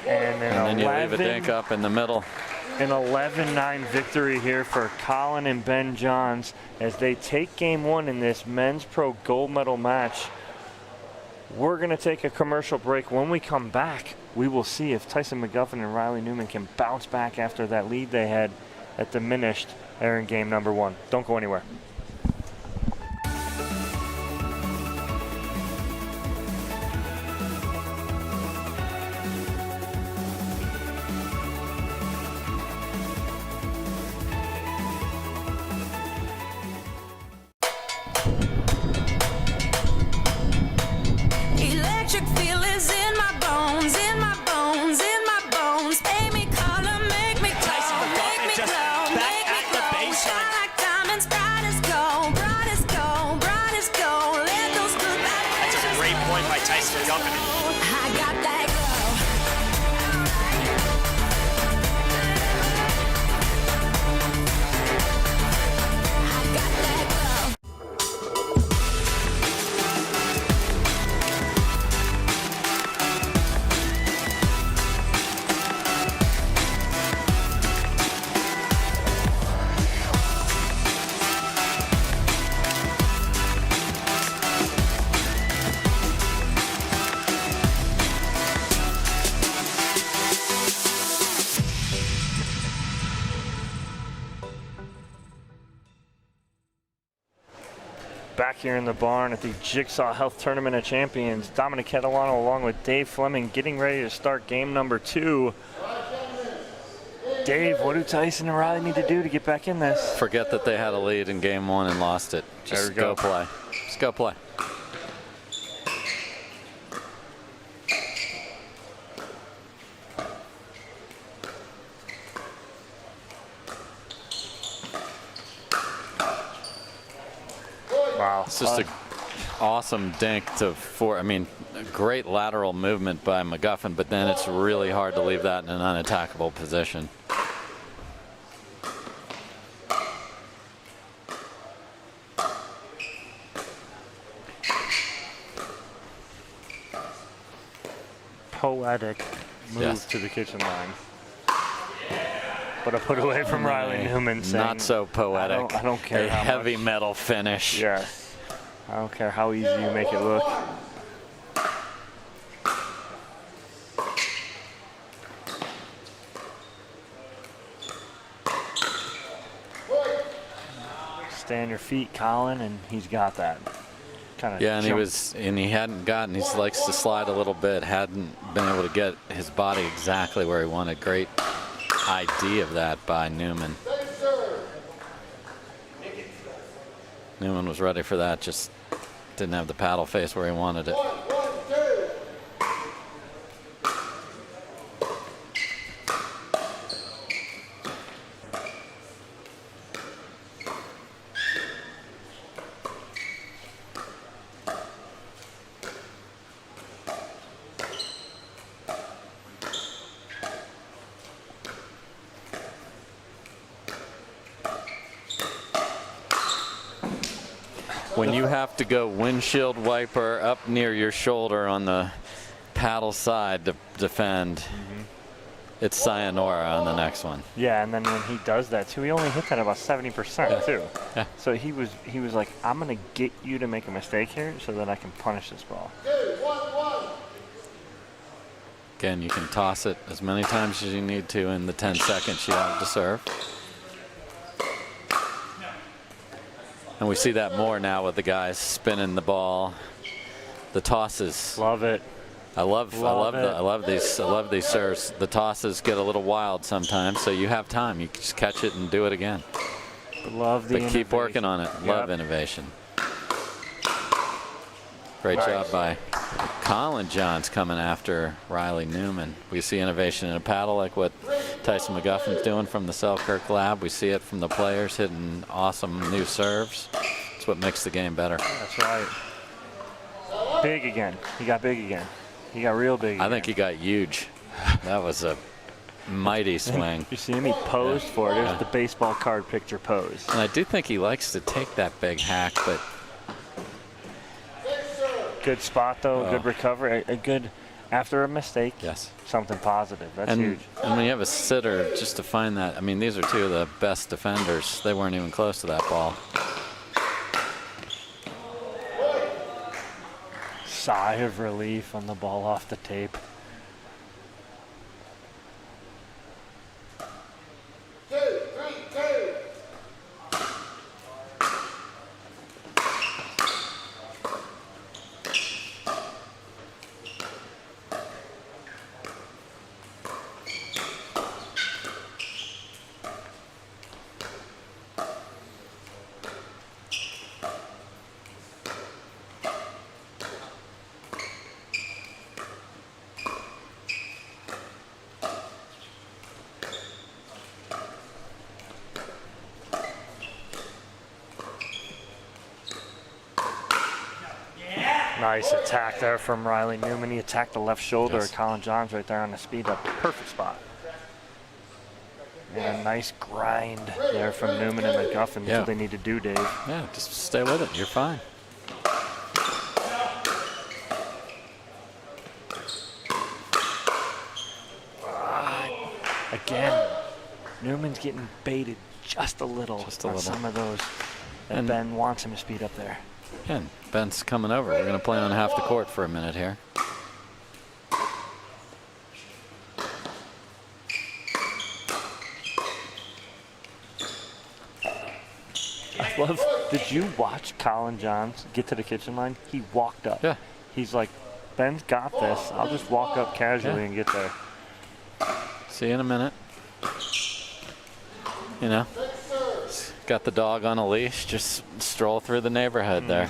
C: And
G: then you leave a dink up in the middle.
C: An 11-9 victory here for Colin and Ben Johns as they take game one in this men's pro gold medal match. We're going to take a commercial break. When we come back, we will see if Tyson McGuffin and Riley Newman can bounce back after that lead they had that diminished there in game number one. Don't go anywhere.
E: Electric feel is in my bones, in my bones, in my bones. Pay me color, make me glow, make me glow, make me glow. Shine like diamonds, bright as gold, bright as gold, bright as gold. Let those good vibrations.
M: That's a great point by Tyson McGuffin.
E: I got that glow. I got that glow.
C: Back here in the barn at the Jigsaw Health Tournament of Champions, Dominic Catalano along with Dave Fleming getting ready to start game number two. Dave, what do Tyson and Riley need to do to get back in this?
G: Forget that they had a lead in game one and lost it. Just go play. Just go play.
C: Wow.
G: It's just an awesome dink to four. I mean, a great lateral movement by McGuffin, but then it's really hard to leave that in an unattackable position.
C: Poetic move to the kitchen line. But a put away from Riley Newman saying,
G: not so poetic.
C: I don't care
G: a
C: how
G: heavy
C: much.
G: metal finish.
C: Yes. I don't care how easy you make it look. Stay on your feet, Colin, and he's got that. Kind of.
G: Yeah, and he hadn't gotten. He likes to slide a little bit. Hadn't been able to get his body exactly where he wanted. Great idea of that by Newman. Newman was ready for that, just didn't have the paddle face where he wanted it. When you have to go windshield wiper up near your shoulder on the paddle side to defend, it's sayonara on the next one.
C: Yeah, and then when he does that too, he only hit that about 70% too.
G: Yeah.
C: So he was like, I'm gonna get you to make a mistake here so that I can punish this ball.
G: Again, you can toss it as many times as you need to in the 10 seconds you have to serve. And we see that more now with the guys spinning the ball, the tosses.
C: Love it.
G: I love these serves. The tosses get a little wild sometimes, so you have time. You just catch it and do it again.
C: Love the
G: But keep working on it. Love innovation. Great job by Colin Johns coming after Riley Newman. We see innovation in a paddle like what Tyson McGuffin's doing from the Selkirk lab. We see it from the players hitting awesome new serves. It's what makes the game better.
C: That's right. Big again. He got big again. He got real big again.
G: I think he got huge. That was a mighty swing.
C: You see him? He posed for it. There's the baseball card picture pose.
G: And I do think he likes to take that big hack, but
C: good spot though, good recovery, a good after a mistake,
G: yes,
C: something positive. That's huge.
G: And when you have a sitter, just to find that, I mean, these are two of the best defenders. They weren't even close to that ball.
C: Sigh of relief on the ball off the tape. Nice attack there from Riley Newman. He attacked the left shoulder of Colin Johns right there on the speed up. Perfect spot. And a nice grind there from Newman and McGuffin. That's what they need to do, Dave.
G: Yeah, just stay with it. You're fine.
C: Again, Newman's getting baited just a little on some of those. And Ben wants him to speed up there.
G: And Ben's coming over. We're going to play on half the court for a minute here.
C: I love, did you watch Colin Johns get to the kitchen line? He walked up.
G: Yeah.
C: He's like, Ben's got this. I'll just walk up casually and get there.
G: See you in a minute. You know, got the dog on a leash. Just stroll through the neighborhood there.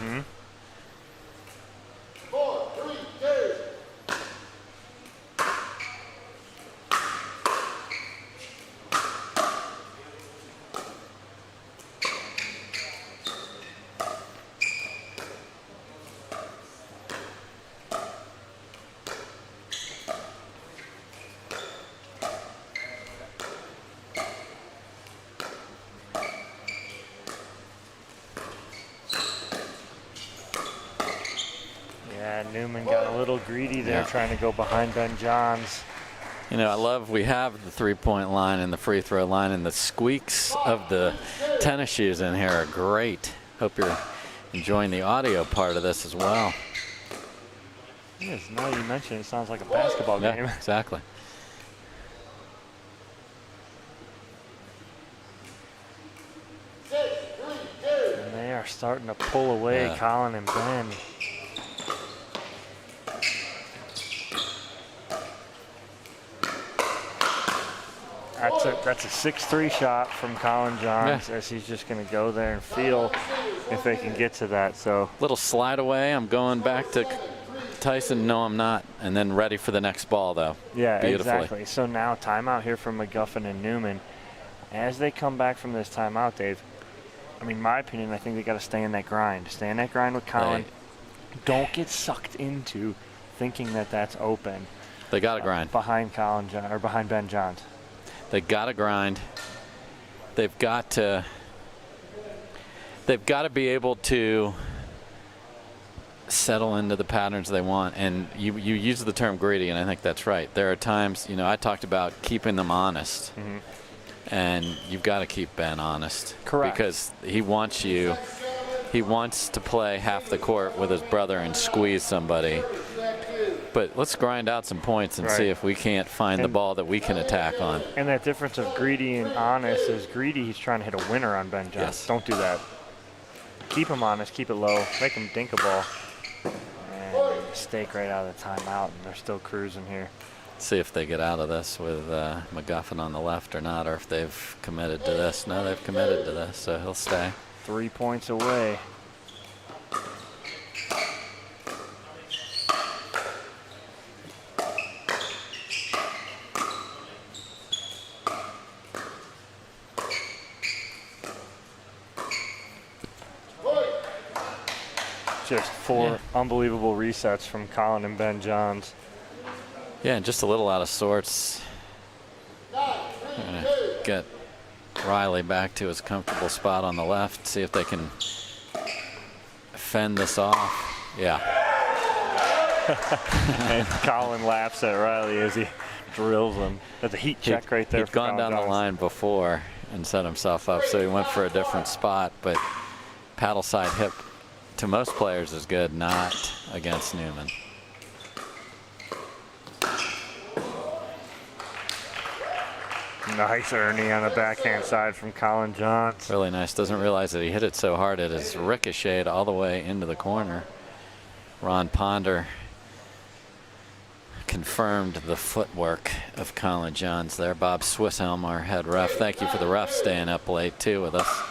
C: Newman got a little greedy there, trying to go behind Ben Johns.
G: You know, I love we have the three-point line and the free throw line, and the squeaks of the tennis shoes in here are great. Hope you're enjoying the audio part of this as well.
C: Yes, now you mention it, it sounds like a basketball game.
G: Exactly.
C: And they are starting to pull away, Colin and Ben. That's a 6-3 shot from Colin Johns, as he's just going to go there and feel if they can get to that. So
G: little slide away. I'm going back to Tyson. No, I'm not. And then ready for the next ball, though.
C: Yeah,
G: beautifully.
C: Exactly. So now timeout here from McGuffin and Newman. As they come back from this timeout, Dave, I mean, my opinion, I think they got to stay in that grind. Stay in that grind with Colin. Don't get sucked into thinking that that's open.
G: They got to grind
C: behind behind Ben Johns.
G: They got to grind. They've got to be able to settle into the patterns they want. And you use the term greedy, and I think that's right. There are times, you know, I talked about keeping them honest. And you've got to keep Ben honest.
C: Correct.
G: Because he wants to play half the court with his brother and squeeze somebody. But let's grind out some points and see if we can't find the ball that we can attack on.
C: And that difference of greedy and honest is greedy, he's trying to hit a winner on Ben Johns.
G: Yes.
C: Don't do that. Keep him honest, keep it low, make him dink a ball. And mistake right out of the timeout, and they're still cruising here.
G: See if they get out of this with McGuffin on the left or not, or if they've committed to this. No, they've committed to this, so he'll stay.
C: 3 points away. Just four unbelievable resets from Colin and Ben Johns.
G: Yeah, and just a little out of sorts. Gonna get Riley back to his comfortable spot on the left, see if they can fend this off. Yeah.
C: And Colin laughs at Riley as he drills him. That's a heat check right there.
G: He'd gone down the line before and set himself up, so he went for a different spot, but paddle side hip to most players is good, not against Newman.
C: Nice Ernie on the backhand side from Colin Johns.
G: Really nice. Doesn't realize that he hit it so hard it is ricocheted all the way into the corner. Ron Ponder confirmed the footwork of Colin Johns there. Bob Swisshelm, our head ref. Thank you for the ref staying up late too with us.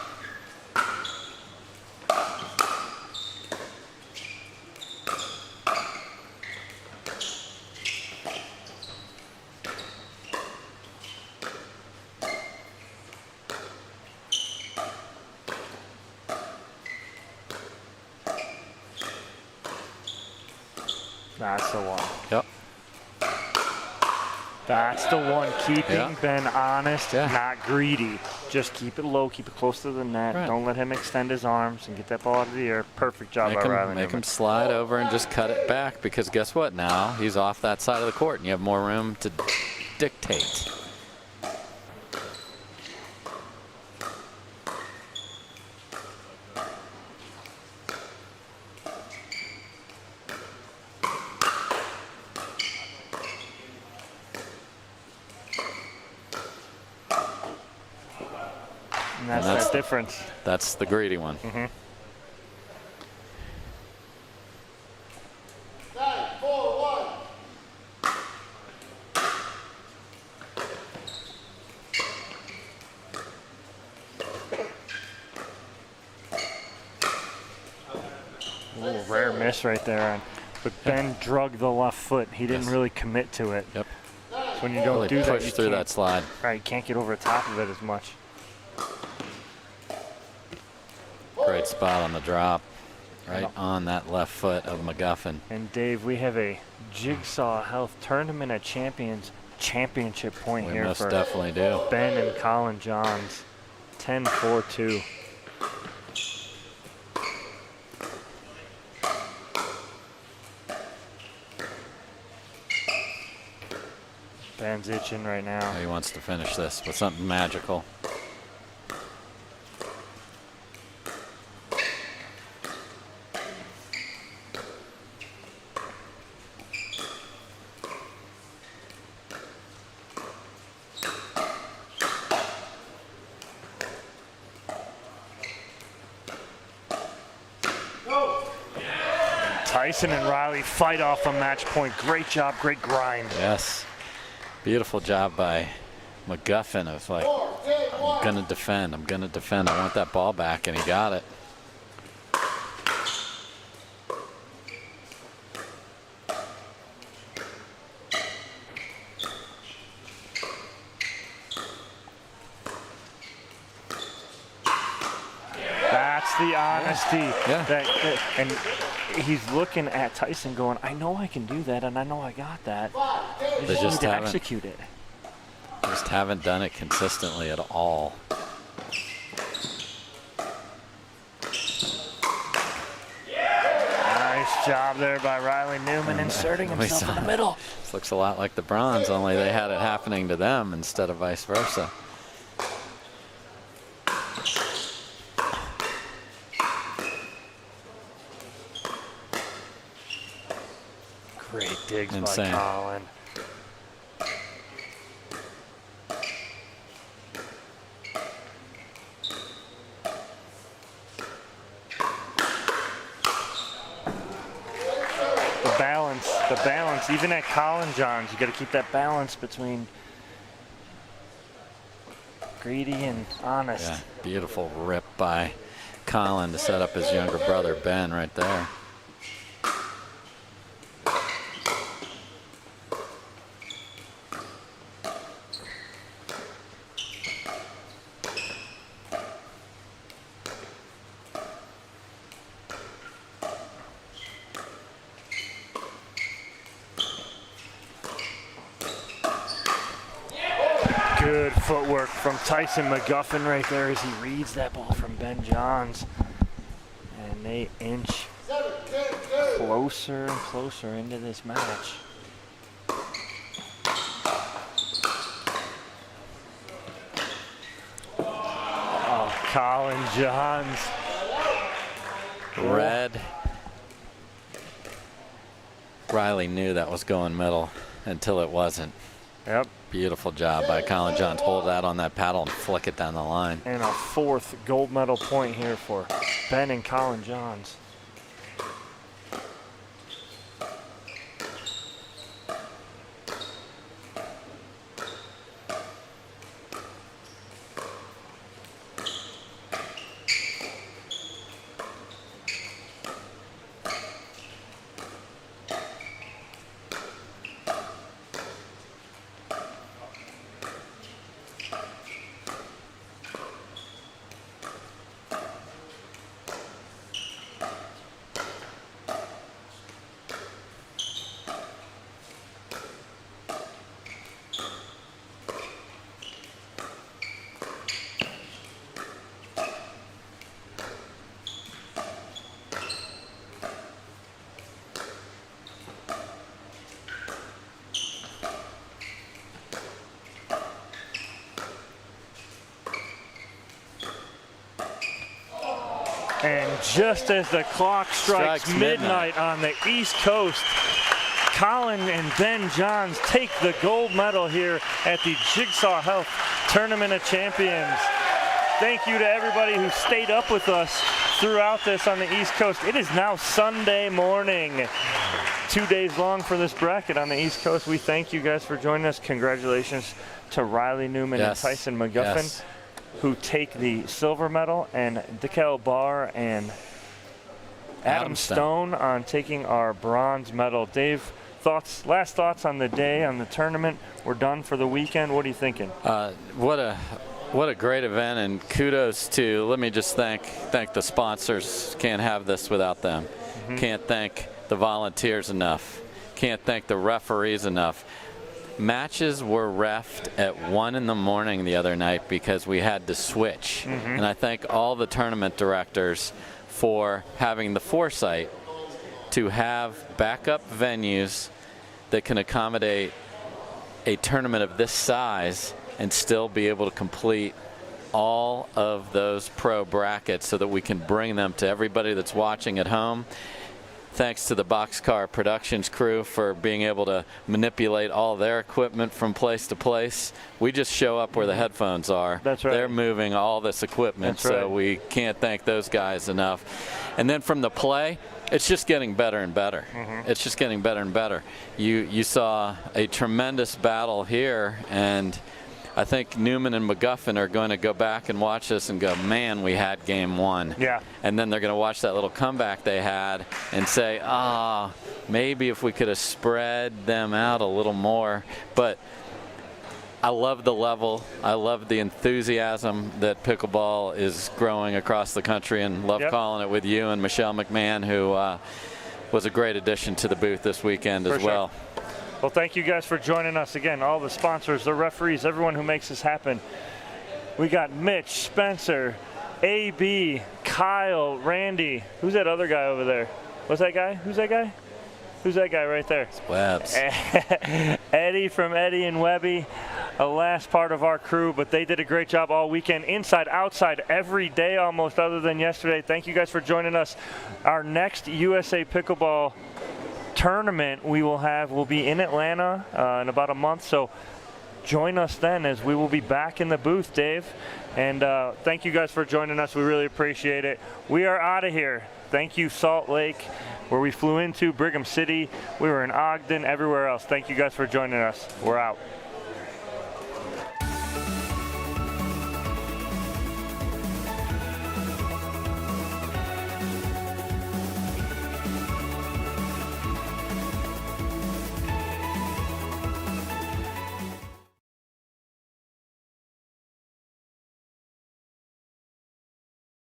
C: That's the one.
G: Yep.
C: That's the one. Keeping Ben honest,
G: Yeah.
C: not greedy. Just keep it low, keep it close to the net.
G: Right.
C: Don't let him extend his arms and get that ball out of the air. Perfect job by Riley
G: Make
C: Newman.
G: him slide over and just cut it back, because guess what? Now he's off that side of the court and you have more room to dictate.
C: And that's the difference.
G: That's the greedy one.
C: Mm-hmm.
D: 9-4-1.
C: Ooh, rare miss right there. But Ben drug the left foot. He didn't really commit to it.
G: Yep.
C: So when you don't
G: Really
C: do that,
G: push
C: you
G: through
C: can't-
G: that slide.
C: Right, you can't get over the top of it as much.
G: Great spot on the drop. Right on that left foot of McGuffin.
C: And Dave, we have a Jigsaw Health Tournament of Champions championship point
G: We
C: here
G: most
C: for
G: definitely do.
C: Ben and Colin Johns. 10-4-2. Ben's itching right now.
G: He wants to finish this with something magical.
C: Tyson and Riley fight off a match point. Great job, great grind.
G: Yes. Beautiful job by McGuffin of like, I'm gonna defend, I'm gonna defend, I want that ball back, and he got it.
C: That's the honesty.
G: Yeah.
C: And he's looking at Tyson going, I know I can do that, and I know I got that. You
G: They
C: just
G: just
C: need to
G: haven't.
C: execute it.
G: Just haven't done it consistently at all.
C: Nice job there by Riley Newman, inserting himself in the middle.
G: This looks a lot like the bronze, only they had it happening to them instead of vice versa.
C: Great digs
G: Insane.
C: by Colin. The balance, even at Colin Johns, you got to keep that balance between greedy and honest.
G: Yeah, beautiful rip by Colin to set up his younger brother Ben right there.
C: Good footwork from Tyson McGuffin right there as he reads that ball from Ben Johns. And they inch closer and closer into this match. Oh, Colin Johns.
G: Red. Riley knew that was going middle until it wasn't.
C: Yep.
G: Beautiful job by Colin Johns. Hold that on that paddle and flick it down the line.
C: And a 4th gold medal point here for Ben and Colin Johns. And just as the clock strikes midnight on the East Coast, Colin and Ben Johns take the gold medal here at the Jigsaw Health Tournament of Champions. Thank you to everybody who stayed up with us throughout this on the East Coast. It is now Sunday morning. 2 days long for this bracket on the East Coast. We thank you guys for joining us. Congratulations to Riley Newman and Tyson McGuffin, who take the silver medal, and Dekel Barr and Adam Stone on taking our bronze medal. Dave, last thoughts on the day, on the tournament? We're done for the weekend. What are you thinking?
G: What a great event, and kudos to, let me just thank the sponsors. Can't have this without them. Can't thank the volunteers enough. Can't thank the referees enough. Matches were reffed at 1 in the morning the other night because we had to switch. And I thank all the tournament directors for having the foresight to have backup venues that can accommodate a tournament of this size and still be able to complete all of those pro brackets so that we can bring them to everybody that's watching at home. Thanks to the Boxcar Productions crew for being able to manipulate all their equipment from place to place. We just show up where the headphones are.
C: That's right.
G: They're moving all this equipment, so we can't thank those guys enough. And then from the play, it's just getting better and better. It's just getting better and better. You saw a tremendous battle here, and I think Newman and McGuffin are going to go back and watch this and go, man, we had game 1.
C: Yeah.
G: And then they're going to watch that little comeback they had and say, maybe if we could have spread them out a little more. But I love the level. I love the enthusiasm that pickleball is growing across the country, and love calling it with you and Michelle McMahon, who was a great addition to the booth this weekend as well.
C: Well, thank you guys for joining us again. All the sponsors, the referees, everyone who makes this happen. We got Mitch, Spencer, AB, Kyle, Randy. Who's that other guy over there? What's that guy? Who's that guy? Who's that guy right there?
G: It's Webbs.
C: Eddie from Eddie and Webby, a last part of our crew, but they did a great job all weekend, inside, outside, every day almost, other than yesterday. Thank you guys for joining us. Our next USA Pickleball tournament will be in Atlanta in about a month, so join us then, as we will be back in the booth, Dave. And thank you guys for joining us. We really appreciate it. We are out of here. Thank you, Salt Lake, where we flew into, Brigham City. We were in Ogden, everywhere else. Thank you guys for joining us. We're out.